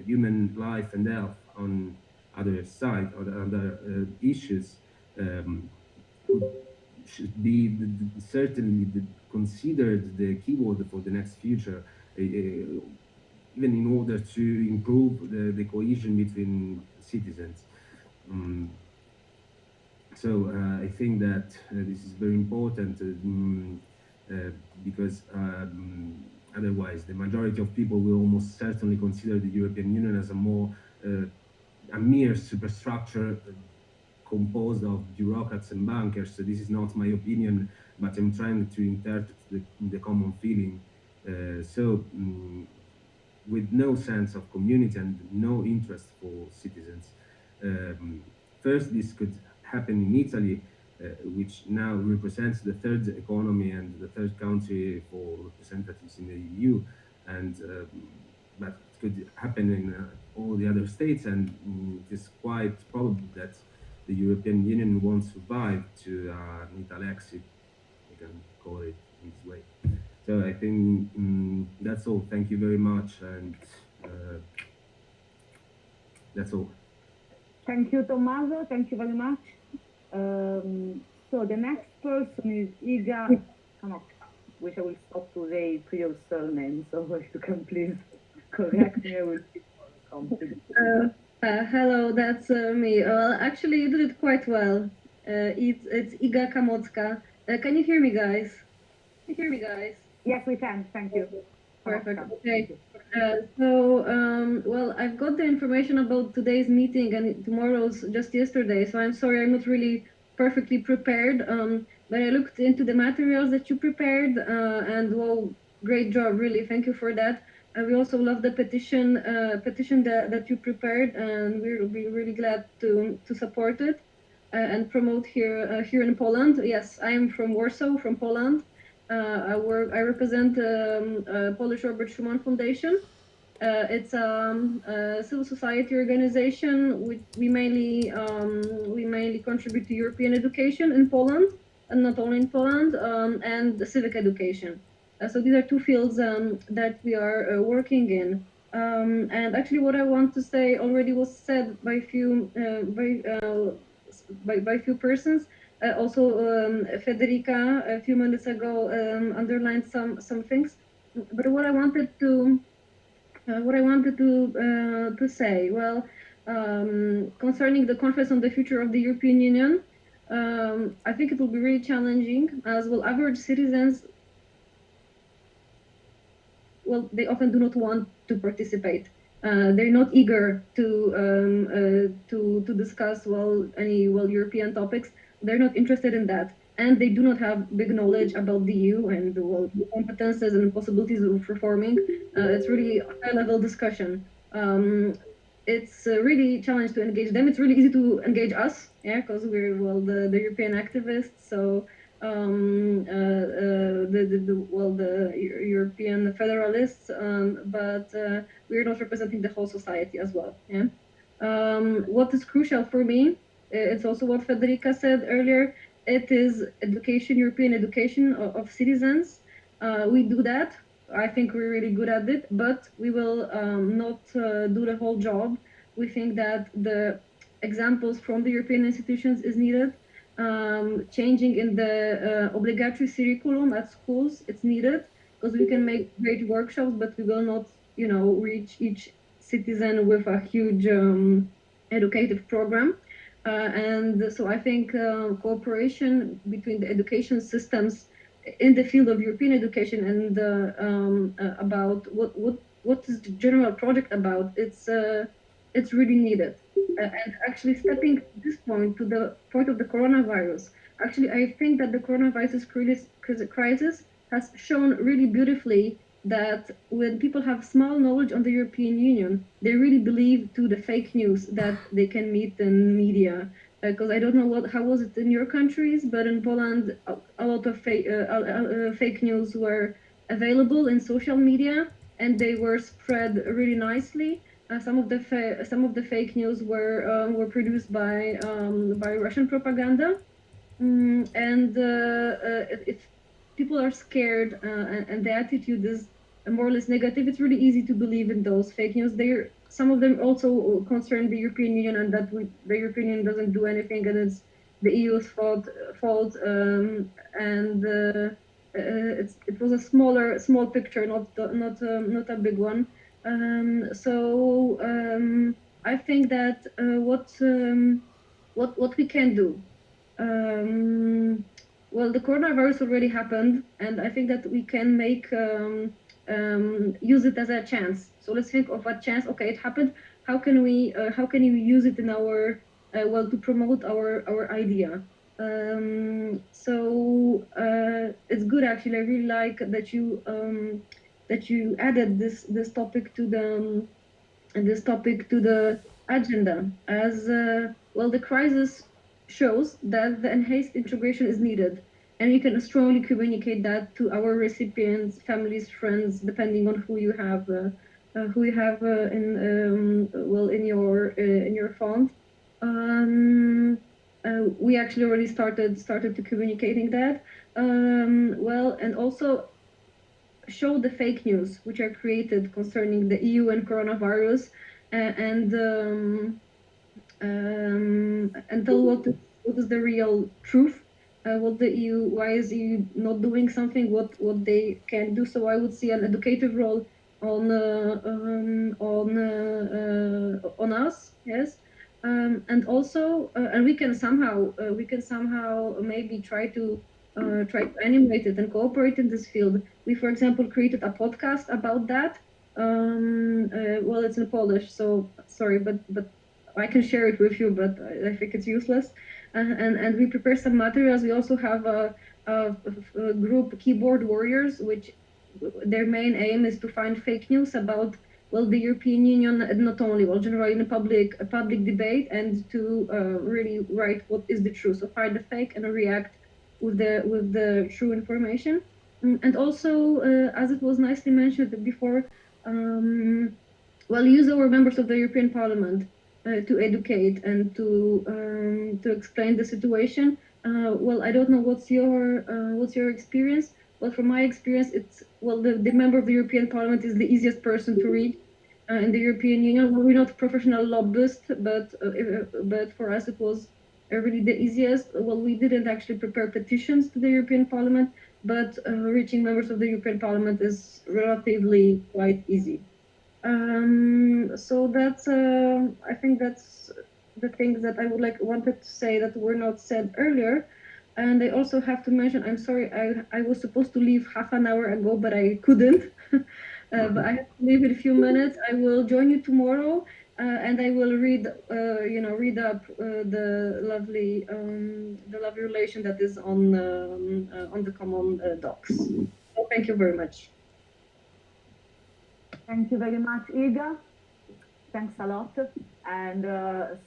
human life and health on other side, or other issues, should be certainly considered the keyword for the next future, even in order to improve the cohesion between citizens. I think that this is very important because otherwise the majority of people will almost certainly consider the European Union as a mere superstructure composed of bureaucrats and bankers. So this is not my opinion, but I'm trying to interpret the common feeling. With no sense of community and no interest for citizens. First, this could happen in Italy, which now represents the third economy and the third country for representatives in the EU, and but it could happen in all the other states, and it is quite probable that the European Union won't survive to an Italexit, we can call it in this way. So I think that's all. Thank you very much, and that's all. Thank you, Tommaso. Thank you very much. So the next person is Iga. Come on, wish I will stop to say your surname, so if you can please correct me, I will keep Hello, that's me. Well, actually, you did it quite well. It's Iga Kamotska. Can you hear me, guys? Can you hear me, guys? Yes, we can. Thank you. Perfect. Okay. Well, I've got the information about today's meeting and tomorrow's just yesterday, so I'm sorry I'm not really perfectly prepared. But I looked into the materials that you prepared, and well, great job, really. Thank you for that. We also love the petition that you prepared, and we'll be really glad to support it and promote here in Poland. Yes, I am from Warsaw, from Poland. I represent Polish Robert Schuman Foundation. It's a civil society organization. We mainly contribute to European education in Poland, and not only in Poland, and civic education. So these are two fields that we are working in. And actually, what I want to say already was said by few persons. Also, Federica a few minutes ago underlined some things. But what I wanted to say, well, concerning the conference on the future of the European Union, I think it will be really challenging, as well. Average citizens, well, they often do not want to participate. They're not eager to discuss any European topics. They're not interested in that, and they do not have big knowledge about the EU and the competences and possibilities of reforming. It's really a high-level discussion. It's really a challenge to engage them. It's really easy to engage us, yeah, because we're the European activists. So the European federalists, but we're not representing the whole society as well. Yeah. What is crucial for me, it's also what Federica said earlier. It is education, European education of citizens. We do that. I think we're really good at it, but we will not do the whole job. We think that the examples from the European institutions is needed. Changing in the obligatory curriculum at schools, it's needed, because we can make great workshops, but we will not, reach each citizen with a huge educative program. And so I think cooperation between the education systems in the field of European education and about what is the general project about, it's really needed. And actually stepping to this point, to the point of the coronavirus, actually I think that the coronavirus crisis has shown really beautifully that when people have small knowledge on the European Union, they really believe to the fake news that they can meet in media. Because I don't know how was it in your countries, but in Poland, a lot of fake news were available in social media, and they were spread really nicely. Some of the fake news were produced by Russian propaganda, and if people are scared and the attitude is more or less negative, it's really easy to believe in those fake news. Some of them also concern the European Union, and that the European Union doesn't do anything, and it's the EU's fault. And it was a small picture, not a big one. I think that what we can do. Well, the coronavirus already happened, and I think that we can use it as a chance. So let's think of a chance. Okay, it happened. How can we use it in our to promote our idea? It's good, actually. I really like that you added this topic to the agenda, as the crisis shows that the enhanced integration is needed, and we can strongly communicate that to our recipients, families, friends, depending on who you have in your fund. we actually already started to communicating that. Well, and also show the fake news which are created concerning the EU and coronavirus, and tell what is the real truth, what the EU, why is EU not doing something, what they can do. So I would see an educative role on us, yes, and also and we can somehow maybe try to animate it and cooperate in this field. We, for example, created a podcast about that. Well, it's in Polish, so sorry, but I can share it with you, but I think it's useless. And we prepare some materials. We also have a group, Keyboard Warriors, which their main aim is to find fake news about, well, the European Union, and not only, well, generally in a public debate, and to really write what is the truth. So find the fake and react with the true information. And also, as it was nicely mentioned before, well, use our members of the European Parliament to educate and to explain the situation. Well, I don't know what's your experience. Well, from my experience, it's, well, the member of the European Parliament is the easiest person to read in the European Union. We're not professional lobbyists, but for us it was really the easiest. Well, we didn't actually prepare petitions to the European Parliament, but reaching members of the European Parliament is relatively quite easy. So that's I think that's the things that I wanted to say that were not said earlier. And I also have to mention, I'm sorry, I was supposed to leave half an hour ago, but I couldn't. But I have to leave in a few minutes. I will join you tomorrow, and I will read up the lovely relation that is on the common docs. So thank you very much. Thank you very much, Iga. Thanks a lot. And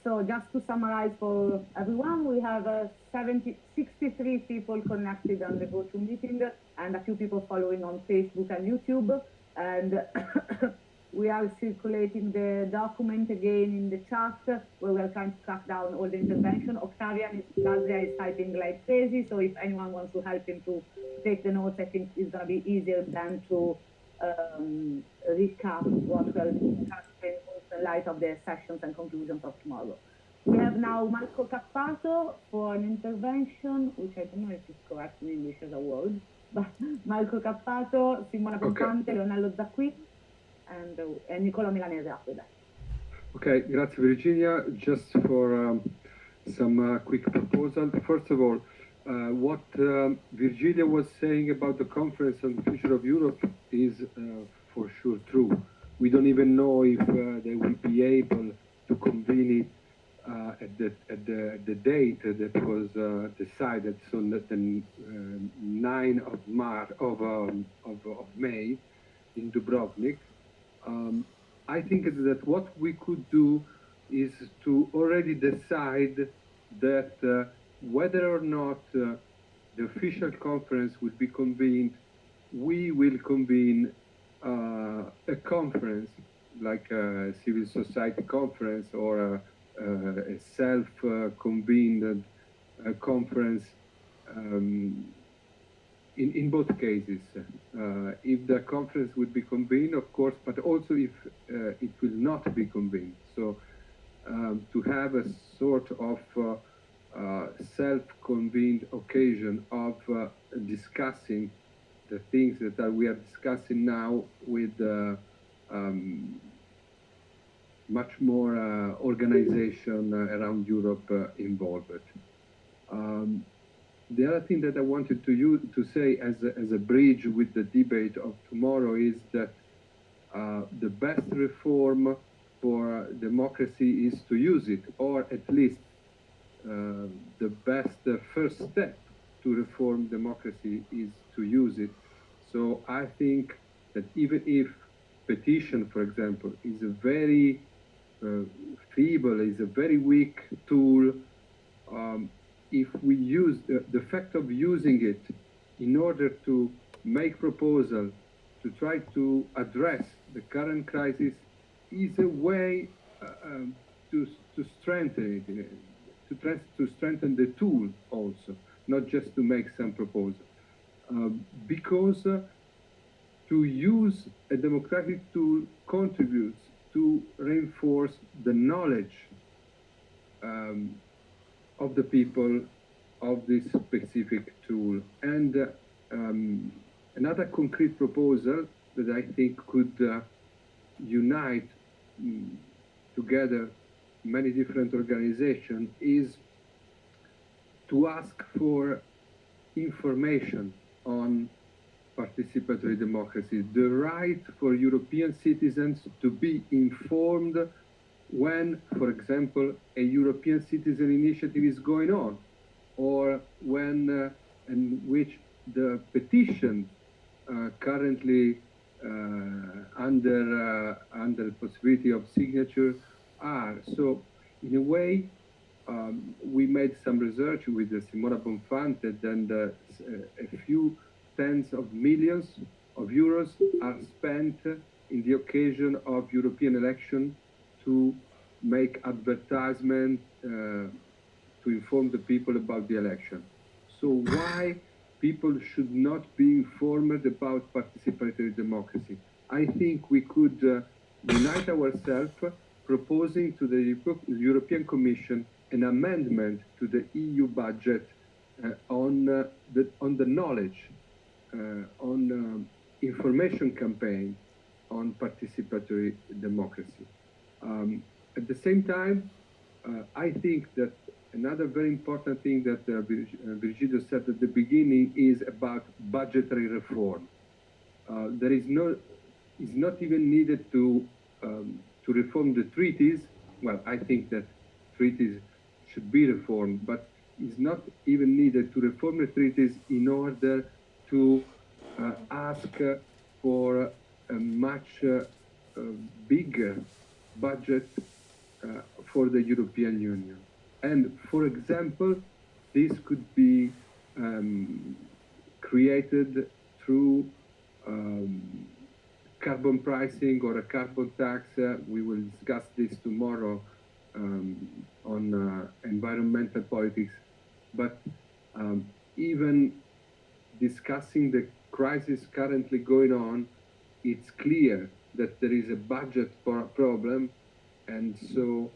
so just to summarize for everyone, we have 63 people connected on the GoToMeeting and a few people following on Facebook and YouTube. And we are circulating the document again in the chat, where we are trying to track down all the intervention. Octavian is typing like crazy, so if anyone wants to help him to take the notes, I think it's going to be easier than to recap what we're discussing in light of the sessions and conclusions of tomorrow. We have now Marco Cappato for an intervention, which I don't know if it's correct in English as a word, but Marco Cappato, Simona Pompante, Leonello Zacqui, and Nicola Milanese after that. Okay, grazie Virginia. Just for some quick proposal. First of all, what Virginia was saying about the conference on the future of Europe is for sure true. We don't even know if they will be able to convene it at the date that was decided, so that the 9th of May in Dubrovnik. I think that what we could do is to already decide that whether or not the official conference will be convened, we will convene a conference, like a civil society conference or a self-convened conference in both cases. If the conference would be convened, of course, but also if it will not be convened. So to have a sort of self-convened occasion of discussing the things that we are discussing now with much more organization around Europe involved. The other thing that I wanted to say as a bridge with the debate of tomorrow is that the best reform for democracy is to use it, or at least the best first step to reform democracy is to use it. So I think that even if petition, for example, is a very feeble, is a very weak tool, if we use the fact of using it in order to make proposal to try to address the current crisis is a way to strengthen it. to strengthen the tool also, not just to make some proposal. Because to use a democratic tool contributes to reinforce the knowledge of the people of this specific tool. And another concrete proposal that I think could unite together many different organizations is to ask for information on participatory democracy, the right for European citizens to be informed when, for example, a European citizen initiative is going on, or when in which the petition currently under the possibility of signature are. So in a way, we made some research with Simona Bonfante, and a few tens of millions of euros are spent in the occasion of European election to make advertisement to inform the people about the election. So why people should not be informed about participatory democracy? I think we could unite ourselves, proposing to the European Commission an amendment to the EU budget on the knowledge, on information campaign on participatory democracy. At the same time, I think that another very important thing that Virgilio said at the beginning is about budgetary reform. There is not even needed to reform the treaties. Well, I think that treaties should be reformed, but it's not even needed to reform the treaties in order to ask for a much bigger budget for the European Union. And for example, this could be created through carbon pricing or a carbon tax. We will discuss this tomorrow on environmental politics. But even discussing the crisis currently going on, it's clear that there is a budget problem, and so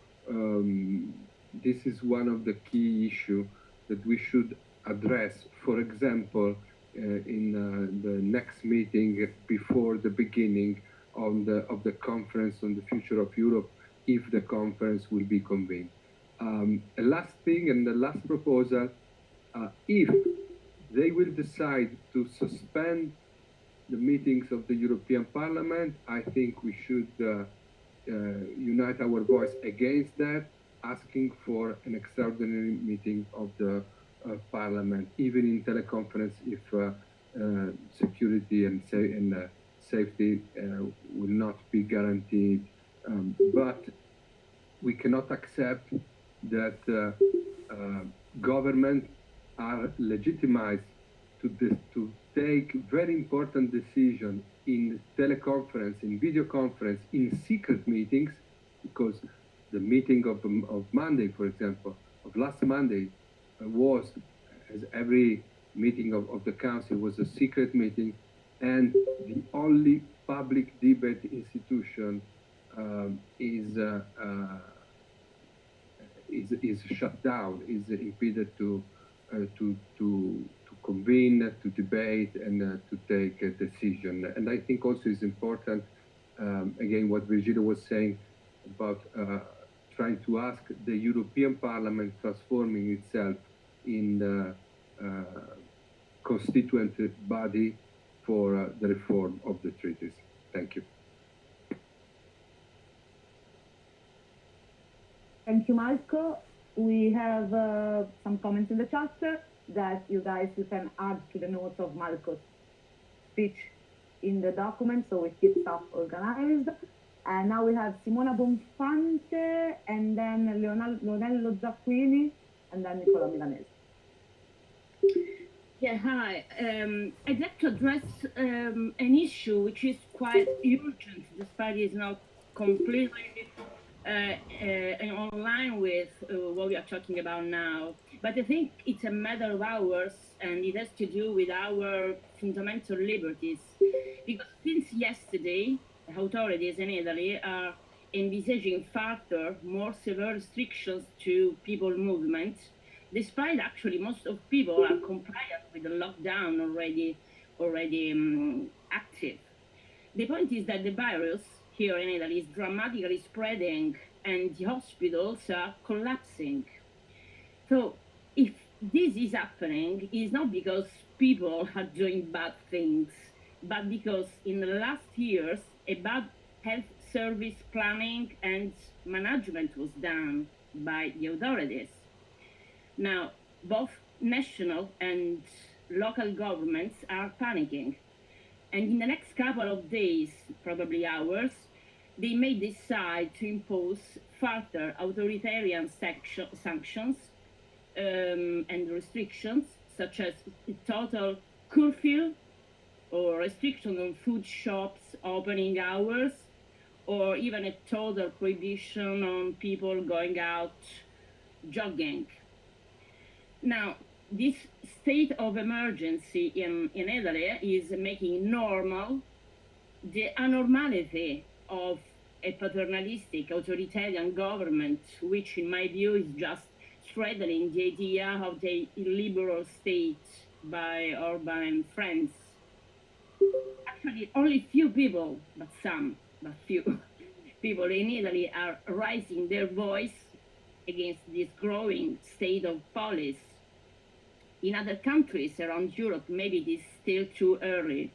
this is one of the key issues that we should address. For example, in the next meeting before the beginning of the conference on the future of Europe, if the conference will be convened. A last thing and the last proposal, if they will decide to suspend the meetings of the European Parliament, I think we should unite our voice against that, asking for an extraordinary meeting of the Parliament, even in teleconference, if security and safety will not be guaranteed. But we cannot accept that governments are legitimized to take very important decisions in teleconference, in video conference, in secret meetings, because the meeting of Monday, for example, of last Monday, was, as every meeting of the Council, was a secret meeting, and the only public debate institution is shut down, is impeded to convene, to debate, and to take a decision. And I think also it's important, again, what Virgilio was saying about trying to ask the European Parliament transforming itself in the constituent body for the reform of the treaties. Thank you. Thank you, Marco. We have some comments in the chat that you can add to the notes of Marco's speech in the document, so we keep stuff organized. And now we have Simona Bonfante, and then Leonello Zacquini, and then Nicola Milanese. Yeah, hi. I'd like to address an issue which is quite urgent, despite it's not completely and online with what we are talking about now. But I think it's a matter of hours, and it has to do with our fundamental liberties. Because since yesterday, the authorities in Italy are envisaging further, more severe restrictions to people movement, despite actually most of people are compliant with the lockdown already active. The point is that the virus here in Italy is dramatically spreading and the hospitals are collapsing. So if this is happening, it's not because people are doing bad things, but because in the last years, a bad health service planning and management was done by the authorities. Now, both national and local governments are panicking. And in the next couple of days, probably hours, they may decide to impose further authoritarian sanctions and restrictions, such as total curfew or restriction on food shops opening hours, or even a total prohibition on people going out jogging. Now, this state of emergency in Italy is making normal the anormality of a paternalistic authoritarian government, which in my view is just strengthening the idea of the illiberal state by Orban and friends. Actually, only few people, but few people in Italy are raising their voice against this growing state of police. In other countries around Europe, maybe it is still too early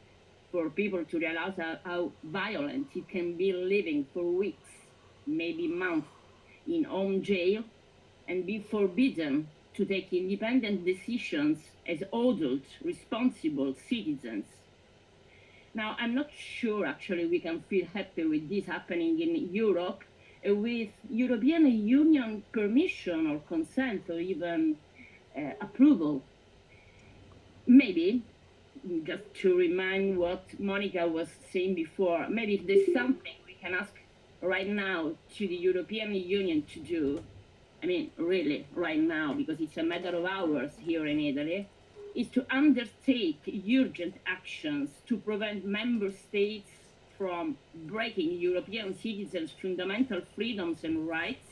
for people to realize how violent it can be living for weeks, maybe months, in home jail and be forbidden to take independent decisions as adult, responsible citizens. Now, I'm not sure actually we can feel happy with this happening in Europe with European Union permission or consent or even approval. Maybe, just to remind what Monica was saying before, maybe if there's something we can ask right now to the European Union to do, I mean, really, right now, because it's a matter of hours here in Italy, is to undertake urgent actions to prevent member states from breaking European citizens' fundamental freedoms and rights,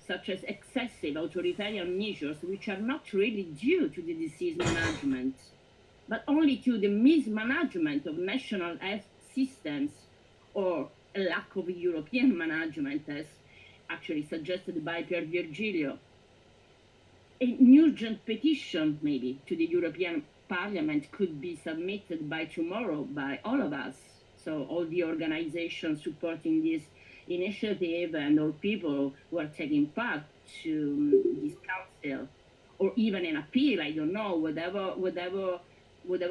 such as excessive authoritarian measures, which are not really due to the disease management, but only to the mismanagement of national health systems or a lack of European management, as actually suggested by Pier Virgilio. An urgent petition, maybe, to the European Parliament could be submitted by tomorrow by all of us. So all the organizations supporting this initiative and all people who are taking part to this council, or even an appeal, I don't know, whatever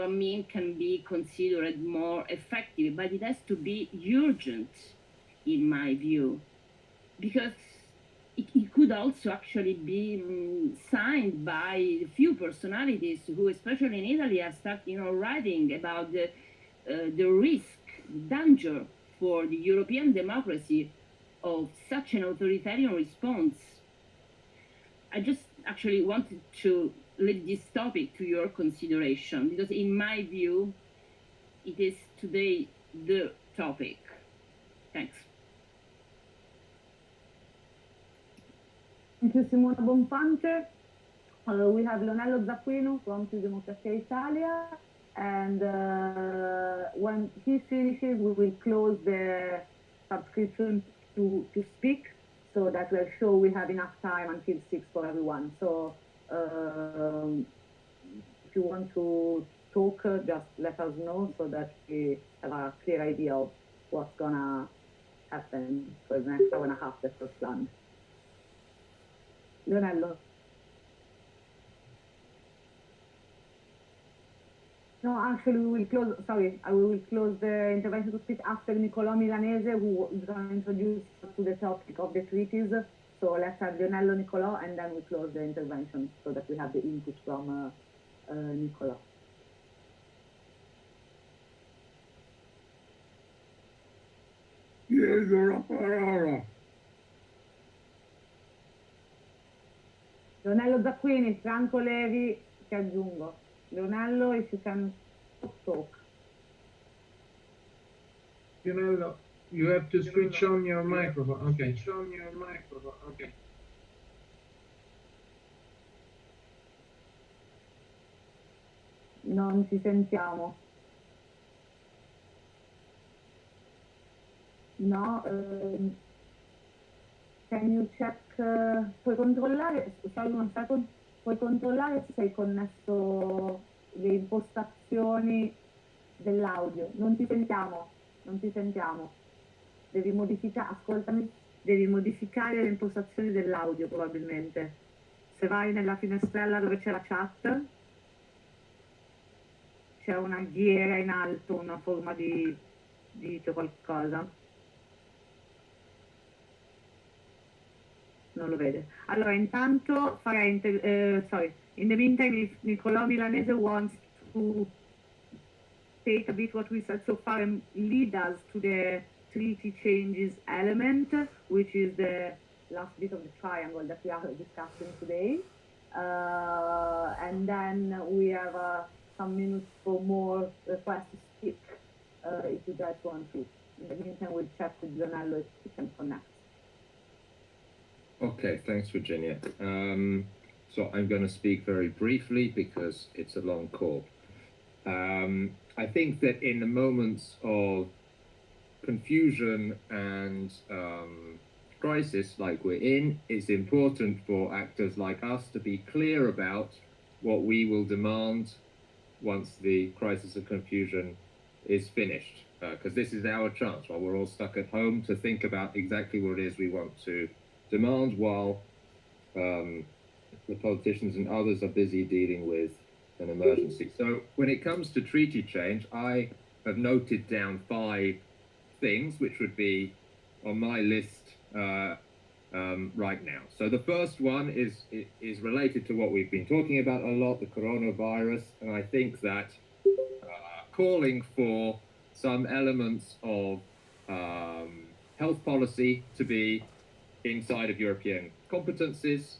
mean can be considered more effective, but it has to be urgent, in my view, because it could also actually be signed by a few personalities who, especially in Italy, are starting writing about the risk, danger for the European democracy of such an authoritarian response. I just actually wanted to leave this topic to your consideration, because in my view, it is today the topic. Thanks. Thank you, Simona Bonfante. We have Leonello Zappuino from Democrazia Italia, and when he finishes, we will close the subscription to speak, so that will show we have enough time until 6 for everyone. So if you want to talk, just let us know so that we have a clear idea of what's gonna happen for the next hour and a half that was planned. Leonello. No, actually, we will close. Sorry, we will close the intervention to speak after Nicolò Milanese, who is going to introduce us to the topic of the treaties. So let's have Leonello, Nicolò, and then we close the intervention so that we have the input from Nicolò. Chiedo la parola Leonello Zacquini, Franco Levi, ti aggiungo. Leonello, if you can talk. Leonello, you have to switch on your microphone. Okay. Non ci sentiamo. No, can you check, puoi controllare, sorry one second, puoi controllare se sei connesso le impostazioni dell'audio. Non ti sentiamo, non ti sentiamo. Devi modificare, ascoltami, devi modificare le impostazioni dell'audio probabilmente. Se vai nella finestrella dove c'è la chat, c'è una ghiera in alto, una forma di qualcosa. Non lo vede. Allora, intanto farei, in the meantime, if Nicolò Milanese wants to take a bit what we said so far and lead us to the treaty changes element, which is the last bit of the triangle that we are discussing today. And then we have some minutes for more requests to speak, if you guys want to. In the meantime, we'll check with Leonello if he can connect. Okay, thanks, Virginia. So I'm going to speak very briefly because it's a long call. I think that in the moments of confusion and crisis like we're in, it's important for actors like us to be clear about what we will demand once the crisis of confusion is finished. Because this is our chance while we're all stuck at home to think about exactly what it is we want to demand while the politicians and others are busy dealing with an emergency. So when it comes to treaty change, I have noted down 5 things which would be on my list right now. So the first one is related to what we've been talking about a lot, the coronavirus, and I think that calling for some elements of health policy to be inside of European competencies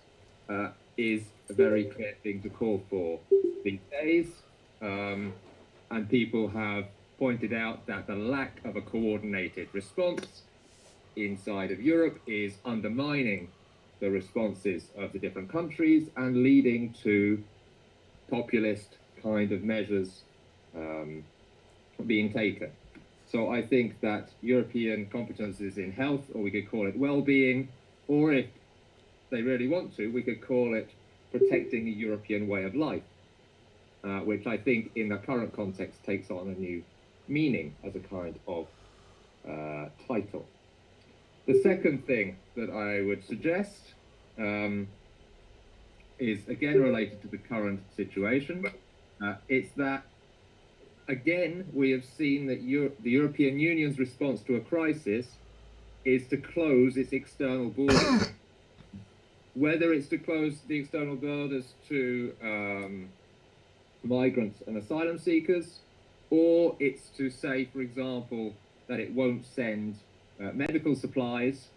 is a very clear thing to call for these days. And people have pointed out that the lack of a coordinated response inside of Europe is undermining the responses of the different countries and leading to populist kind of measures being taken. So I think that European competences in health, or we could call it well-being, or if they really want to, we could call it protecting a European way of life, which I think in the current context takes on a new meaning as a kind of title. The second thing that I would suggest is again related to the current situation. It's that, again, we have seen that the European Union's response to a crisis is to close its external borders. Whether it's to close the external borders to migrants and asylum seekers, or it's to say, for example, that it won't send medical supplies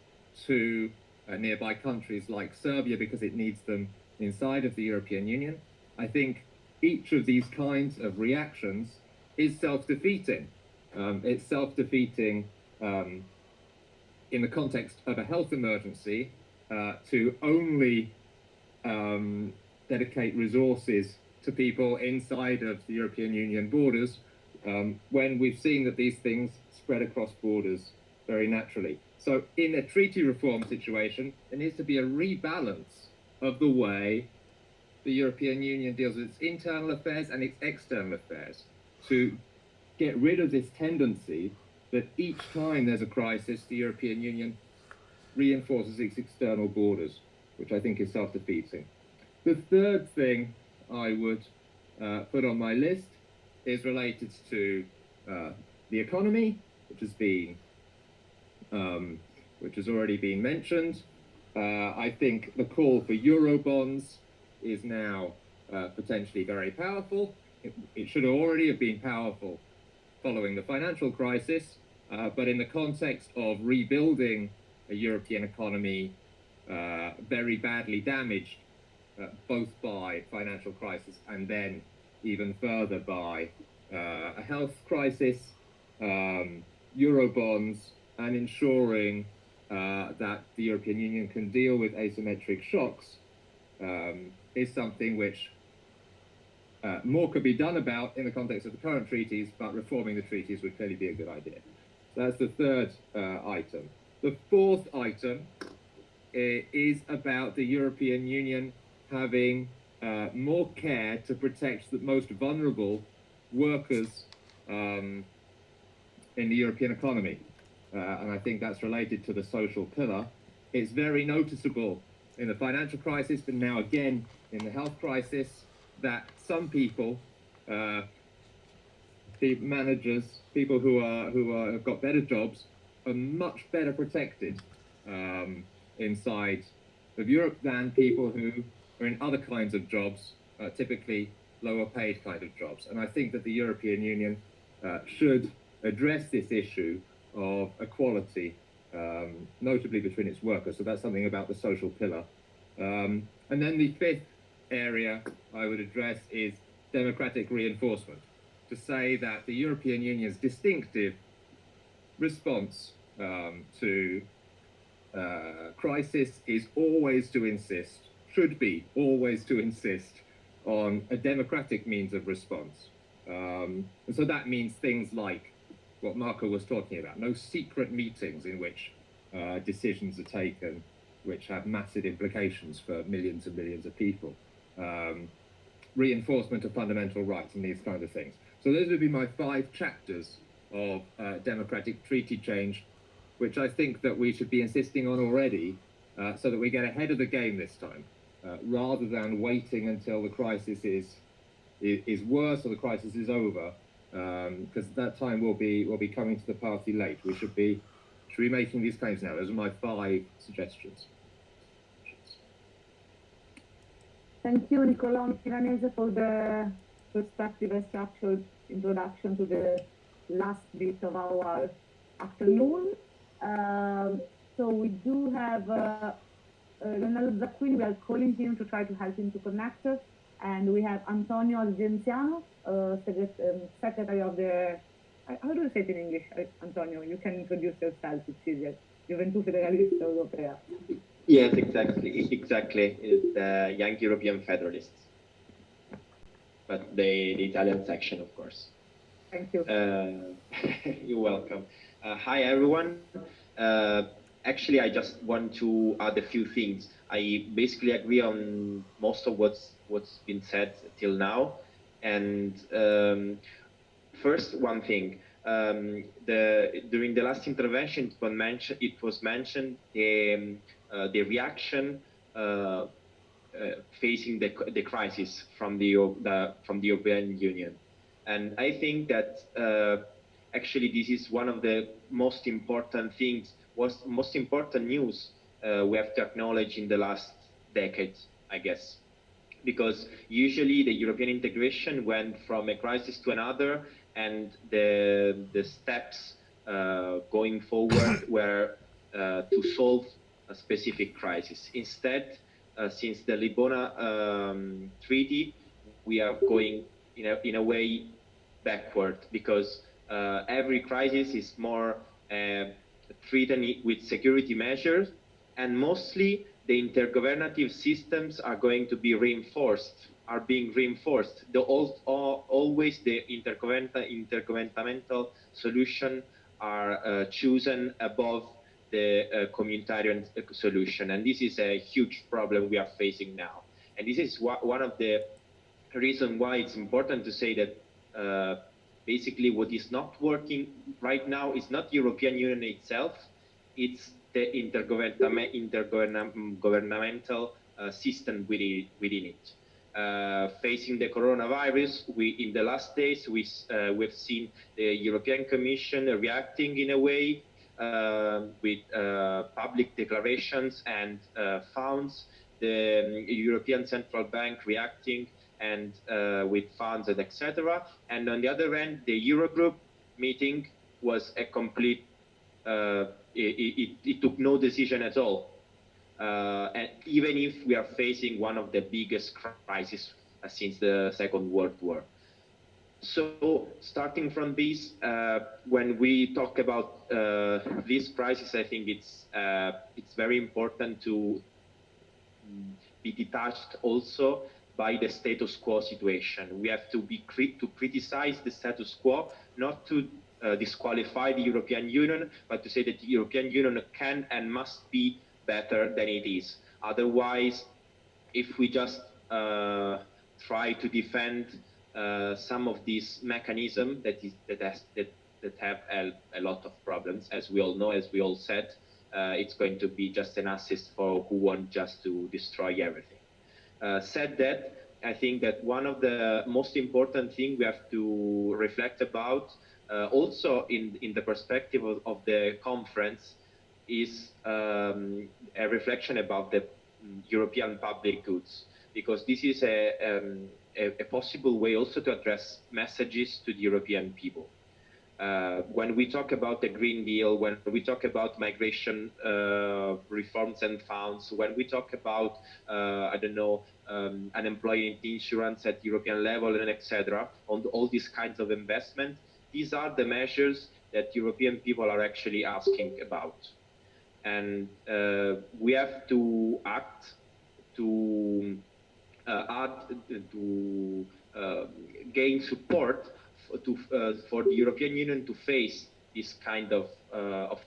to nearby countries like Serbia because it needs them inside of the European Union. I think each of these kinds of reactions is self-defeating. It's self-defeating in the context of a health emergency to only dedicate resources to people inside of the European Union borders when we've seen that these things spread across borders very naturally. So in a treaty reform situation, there needs to be a rebalance of the way the European Union deals with its internal affairs and its external affairs to get rid of this tendency that each time there's a crisis, the European Union reinforces its external borders, which I think is self-defeating. The third thing I would put on my list is related to the economy, which has already been mentioned. I think the call for Eurobonds is now potentially very powerful. It should already have been powerful following the financial crisis, but in the context of rebuilding a European economy very badly damaged both by financial crisis and then even further by a health crisis, Eurobonds, and ensuring that the European Union can deal with asymmetric shocks is something which more could be done about in the context of the current treaties, but reforming the treaties would clearly be a good idea. So that's the third item. The fourth item is about the European Union having more care to protect the most vulnerable workers in the European economy. And I think that's related to the social pillar. It's very noticeable in the financial crisis, but now again in the health crisis, that some people, managers, people who have got better jobs, are much better protected inside of Europe than people who are in other kinds of jobs, typically lower paid kind of jobs. And I think that the European Union should address this issue of equality, notably between its workers. So that's something about the social pillar. And then the fifth area I would address is democratic reinforcement, to say that the European Union's distinctive response to crisis is always to insist, should be always to insist on a democratic means of response. And so that means things like what Marco was talking about, no secret meetings in which decisions are taken which have massive implications for millions and millions of people, reinforcement of fundamental rights and these kinds of things. So those would be my 5 chapters of democratic treaty change, which I think that we should be insisting on already, so that we get ahead of the game this time, rather than waiting until the crisis is worse or the crisis is over, because that time will be coming to the party late. We should be making these claims now. Those are my 5 suggestions. Thank you, Nicola Milanese, for the perspective and structured introduction to the last bit of our afternoon. So we do have Leonardo Zacquini. We are calling him to try to help him to connect us. And we have Antonio Argenziano, secretary of the, how do you say it in English, Antonio? You can introduce yourself, it's easier. Juventus Federalista Europea. Yes, exactly. It's the Young European Federalists, but the Italian section, of course. Thank you. You're welcome. Hi, everyone. Actually, I just want to add a few things. I basically agree on most of what's been said till now. And first, one thing. During the last intervention, it was mentioned the reaction facing the crisis from the European Union, and I think that actually this is one of the most important things, most important news we have to acknowledge in the last decade, I guess, because usually the European integration went from a crisis to another, and the steps going forward were to solve a specific crisis. Instead, since the Lisbon Treaty, we are going in a way backward, because every crisis is more treated with security measures, and mostly the intergovernative systems are going to be being reinforced. Always the intergovernmental solution are chosen above the communitarian solution, and this is a huge problem we are facing now. And this is one of the reasons why it's important to say that basically what is not working right now is not European Union itself, it's the intergovernmental system within it. Facing the coronavirus, in the last days we've seen the European Commission reacting in a way with public declarations and funds, the European Central Bank reacting and with funds and etc. And on the other end, the Eurogroup meeting was a complete, it took no decision at all. and even if we are facing one of the biggest crises since the Second World War. So starting from this, when we talk about this crisis, I think it's very important to be detached also by the status quo situation. We have to to criticize the status quo, not to disqualify the European Union, but to say that the European Union can and must be better than it is. Otherwise, if we just try to defend some of these mechanisms that have a lot of problems, as we all know, as we all said, it's going to be just an assist for who want just to destroy everything. Said that, I think that one of the most important things we have to reflect about, also in the perspective of the conference, is a reflection about the European public goods, because this is a possible way also to address messages to the European people. When we talk about the Green Deal, when we talk about migration reforms and funds, when we talk about, I don't know, unemployment insurance at European level and etc., on all these kinds of investment, these are the measures that European people are actually asking about. And we have to act to gain support for the European Union to face this kind of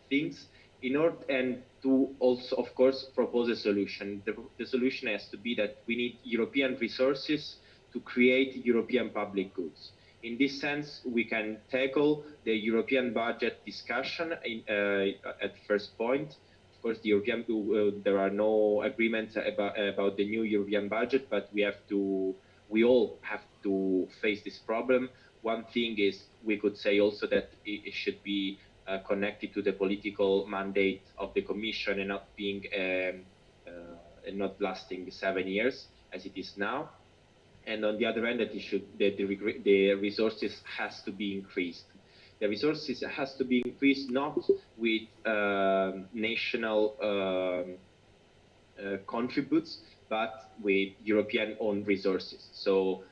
things, in order and to also, of course, propose a solution. The solution has to be that we need European resources to create European public goods. In this sense, we can tackle the European budget discussion at first point. Of course, the European there are no agreements about the new European budget, but we all have to face this problem. One thing is, we could say also that it should be connected to the political mandate of the Commission and not being not lasting 7 years as it is now. And on the other hand, that the resources has to be increased. The resources has to be increased not with national contributes, but with European owned resources. So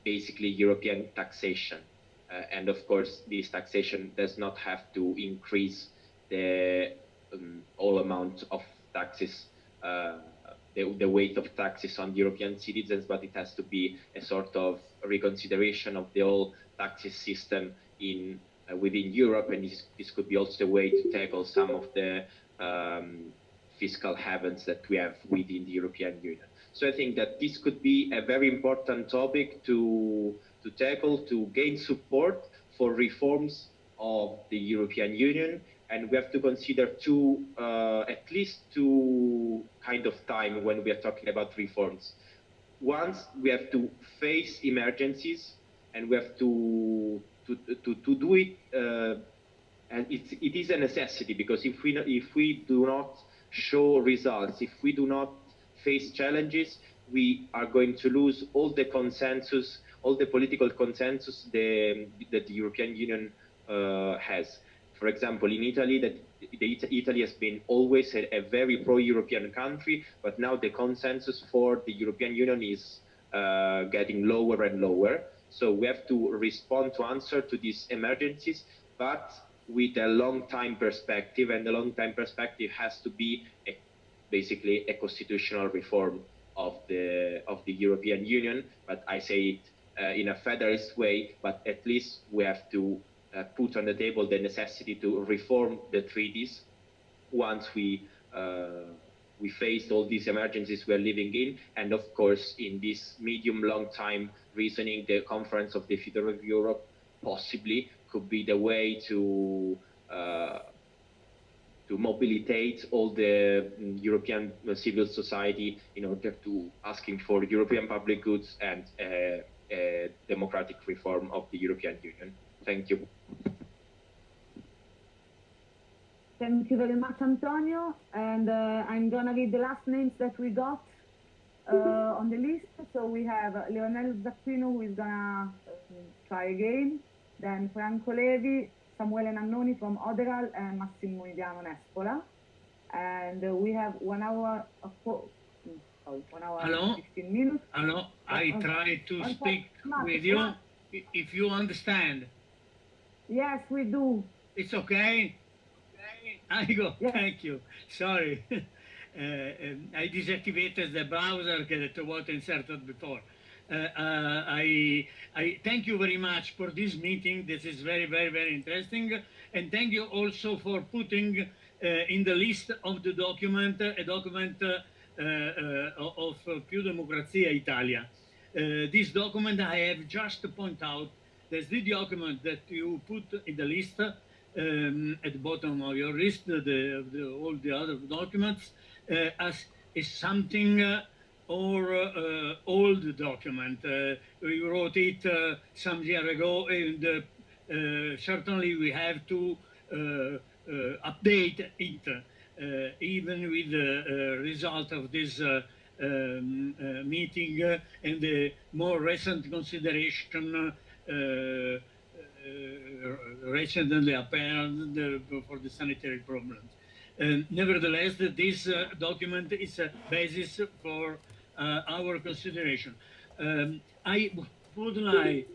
basically European taxation. And of course, this taxation does not have to increase the all amount of taxes, the weight of taxes on European citizens, but it has to be a sort of reconsideration of the whole taxes system within Europe, and this could be also a way to tackle some of the fiscal havens that we have within the European Union. So I think that this could be a very important topic to tackle, to gain support for reforms of the European Union, and we have to consider at least two kind of time when we are talking about reforms. Once we have to face emergencies, and we have to do it, and it is a necessity, because if we do not show results, if we do not face challenges, we are going to lose all the consensus, all the political consensus that the European Union has. For example, in Italy, Italy has been always a very pro-European country, but now the consensus for the European Union is getting lower and lower. So we have to respond to answer to these emergencies, but with a long-time perspective, and the long-time perspective has to be basically a constitutional reform of the European Union. But I say it in a federalist way, but at least we have to put on the table the necessity to reform the treaties once we faced all these emergencies we are living in. And of course, in this medium-long time reasoning, the Conference of the Future of Europe possibly could be the way to mobilitate all the European civil society in order to asking for European public goods and a democratic reform of the European Union. Thank you. Thank you very much, Antonio. And I'm going to read the last names that we got on the list. So we have Leonel Zacchino, who is going to try again. Then Franco Levi, Samuele Nannoni from Oderal, and Massimo Idiano Nespola. And we have 1 hour, 1 hour Hello? and 15 minutes. Hello, I try to speak with you, if you understand. Yes, we do. It's okay? I go, thank you. Sorry. I deactivated the browser that was inserted before. I thank you very much for this meeting. This is very, very, very interesting. And thank you also for putting in the list of the document, a document of Più Democrazia Italia. This document I have just to point out, there's the document that you put in the list at the bottom of your list, all the other documents, as is something or old document. We wrote it some year ago, and certainly we have to update it, even with the result of this meeting and the more recent consideration recently apparent for the sanitary problems. Nevertheless, this document is a basis for our consideration. I would like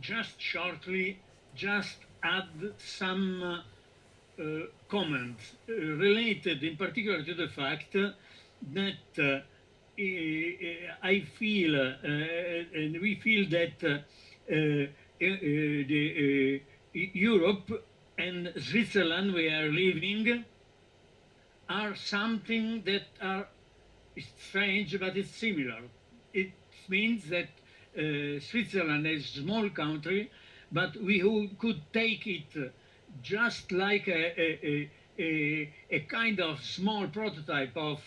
just shortly add some comments related in particular to the fact that I feel and we feel that Europe and Switzerland we are living are something that are strange, but it's similar. It means that Switzerland is a small country, but we could take it just like a kind of small prototype of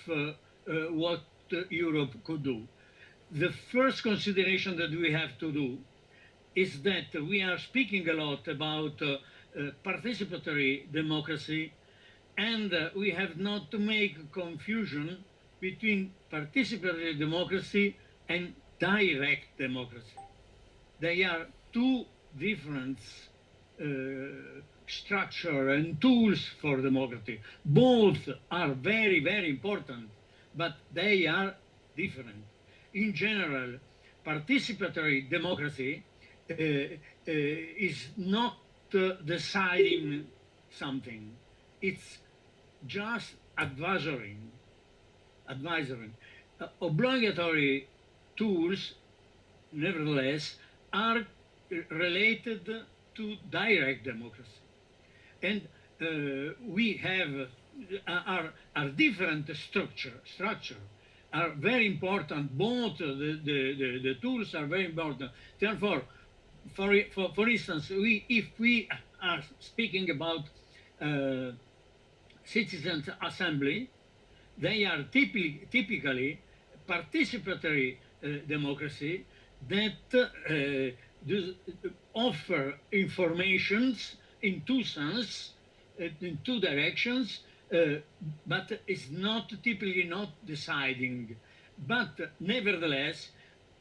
what Europe could do. The first consideration that we have to do is that we are speaking a lot about participatory democracy, and we have not to make confusion between participatory democracy and direct democracy. They are two different structure and tools for democracy. Both are very, very important, but they are different. In general, participatory democracy is not deciding something. It's just advisory. Obligatory tools, nevertheless, are related to direct democracy. And we have are different structure are very important. Both the tools are very important. Therefore, for instance, if we are speaking about citizens' assembly, they are typically participatory democracy that offer informations in two senses, in two directions, but it's not typically not deciding. But nevertheless,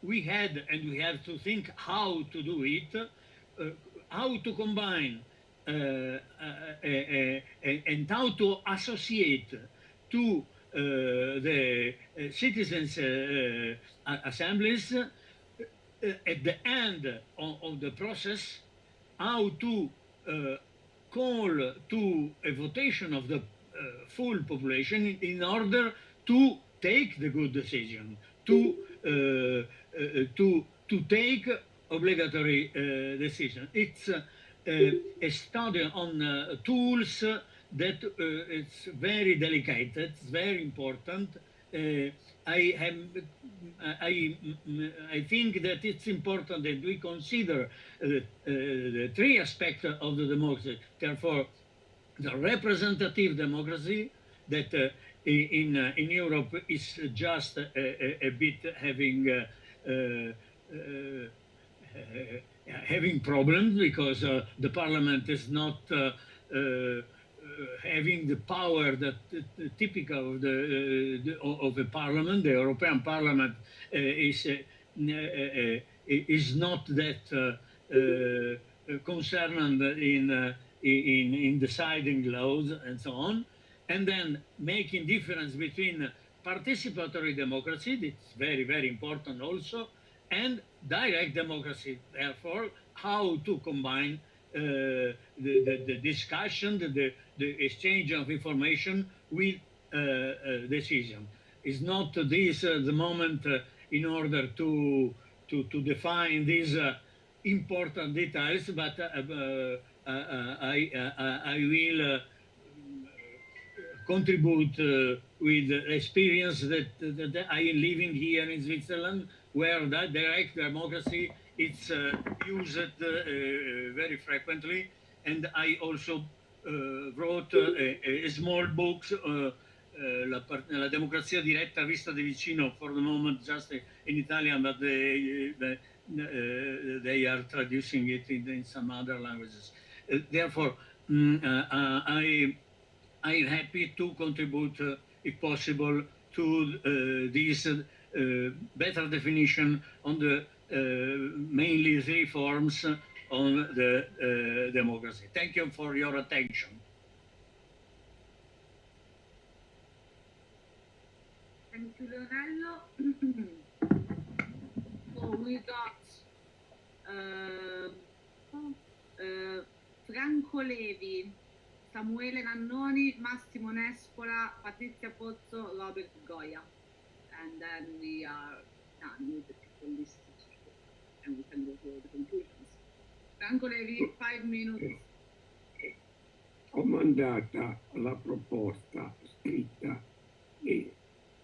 we had and we have to think how to do it, how to combine and how to associate to the citizens' assemblies at the end of the process, how to call to a votation of the full population in order to take the good decision, to take obligatory decision. It's a study on tools that it's very delicate. It's very important. I think that it's important that we consider the three aspects of the democracy. Therefore, the representative democracy that in Europe is just a bit having problems because the parliament is not having the power that typical of a parliament. The European Parliament is not that concerned in deciding laws and so on. and then making difference between participatory democracy, that's very, very important also, and direct democracy. Therefore, how to combine the discussion, the exchange of information with decision. Is not this the moment in order to define these important details, but I will contribute with experience that I am living here in Switzerland, where that direct democracy is used very frequently, and I also wrote a small books. La democrazia diretta vista da vicino, for the moment just in Italian, but they are traducing it in some other languages. Therefore, I'm happy to contribute, if possible, to this better definition on the mainly three forms on the democracy. Thank you for your attention. Thank you, Leonello. So we got Franco Levi, Samuele Nannoni, Massimo Nespola, Patrizia Pozzo, Robert Goya. And then we are done with the people list and we can go to the conclusions. Franco Levi, 5 minutes. Ho mandata la proposta scritta e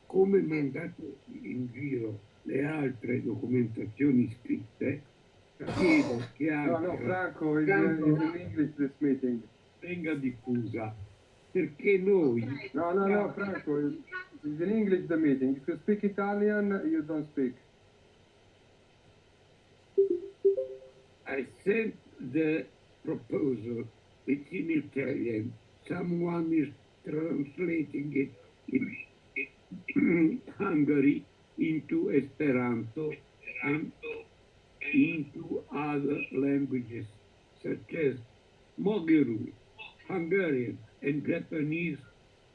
come mandato in giro le altre documentazioni scritte, chiedo che anche Franco, is in English this meeting. Venga diffusa, perché noi... No, Franco, it's in English the meeting. If you speak Italian, you don't speak. I sent the proposal. It's in Italian. Someone is translating it in Hungary into Esperanto and into other languages such as Mogheru, Hungarian, and Japanese,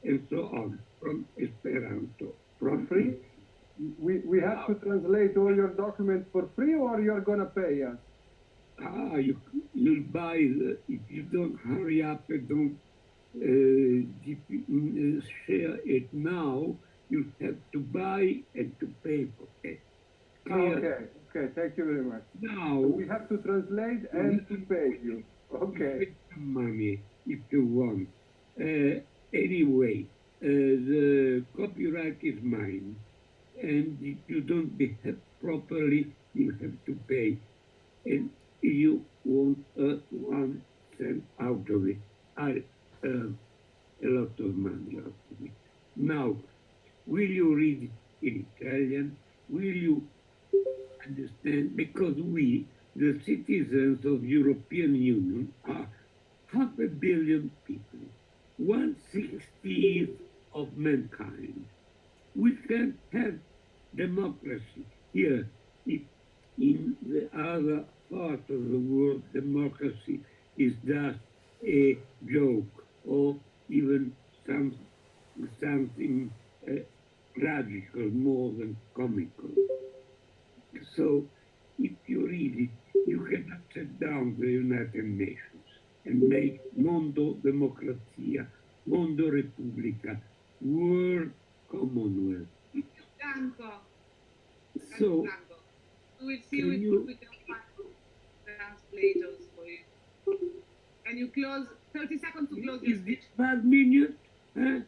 and so on, from Esperanto. For free? We have to translate all your documents for free, or you're going to pay us? You'll buy, if you don't hurry up and don't share it now, you have to buy and to pay for it. Okay, thank you very much. Now, we have to translate and to pay you. Okay. Some money if you want. Anyway, the copyright is mine, and if you don't behave properly, you have to pay. And you want 1 cent out of it. I earn a lot of money out of it. Now, will you read it in Italian? Will you understand? Because we, the citizens of European Union, are 500 million people, 1/60th of mankind. We can have democracy here. If in the other part of the world, democracy is just a joke or even something tragical more than comical. So if you read it, you cannot set down the United Nations and make Mondo Democrazia, Mondo Repubblica, World Commonwealth. Franco. So, we will see if we can find translators for you. Can you close 30 seconds to close is this 5 minutes? Huh?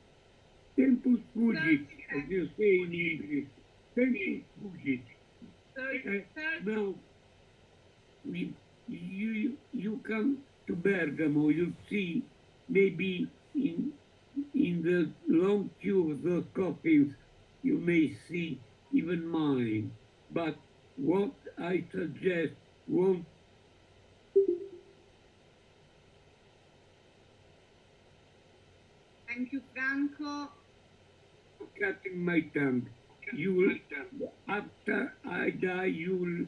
Tempus fugit, as you say in English. Tempus fugit. Now, you come to Bergamo, you see maybe in the long queue of those coffins, you may see even mine. But what I suggest won't. Thank you, Franco. Cutting my tongue. You will, after I die, you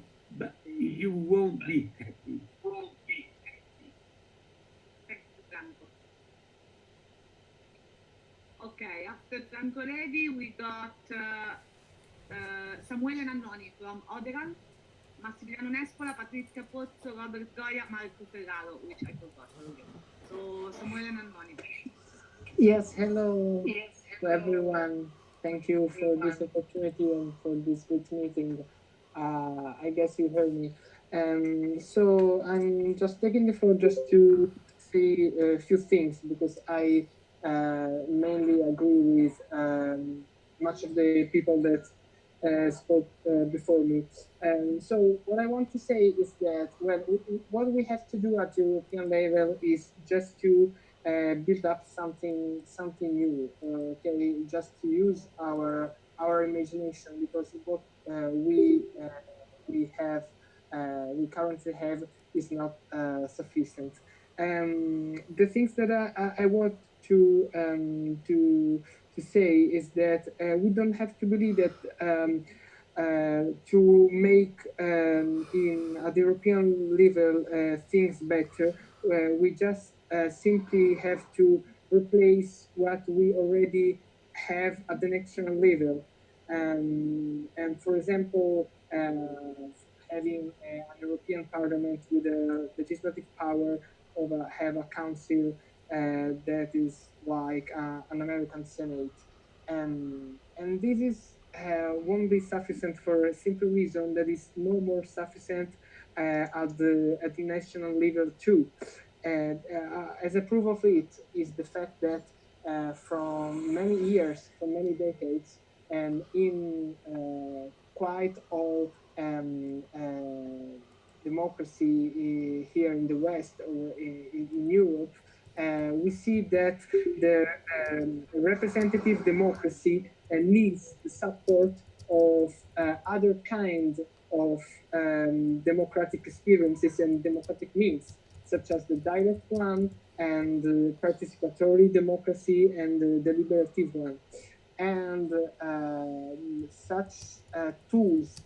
won't be happy. Thank you, Franco. Okay, after Franco Levi, we got Samuele Nannoni from Oderan, Massimiliano Nespola, Patrizia Pozzo, Robert Goya, Marco Ferraro, which I forgot already. So Samuele Nannoni. Yes, hello to everyone. Thank you for this opportunity and for this great meeting. I guess you heard me. So I'm just taking the floor just to say a few things because I mainly agree with much of the people that spoke before me. So what I want to say is that what we have to do at European level is just to build up something new. Okay, just to use our imagination because what we currently have is not sufficient. The things that I want to say is that we don't have to believe that to make at the European level things better. We just simply have to replace what we already have at the national level. And for example, having an European Parliament with a legislative power of have a council that is like an American Senate. And this is won't be sufficient for a simple reason that is no more sufficient at the national level too. And as a proof of it is the fact that from many years, from many decades, and in quite all democracy here in the West or in Europe, we see that the representative democracy needs the support of other kinds of democratic experiences and democratic means, such as the direct one and the participatory democracy and the deliberative one. And such tools,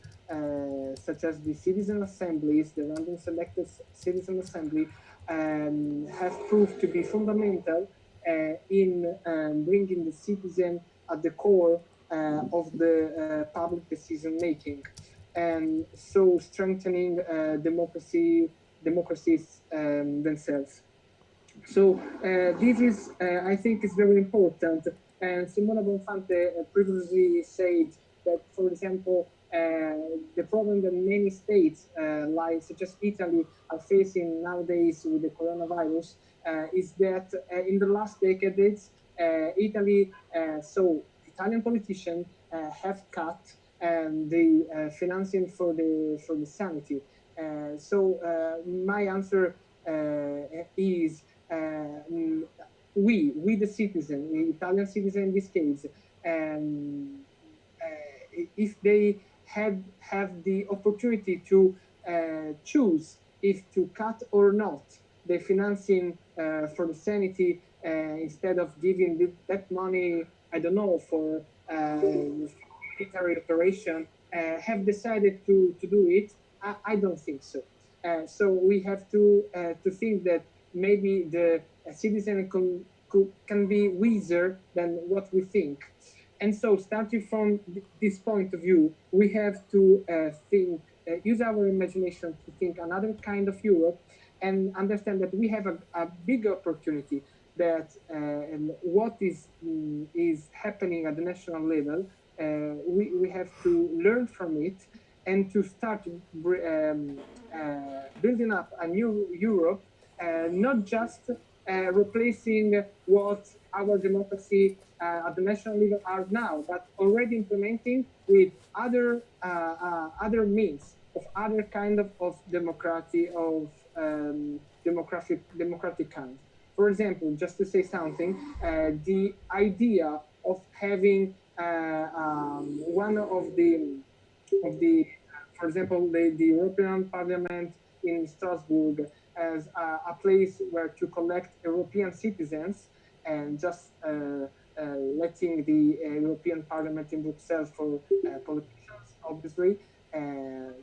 such as the citizen assemblies, the random selected citizen assembly, have proved to be fundamental in bringing the citizen at the core of the public decision making, and so strengthening democracies themselves. So this is, I think, is very important. And Simona Bonfante previously said that, for example, the problem that many states, like such as Italy, are facing nowadays with the coronavirus is that in the last decades, Italy, so Italian politicians have cut the financing for the sanity. So my answer is we the citizen, the Italian citizen in this case, if they have the opportunity to choose if to cut or not the financing for the sanity instead of giving that money, I don't know, for military operation, have decided to do it. I don't think so. So we have to think that maybe the citizen can be wiser than what we think. And so starting from this point of view, we have to think, use our imagination to think another kind of Europe and understand that we have a big opportunity that what is happening at the national level, we have to learn from it and to start building up a new Europe, not just replacing what our democracy at the national level are now, but already implementing with other means of other kind of democracy of democratic kind. For example, just to say something, the idea of having one of the for example, the European Parliament in Strasbourg as a place where to collect European citizens and just letting the European Parliament in Brussels for politicians, obviously,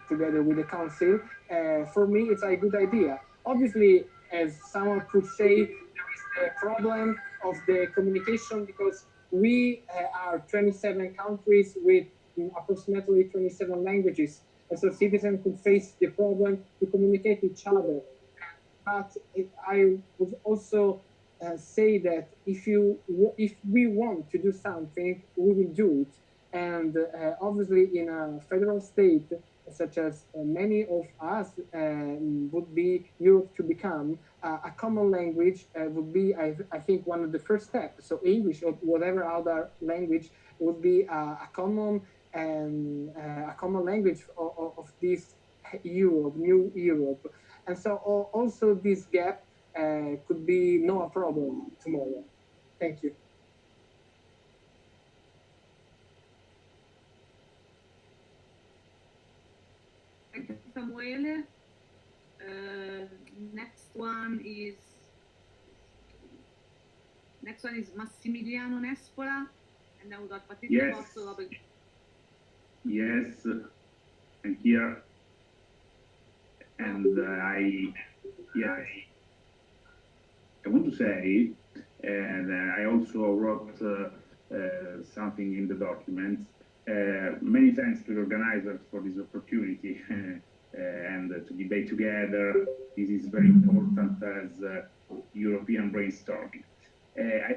together with the Council. For me, it's a good idea. Obviously, as someone could say, there is the problem of the communication because we are 27 countries with approximately 27 languages. And so citizens could face the problem to communicate with each other. But I would also say that if we want to do something, we will do it. And obviously, in a federal state, such as many of us would be Europe to become, a common language would be, I think, one of the first steps. So English or whatever other language would be a common language of this Europe, new Europe. And so also this gap could be no problem tomorrow. Thank you. Thank you, Samuele. Next one is Massimiliano Nespola, and then we got Patrizia Yes. Pozzo, Robert. Yes, I'm here. And I want to say, and I also wrote something in the document. Many thanks to the organizers for this opportunity and to debate together. This is very important as European brainstorming. I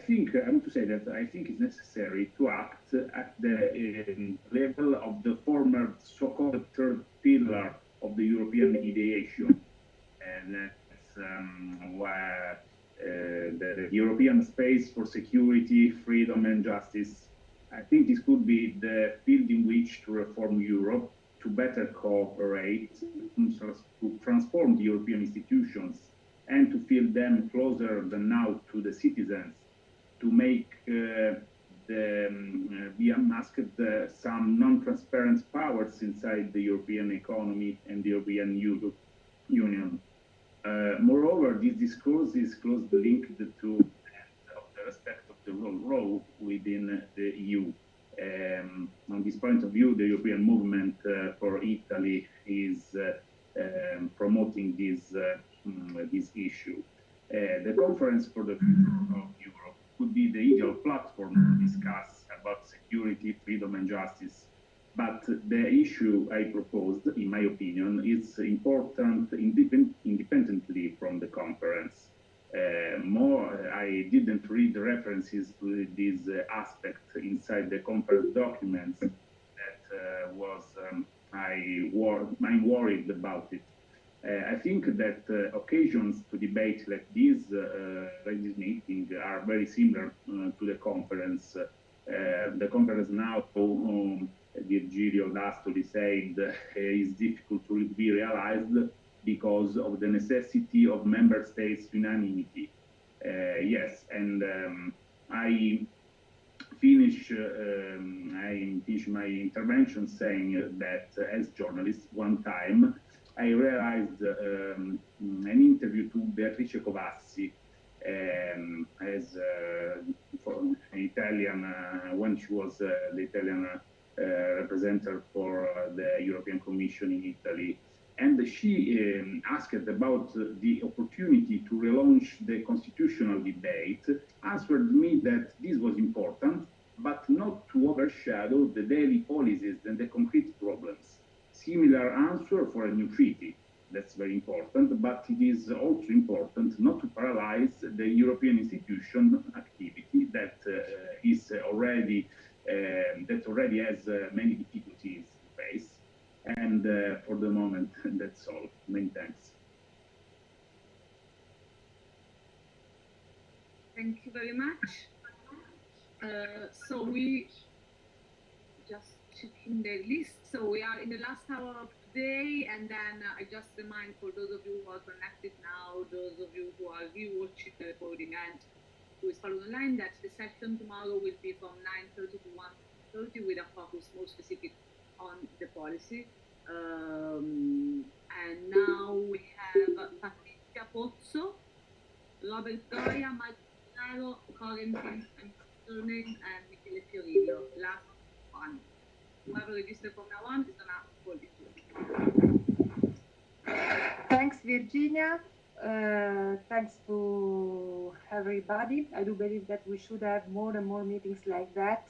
want to say that I think it's necessary to act at the level of the former so-called third pillar of the European ideation, and that's where the European space for security, freedom, and justice. I think this could be the field in which to reform Europe, to better cooperate, to transform the European institutions, and to feel them closer than now to the citizens, to make be unmasked some non-transparent powers inside the European economy and the European Union. Moreover, this discourse is closely linked to the respect of the role within the EU. On this point of view, the European movement for Italy is promoting this issue. The Conference for the Future of Europe could be the ideal platform to discuss about security, freedom, and justice. But the issue I proposed, in my opinion, is important independently from the conference. I didn't read the references to this aspect inside the conference documents that I'm worried about it. I think that occasions to debate like this meeting are very similar to the conference. The conference now, Virgilio D'Astoli said, is difficult to be realized because of the necessity of member states' unanimity. Yes, and I finish my intervention saying that as journalist, one time I realized an interview to Beatrice Covassi as for Italian when she was the Italian representative for the European Commission in Italy. And she asked about the opportunity to relaunch the constitutional debate, answered me that this was important, but not to overshadow the daily policies and the concrete problems. Similar answer for a new treaty. That's very important, but it is also important not to paralyze the European institution activity that is already has many difficulties to face. And for the moment, that's all. Many thanks. Thank you very much. So we just checking the list. So we are in the last hour of today, and then I just remind for those of you who are connected now, those of you who are rewatching the recording and who is following online, that the session tomorrow will be from 9:30 to 1:30 with a focus more specific on the policy. And now we have Patrizia Pozzo, Robert Goya, Marco Ferraro, Corentin, and surname, and Michele Fiorillo. Last one. Whoever registered from now on is gonna hold it. Thanks, Virginia. Thanks to everybody. I do believe that we should have more and more meetings like that.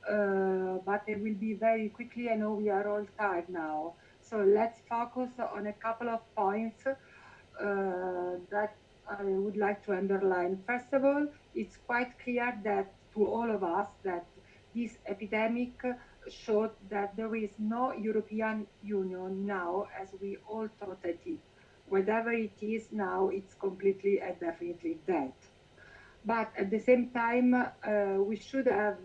But it will be very quickly. I know we are all tired now. So let's focus on a couple of points that I would like to underline. First of all, it's quite clear that to all of us that this epidemic showed that there is no European Union now as we all thought it is. Whatever it is now, it's completely and definitely dead. But at the same time, we should have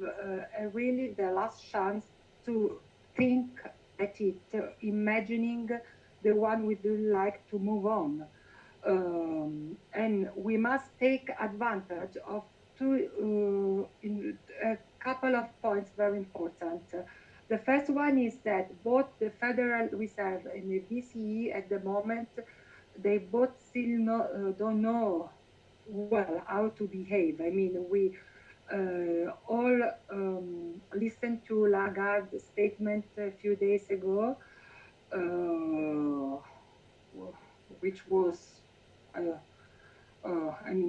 really the last chance to think at it, imagining the one we do like to move on. And we must take advantage of a couple of points very important. The first one is that both the Federal Reserve and the BCE at the moment, they both still don't know well how to behave. I mean, we all listened to Lagarde's statement a few days ago, which was,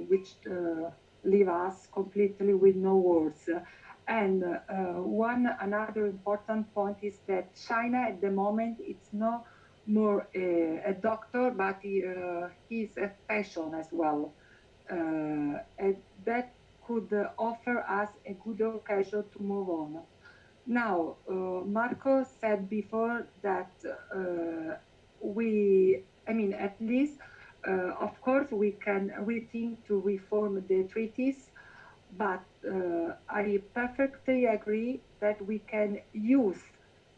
which leave us completely with no words. And another important point is that China at the moment it's no more a doctor, but he's a fashion as well. And that could offer us a good occasion to move on. Now, Marco said before that at least, of course, we can rethink to reform the treaties, but I perfectly agree that we can use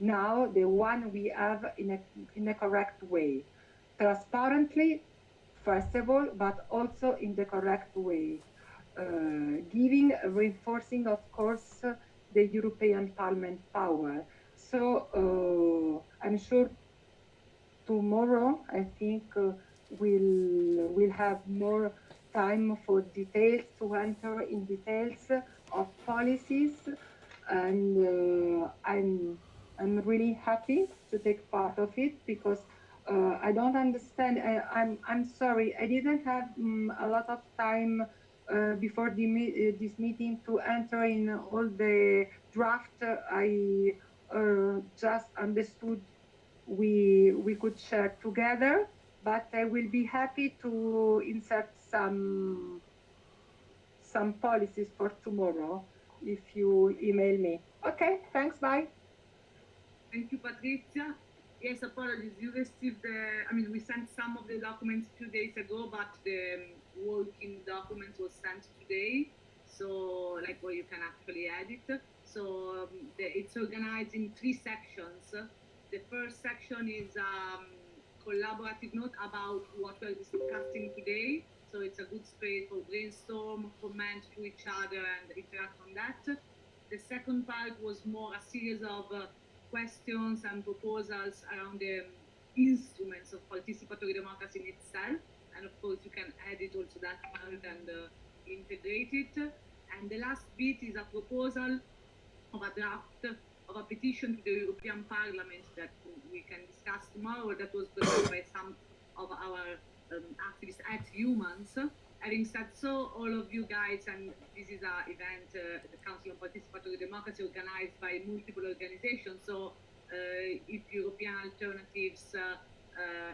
now the one we have in a correct way, transparently, first of all, but also in the correct way, reinforcing, of course, the European Parliament power. So I'm sure tomorrow, I think we'll have more time for details, to enter in details of policies, and I'm really happy to take part of it because I don't understand. I'm sorry, I didn't have a lot of time before this meeting to enter in all the draft. I just understood we could share together, but I will be happy to insert some policies for tomorrow if you email me. Okay, thanks, bye. Thank you, Patrizia. Yes, apologies. You received we sent some of the documents 2 days ago, but the working document was sent today. So, where you can actually edit. So, it's organized in 3 sections. The first section is collaborative note about what we're discussing today. So it's a good space for brainstorm, comment to each other, and interact on that. The second part was more a series of questions and proposals around the instruments of participatory democracy in itself. And of course, you can edit also that part and integrate it. And the last bit is a proposal of a draft of a petition to the European Parliament that we can discuss tomorrow, that was presented by some of our activists at Eumans. Having said so, all of you guys, and this is an event, the Council of Participatory Democracy, organized by multiple organizations. So if European Alternatives,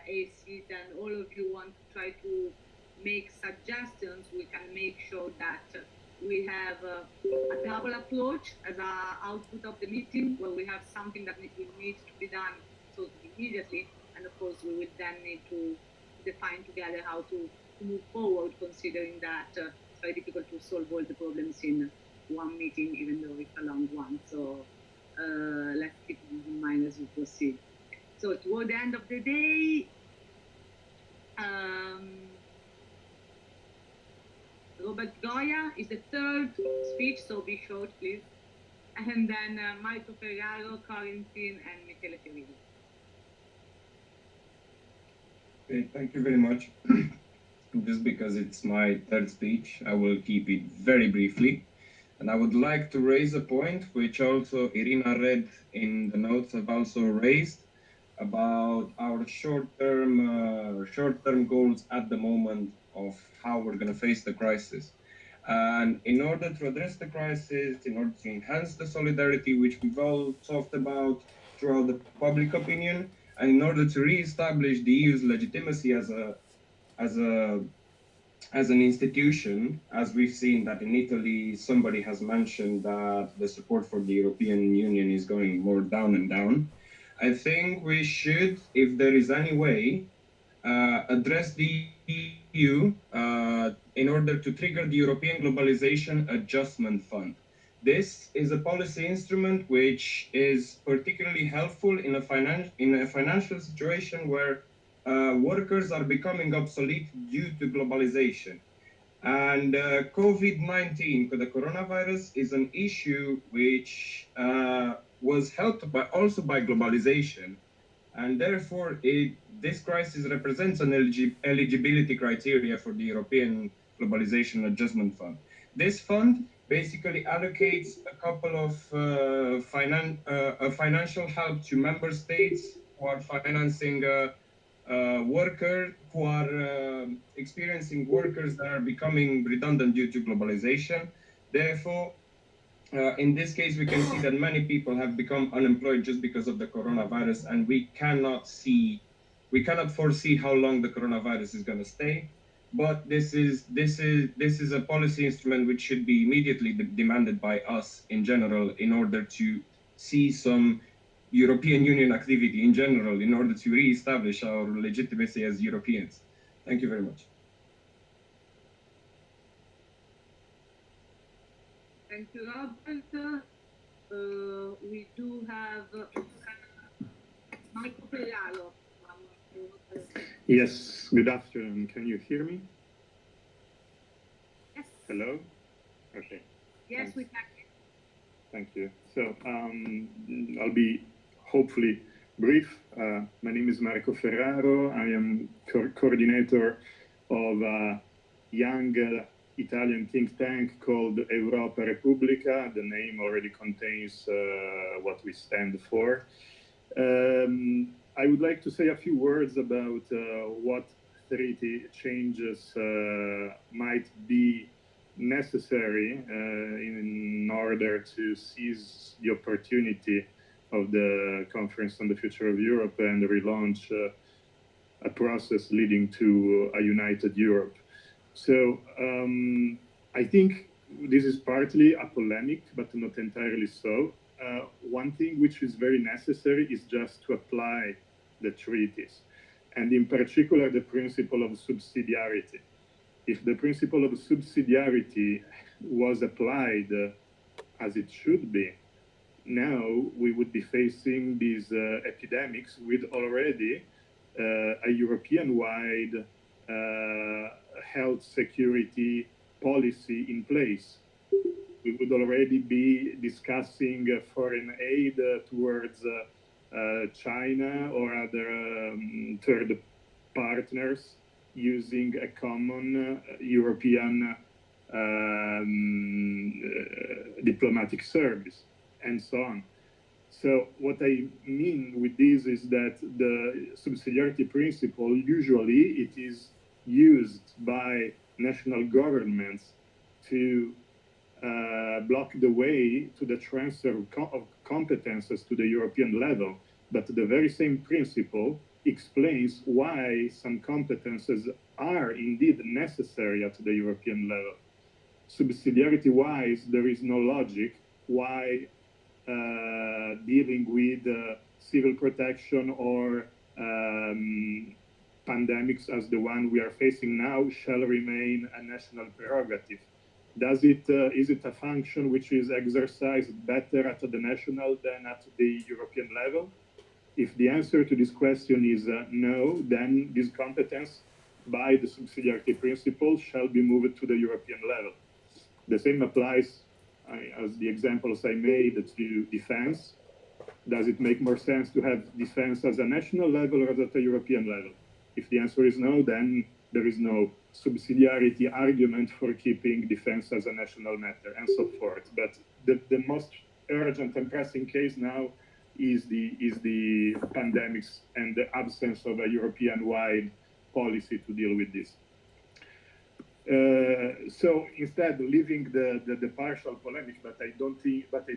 ECIT, and all of you want to try to make suggestions, we can make sure that we have a double approach as an output of the meeting, where we have something that will need to be done sort of immediately, and of course we will then need to define together how to move forward, considering that it's very difficult to solve all the problems in one meeting, even though it's a long one. So let's keep this in mind as we proceed. So toward the end of the day, Robert Goya is the third speech, so be short, please. And then Marco Ferraro, Corentin, and Michele Ferrini. Okay, thank you very much. Just because it's my third speech, I will keep it very briefly. And I would like to raise a point which also Irina read in the notes I've also raised, about our short-term goals at the moment of how we're going to face the crisis. And in order to address the crisis, in order to enhance the solidarity which we've all talked about throughout the public opinion, and in order to re-establish the EU's legitimacy as an institution, as we've seen that in Italy, somebody has mentioned that the support for the European Union is going more down and down. I think we should, if there is any way, address the EU in order to trigger the European Globalization Adjustment Fund. This is a policy instrument which is particularly helpful in a financial situation where workers are becoming obsolete due to globalization. And COVID-19, the coronavirus, is an issue which was helped also by globalization. And therefore, this crisis represents an eligibility criteria for the European Globalization Adjustment Fund. This fund basically allocates a couple of financial help to member states who are financing workers who are experiencing workers that are becoming redundant due to globalization. Therefore, in this case, we can see that many people have become unemployed just because of the coronavirus, and we cannot foresee how long the coronavirus is going to stay. But this is a policy instrument which should be immediately demanded by us in general in order to see some European Union activity in general in order to re-establish our legitimacy as Europeans. Thank you very much. Thank you, Robert. We do have Michael Ferraro. Yes, good afternoon. Can you hear me? Yes. Hello? Okay. Yes, Thanks. we can. Thank you. So I'll be hopefully brief. My name is Marco Ferraro. I am coordinator of a young Italian think tank called Europa Repubblica. The name already contains what we stand for. I would like to say a few words about what treaty changes might be necessary in order to seize the opportunity of the Conference on the Future of Europe and relaunch a process leading to a united Europe. So I think this is partly a polemic, but not entirely so. One thing which is very necessary is just to apply the treaties, and in particular the principle of subsidiarity. If the principle of subsidiarity was applied as it should be, now we would be facing these epidemics with already a European-wide health security policy in place. We would already be discussing foreign aid towards China or other third partners using a common European diplomatic service and so on. So what I mean with this is that the subsidiarity principle, usually it is used by national governments to block the way to the transfer of competences to the European level. But the very same principle explains why some competences are indeed necessary at the European level. Subsidiarity-wise, there is no logic why dealing with civil protection or pandemics as the one we are facing now shall remain a national prerogative. Is it a function which is exercised better at the national than at the European level? If the answer to this question is no, then this competence by the subsidiarity principle shall be moved to the European level. The same applies as the examples I made to defense. Does it make more sense to have defense as a national level or at a European level? If the answer is no, then there is no subsidiarity argument for keeping defense as a national matter and so forth. But the most urgent and pressing case now is the pandemics and the absence of a European-wide policy to deal with this. So instead, leaving the partial polemic, but I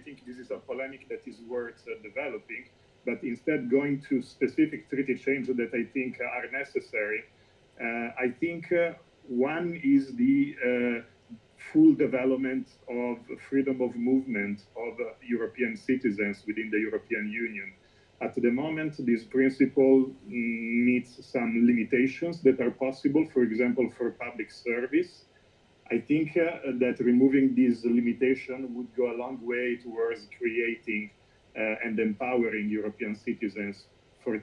think this is a polemic that is worth developing. But instead, going to specific treaty changes that I think are necessary. I think one is the full development of freedom of movement of European citizens within the European Union. At the moment, this principle needs some limitations that are possible, for example, for public service. I think that removing this limitation would go a long way towards creating and empowering European citizens for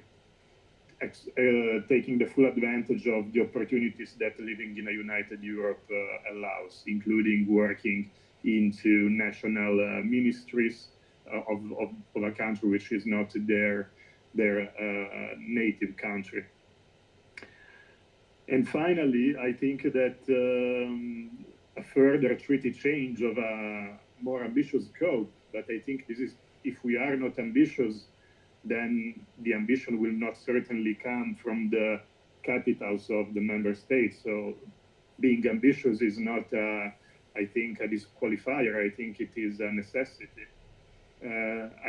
taking the full advantage of the opportunities that living in a united Europe allows, including working into national ministries of a country which is not their native country. And finally, I think that a further treaty change of a more ambitious scope, but I think this is, if we are not ambitious, then the ambition will not certainly come from the capitals of the member states. So being ambitious is not, I think, a disqualifier. I think it is a necessity.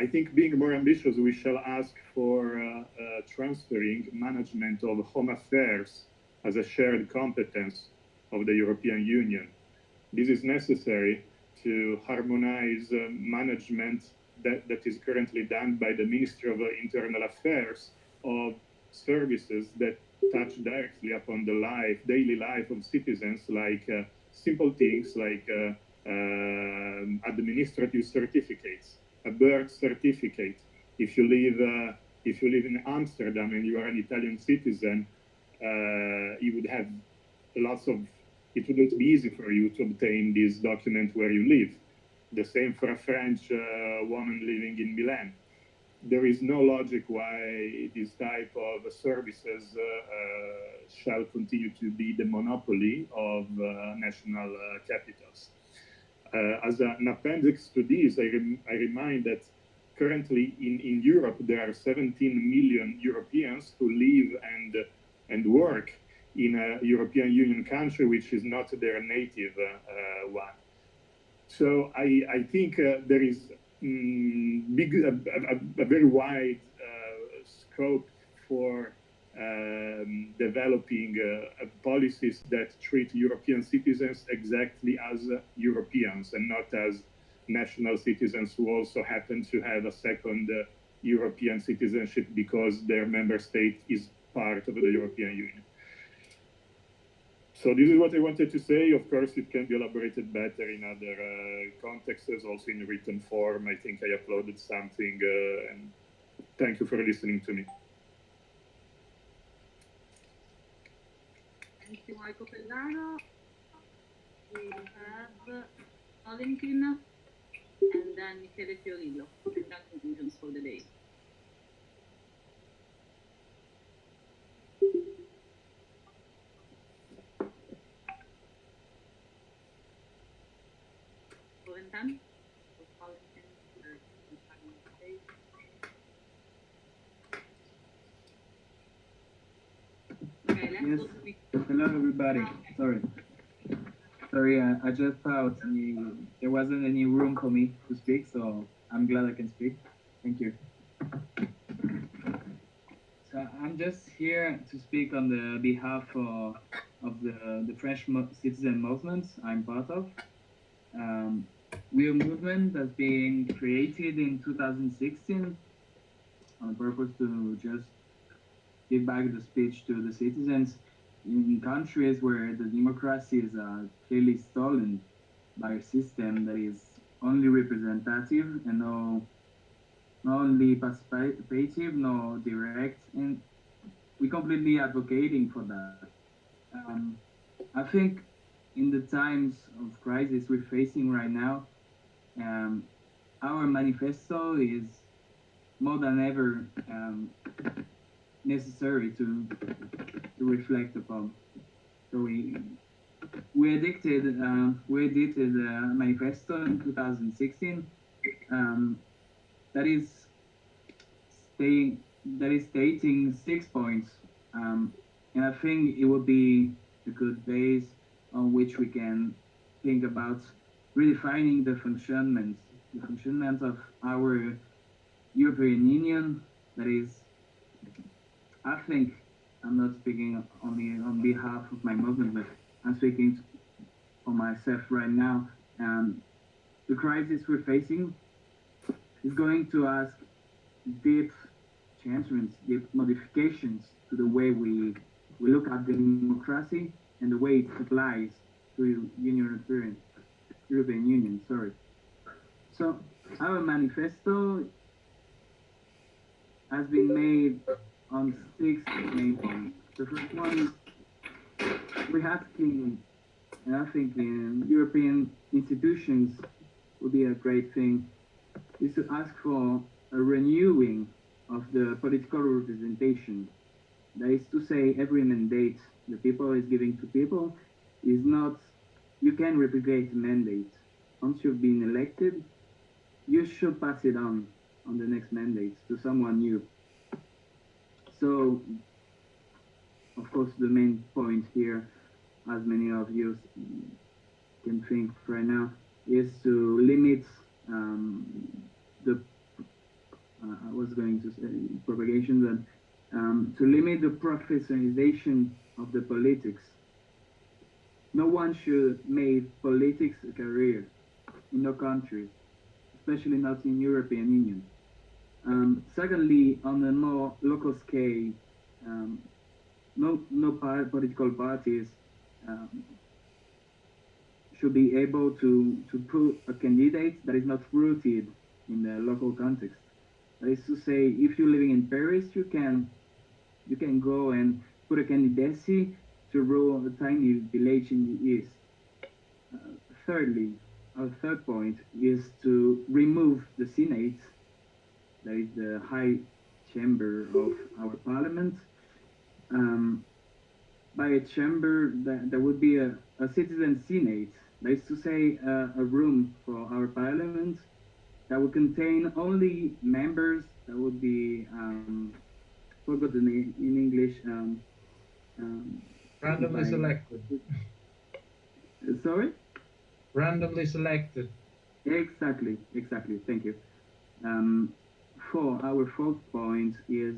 I think being more ambitious, we shall ask for transferring management of home affairs as a shared competence of the European Union. This is necessary to harmonize management that is currently done by the Ministry of Internal Affairs of services that touch directly upon the daily life of citizens, like simple things like administrative certificates, a birth certificate. If you live in Amsterdam and you are an Italian citizen, you would have it wouldn't be easy for you to obtain this document where you live. The same for a French woman living in Milan. There is no logic why this type of services shall continue to be the monopoly of national capitals. As an appendix to this, I remind that currently in Europe, there are 17 million Europeans who live and work in a European Union country which is not their native one. So I think there is a very wide scope for developing policies that treat European citizens exactly as Europeans and not as national citizens who also happen to have a second European citizenship because their member state is part of the European Union. So this is what I wanted to say. Of course, it can be elaborated better in other contexts, also in written form. I think I uploaded something, and thank you for listening to me. Thank you, Michael Pedano. We have Valentin and then Michele Fiorillo, and then conclusions for the day. Valentin? Yes. Hello, everybody. Sorry, I just thought there wasn't any room for me to speak, so I'm glad I can speak. Thank you. So I'm just here to speak on the behalf of the French citizen movement I'm part of. We're a movement that's being created in 2016 on purpose to just give back the speech to the citizens in countries where the democracy is clearly stolen by a system that is only representative and not only participative, no direct, and we're completely advocating for that. I think in the times of crisis we're facing right now, our manifesto is more than ever necessary to reflect upon. So we edited a manifesto in 2016 that is stating 6 points, and I think it would be a good base on which we can think about redefining the functionment of our European Union. That is, I think, I'm not speaking only on behalf of my movement, but I'm speaking for myself right now. The crisis we're facing is going to ask deep changements, deep modifications to the way we look at democracy and the way it applies to European Union. Sorry. So our manifesto has been made on 6 main points. The first one is we're asking, and I think in European institutions would be a great thing, is to ask for a renewing of the political representation. That is to say, every mandate the people is giving to people is not, you can replicate a mandate. Once you've been elected, you should pass it on the next mandate to someone new. So, of course, the main point here, as many of you can think right now, is to limit I was going to say propagation, but to limit the professionalization of the politics. No one should make politics a career in no country, especially not in European Union. Secondly, on a more local scale, no political parties should be able to put a candidate that is not rooted in the local context. That is to say, if you're living in Paris, you can go and put a candidacy to rule a tiny village in the east. Thirdly, our third point is to remove the Senate, that is the high chamber of our parliament. By a chamber, there would be a citizen senate, that is to say, a room for our parliament that would contain only members that would be, forgot the name in English. Randomly selected. Sorry? Randomly selected. Exactly. Thank you. Our fourth point is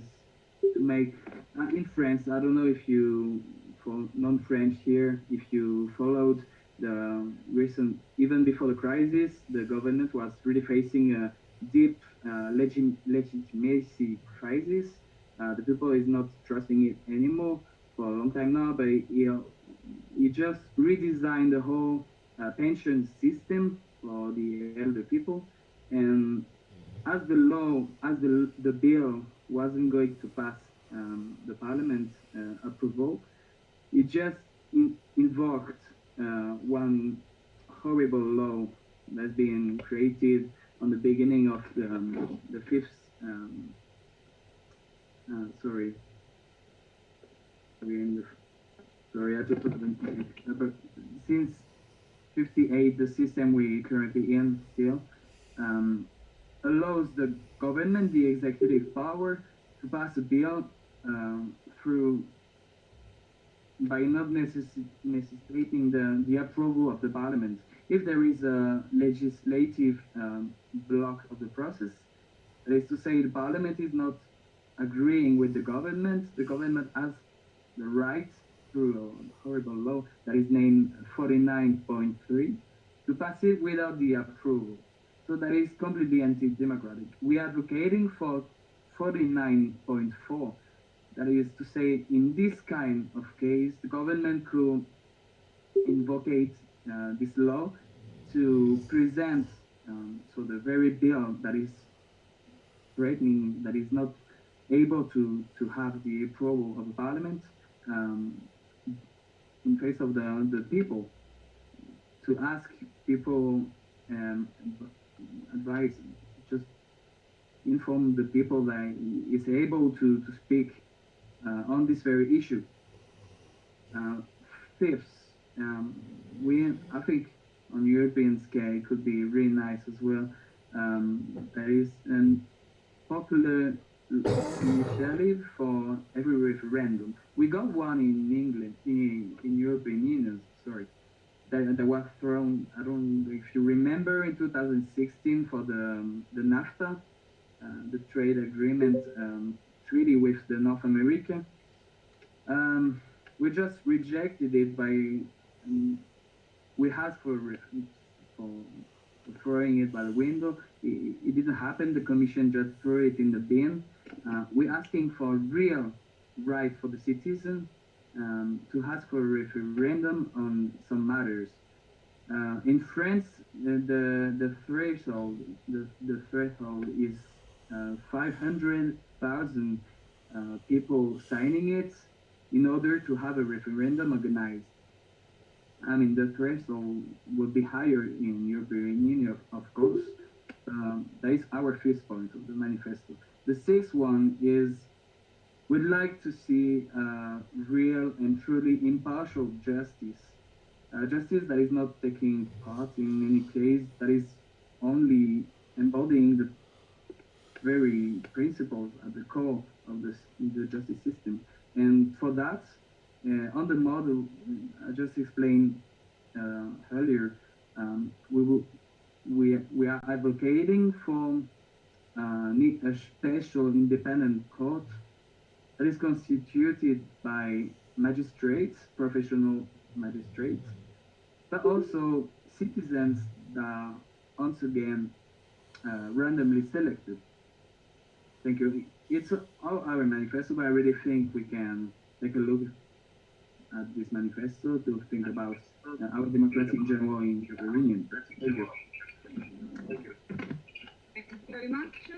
to make, in France, I don't know if you, for non-French here, if you followed the recent, even before the crisis, the government was really facing a deep legitimacy crisis. The people is not trusting it anymore for a long time now, but he just redesigned the whole pension system for the elder people. And as the bill wasn't going to pass the parliament approval, it just invoked one horrible law that's been created on the beginning of the fifth. Sorry, I just put them. But since '58, the system we currently in still allows the government, the executive power, to pass a bill through by not necessitating the approval of the parliament. If there is a legislative block of the process, that is to say the parliament is not agreeing with the government has the right, through a horrible law that is named 49.3, to pass it without the approval. So that is completely anti-democratic. We are advocating for 49.4. That is to say, in this kind of case, the government could invoke this law to present so the very bill that is threatening, that is not able to have the approval of the parliament in face of the people, to ask people advice, just inform the people that is able to speak on this very issue. Fifth, I think on European scale it could be really nice as well. There is a popular initiative for every referendum. We got one in England, in European Union, sorry, that was thrown, I don't know if you remember, in 2016 for the NAFTA, the trade agreement treaty with the North America. We just rejected it by, we asked for throwing it by the window. It didn't happen. The Commission just threw it in the bin. We're asking for real right for the citizen to ask for a referendum on some matters. In France, the threshold is 500,000 people signing it in order to have a referendum organized. I mean, the threshold will be higher in European Union, of course. That is our first point of the manifesto. The sixth one is we'd like to see real and truly impartial justice. Justice that is not taking part in any case, that is only embodying the very principles at the core of the justice system. And for that, on the model I just explained earlier, we are advocating for a special independent court that is constituted by magistrates, professional magistrates, but also citizens that are once again randomly selected. Thank you. It's all our manifesto, but I really think we can take a look at this manifesto to think about our democracy in general in the Union. Thank you. Thank you very much.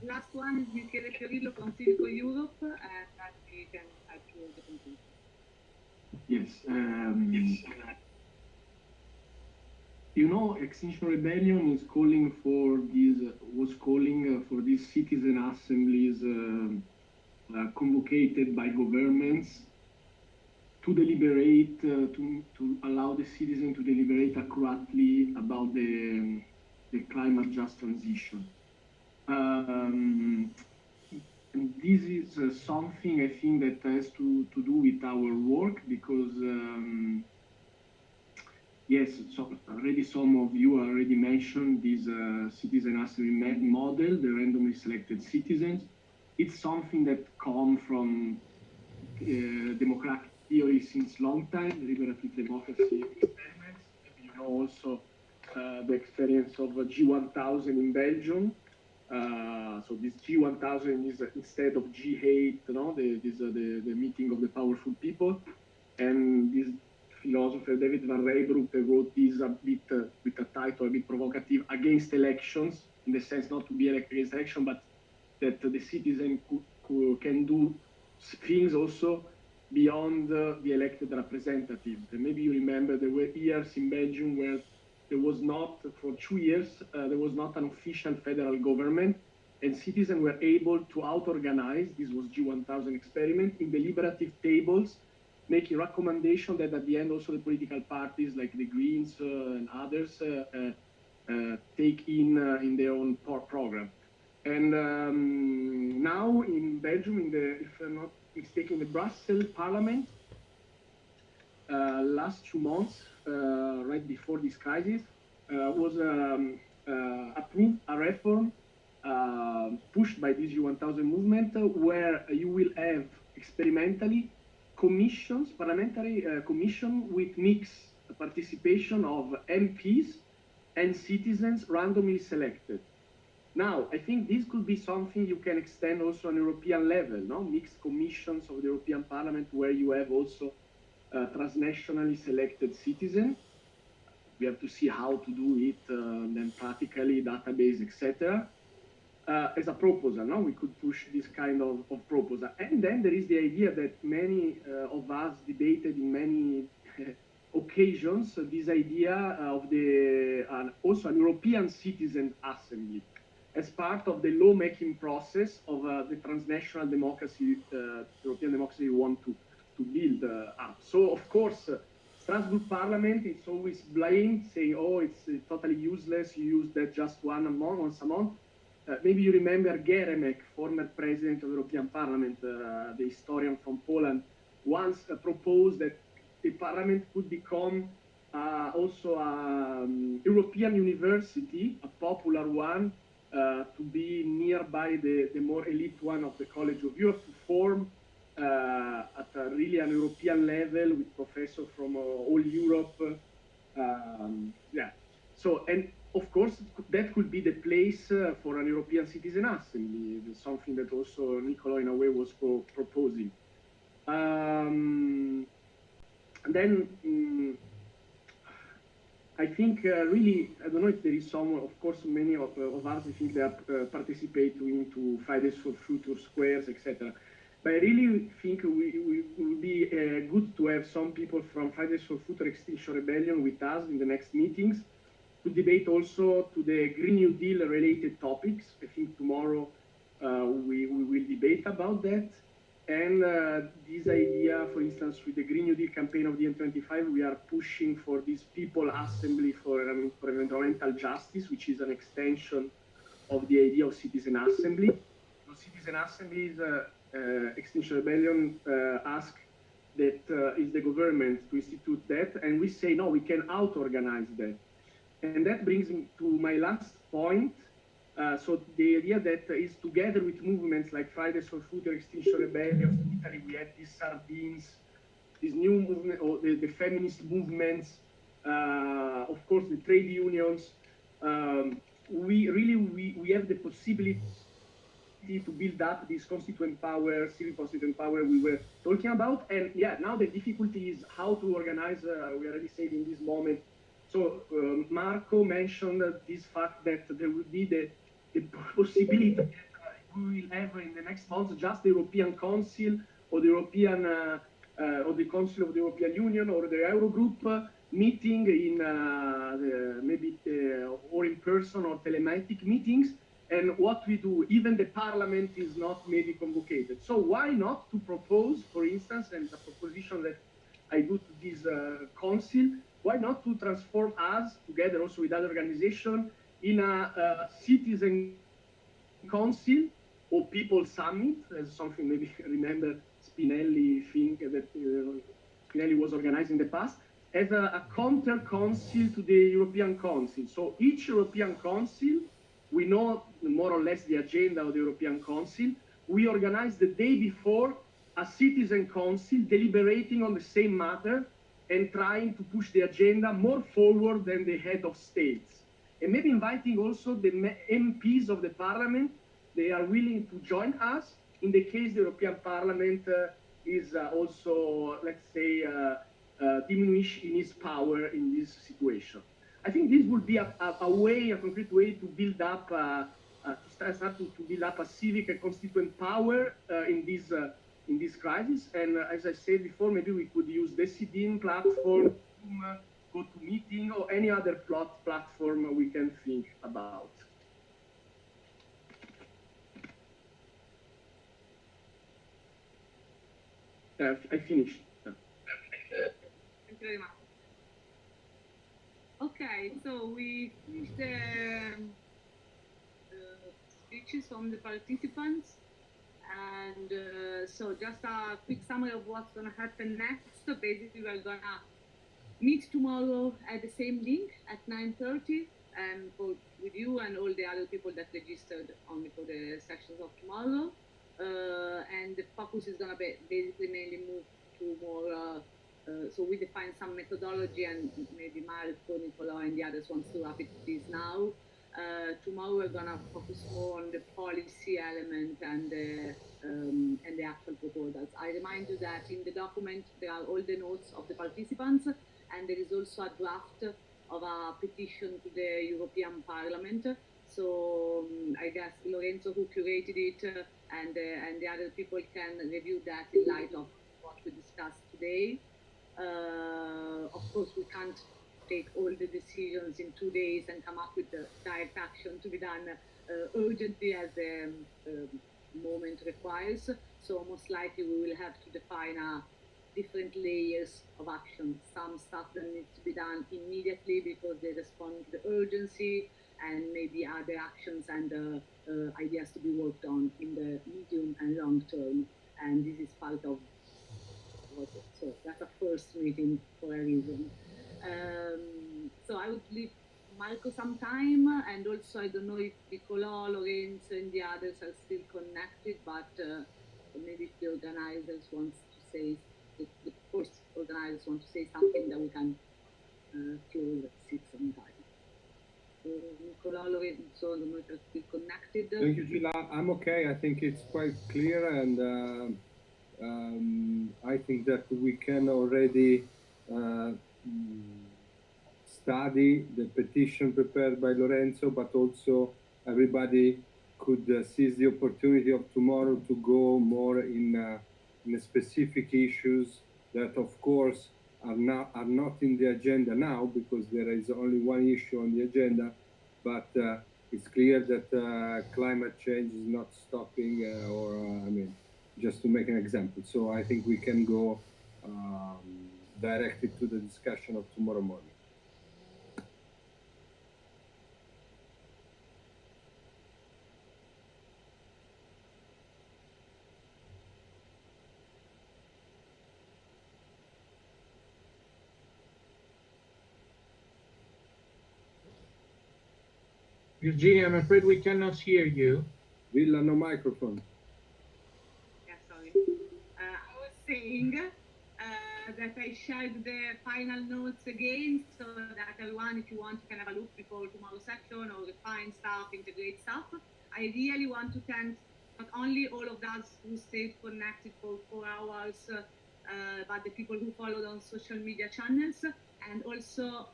Last one is Michele Fiorillo from Civico Europe, and then we can add to the conclusion. Yes. You know, Extinction Rebellion is calling for these citizen assemblies convocated by governments to deliberate, to allow the citizen to deliberate accurately about the climate just transition. And this is something I think that has to do with our work because yes, so already some of you already mentioned this citizen assembly model, the randomly selected citizens. It's something that comes from democratic theory since long time, deliberative democracy experiments. You know also the experience of G1000 in Belgium. So this G1000 is instead of G8, you know, the meeting of the powerful people. And this philosopher David van Rijbroek wrote this a bit with a title a bit provocative, against elections, in the sense not to be against election, but that the citizen can do things also beyond the elected representatives. And maybe you remember there were years in Belgium where there was not, for 2 years, there was not an official federal government, and citizens were able to auto-organize, this was G1000 experiment, in deliberative tables, making recommendation that at the end also the political parties like the Greens and others take in their own program. And now in Belgium, if I'm not mistaken, the Brussels Parliament, last 2 months, right before this crisis, was approved a reform pushed by this G1000 movement, where you will have experimentally commissions, parliamentary commission with mixed participation of MPs and citizens randomly selected. Now, I think this could be something you can extend also on European level, no? Mixed commissions of the European Parliament where you have also transnationally selected citizens. We have to see how to do it, then practically database, etc. As a proposal, no? We could push this kind of proposal. And then there is the idea that many of us debated in many occasions, this idea of also an European Citizen Assembly as part of the lawmaking process of the transnational democracy, European democracy we want to build up. So, of course, Strasbourg Parliament is always blamed, saying, oh, it's totally useless, you use that just once a month. maybe you remember Geremek, former president of the European Parliament, the historian from Poland, once proposed that the parliament could become also a European university, a popular one, to be nearby the more elite one of the College of Europe, to form at really an European level with professors from all Europe. Yeah. So, and of course, that could be the place for an European Citizen Assembly, something that also Niccolo in a way was proposing. Then I think really, I don't know if there is some, of course, many of us, I think they are participating to Fridays for Future Squares, etc. But I really think we will be good to have some people from Fridays for Future Extinction Rebellion with us in the next meetings to debate also to the Green New Deal related topics. I think tomorrow we will debate about that. And this idea, for instance, with the Green New Deal campaign of the N25, we are pushing for this People Assembly for Environmental Justice, which is an extension of the idea of Citizen Assembly. So Citizen Assemblies, Extinction Rebellion ask that is the government to institute that, and we say, no, we can auto-organize that. And that brings me to my last point. So the idea that is together with movements like Fridays for Future, Extinction Rebellion, in Italy we had these Sardines, this new movement, or the feminist movements, of course the trade unions. We have the possibility to build up this constituent power, civil constituent power we were talking about. And yeah, now the difficulty is how to organize, we already said in this moment. So Marco mentioned this fact that there will be the possibility that we will have in the next months just the European Council or the European or the Council of the European Union or the Eurogroup meeting in maybe or in person or telematic meetings. And what we do, even the parliament is not maybe convocated. So why not to propose, for instance, and the proposition that I do to this council, why not to transform us, together also with other organizations, in a citizen council or people summit, as something maybe remember Spinelli thing that Spinelli was organized in the past, as a counter council to the European Council. So each European Council, we know more or less the agenda of the European Council, we organize the day before a citizen council deliberating on the same matter and trying to push the agenda more forward than the head of states. And maybe inviting also the MPs of the parliament, they are willing to join us in the case the European Parliament is also, let's say, diminished in its power in this situation. I think this would be a concrete way to build up, to build up a civic and constituent power in this crisis. And as I said before, maybe we could use the CDIN platform, GoToMeeting, or any other platform we can think about. I finished. Thank you very much. Okay, so we finished the speeches from the participants. And so just a quick summary of what's going to happen next. So basically, we're going to meet tomorrow at the same link at 9:30 with you and all the other people that registered only for the sessions of tomorrow. And the focus is going to be basically mainly move to more, so we define some methodology, and maybe Marco, Nicola, and the others want to wrap it this now. Tomorrow we're going to focus more on the policy element and the actual proposals. I remind you that in the document there are all the notes of the participants, and there is also a draft of a petition to the European Parliament. So I guess Lorenzo, who curated it, and the other people can review that in light of what we discussed today. Of course, we can't take all the decisions in 2 days and come up with the direct action to be done urgently as the moment requires. So most likely we will have to define different layers of action. Some stuff that needs to be done immediately because they respond to the urgency and maybe other actions and ideas to be worked on in the medium and long term. And this is part of what, so that's a first meeting for a reason. So I would leave Marco some time, and also I don't know if Nicolò, Lorenzo, and the others are still connected, but maybe if the organizers want to say, the first organizers want to say something, that we can close at 6 on time. Nicolò, Lorenzo, I don't know if you're still connected. Thank you, Gila. I'm okay. I think it's quite clear, and I think that we can already study the petition prepared by Lorenzo, but also everybody could seize the opportunity of tomorrow to go more in specific issues that, of course, are not in the agenda now, because there is only one issue on the agenda, but it's clear that climate change is not stopping, I mean, just to make an example. So I think we can go directly to the discussion of tomorrow morning. Virginia, I'm afraid we cannot hear you. Villa, no microphone. Yeah, sorry. I was saying that I shared the final notes again, so that everyone, if you want, you can have a look before tomorrow's session, or refine stuff, integrate stuff. I really want to thank not only all of us who stayed connected for 4 hours, but the people who followed on social media channels, and also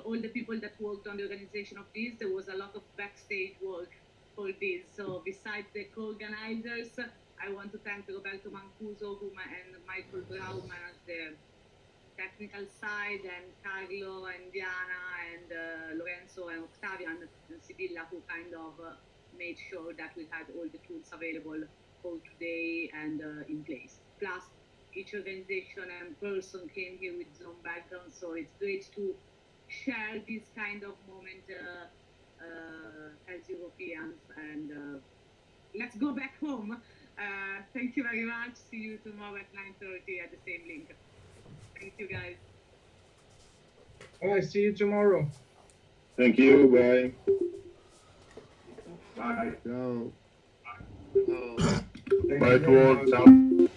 all the people that worked on the organization of this. There was a lot of backstage work for this. So besides the co-organizers, I want to thank Roberto Mancuso and Michael Brown as the technical side, and Carlo and Diana and Lorenzo and Octavian and Sibilla, who kind of made sure that we had all the tools available for today and in place. Plus, each organization and person came here with his own background, so it's great to share this kind of moment as Europeans. And let's go back home. Thank you very much. See you tomorrow at 9:30 at the same link. Thank you, guys. All right, see you tomorrow. Thank you. Bye. Bye. Ciao. Bye Bye to all. Ciao.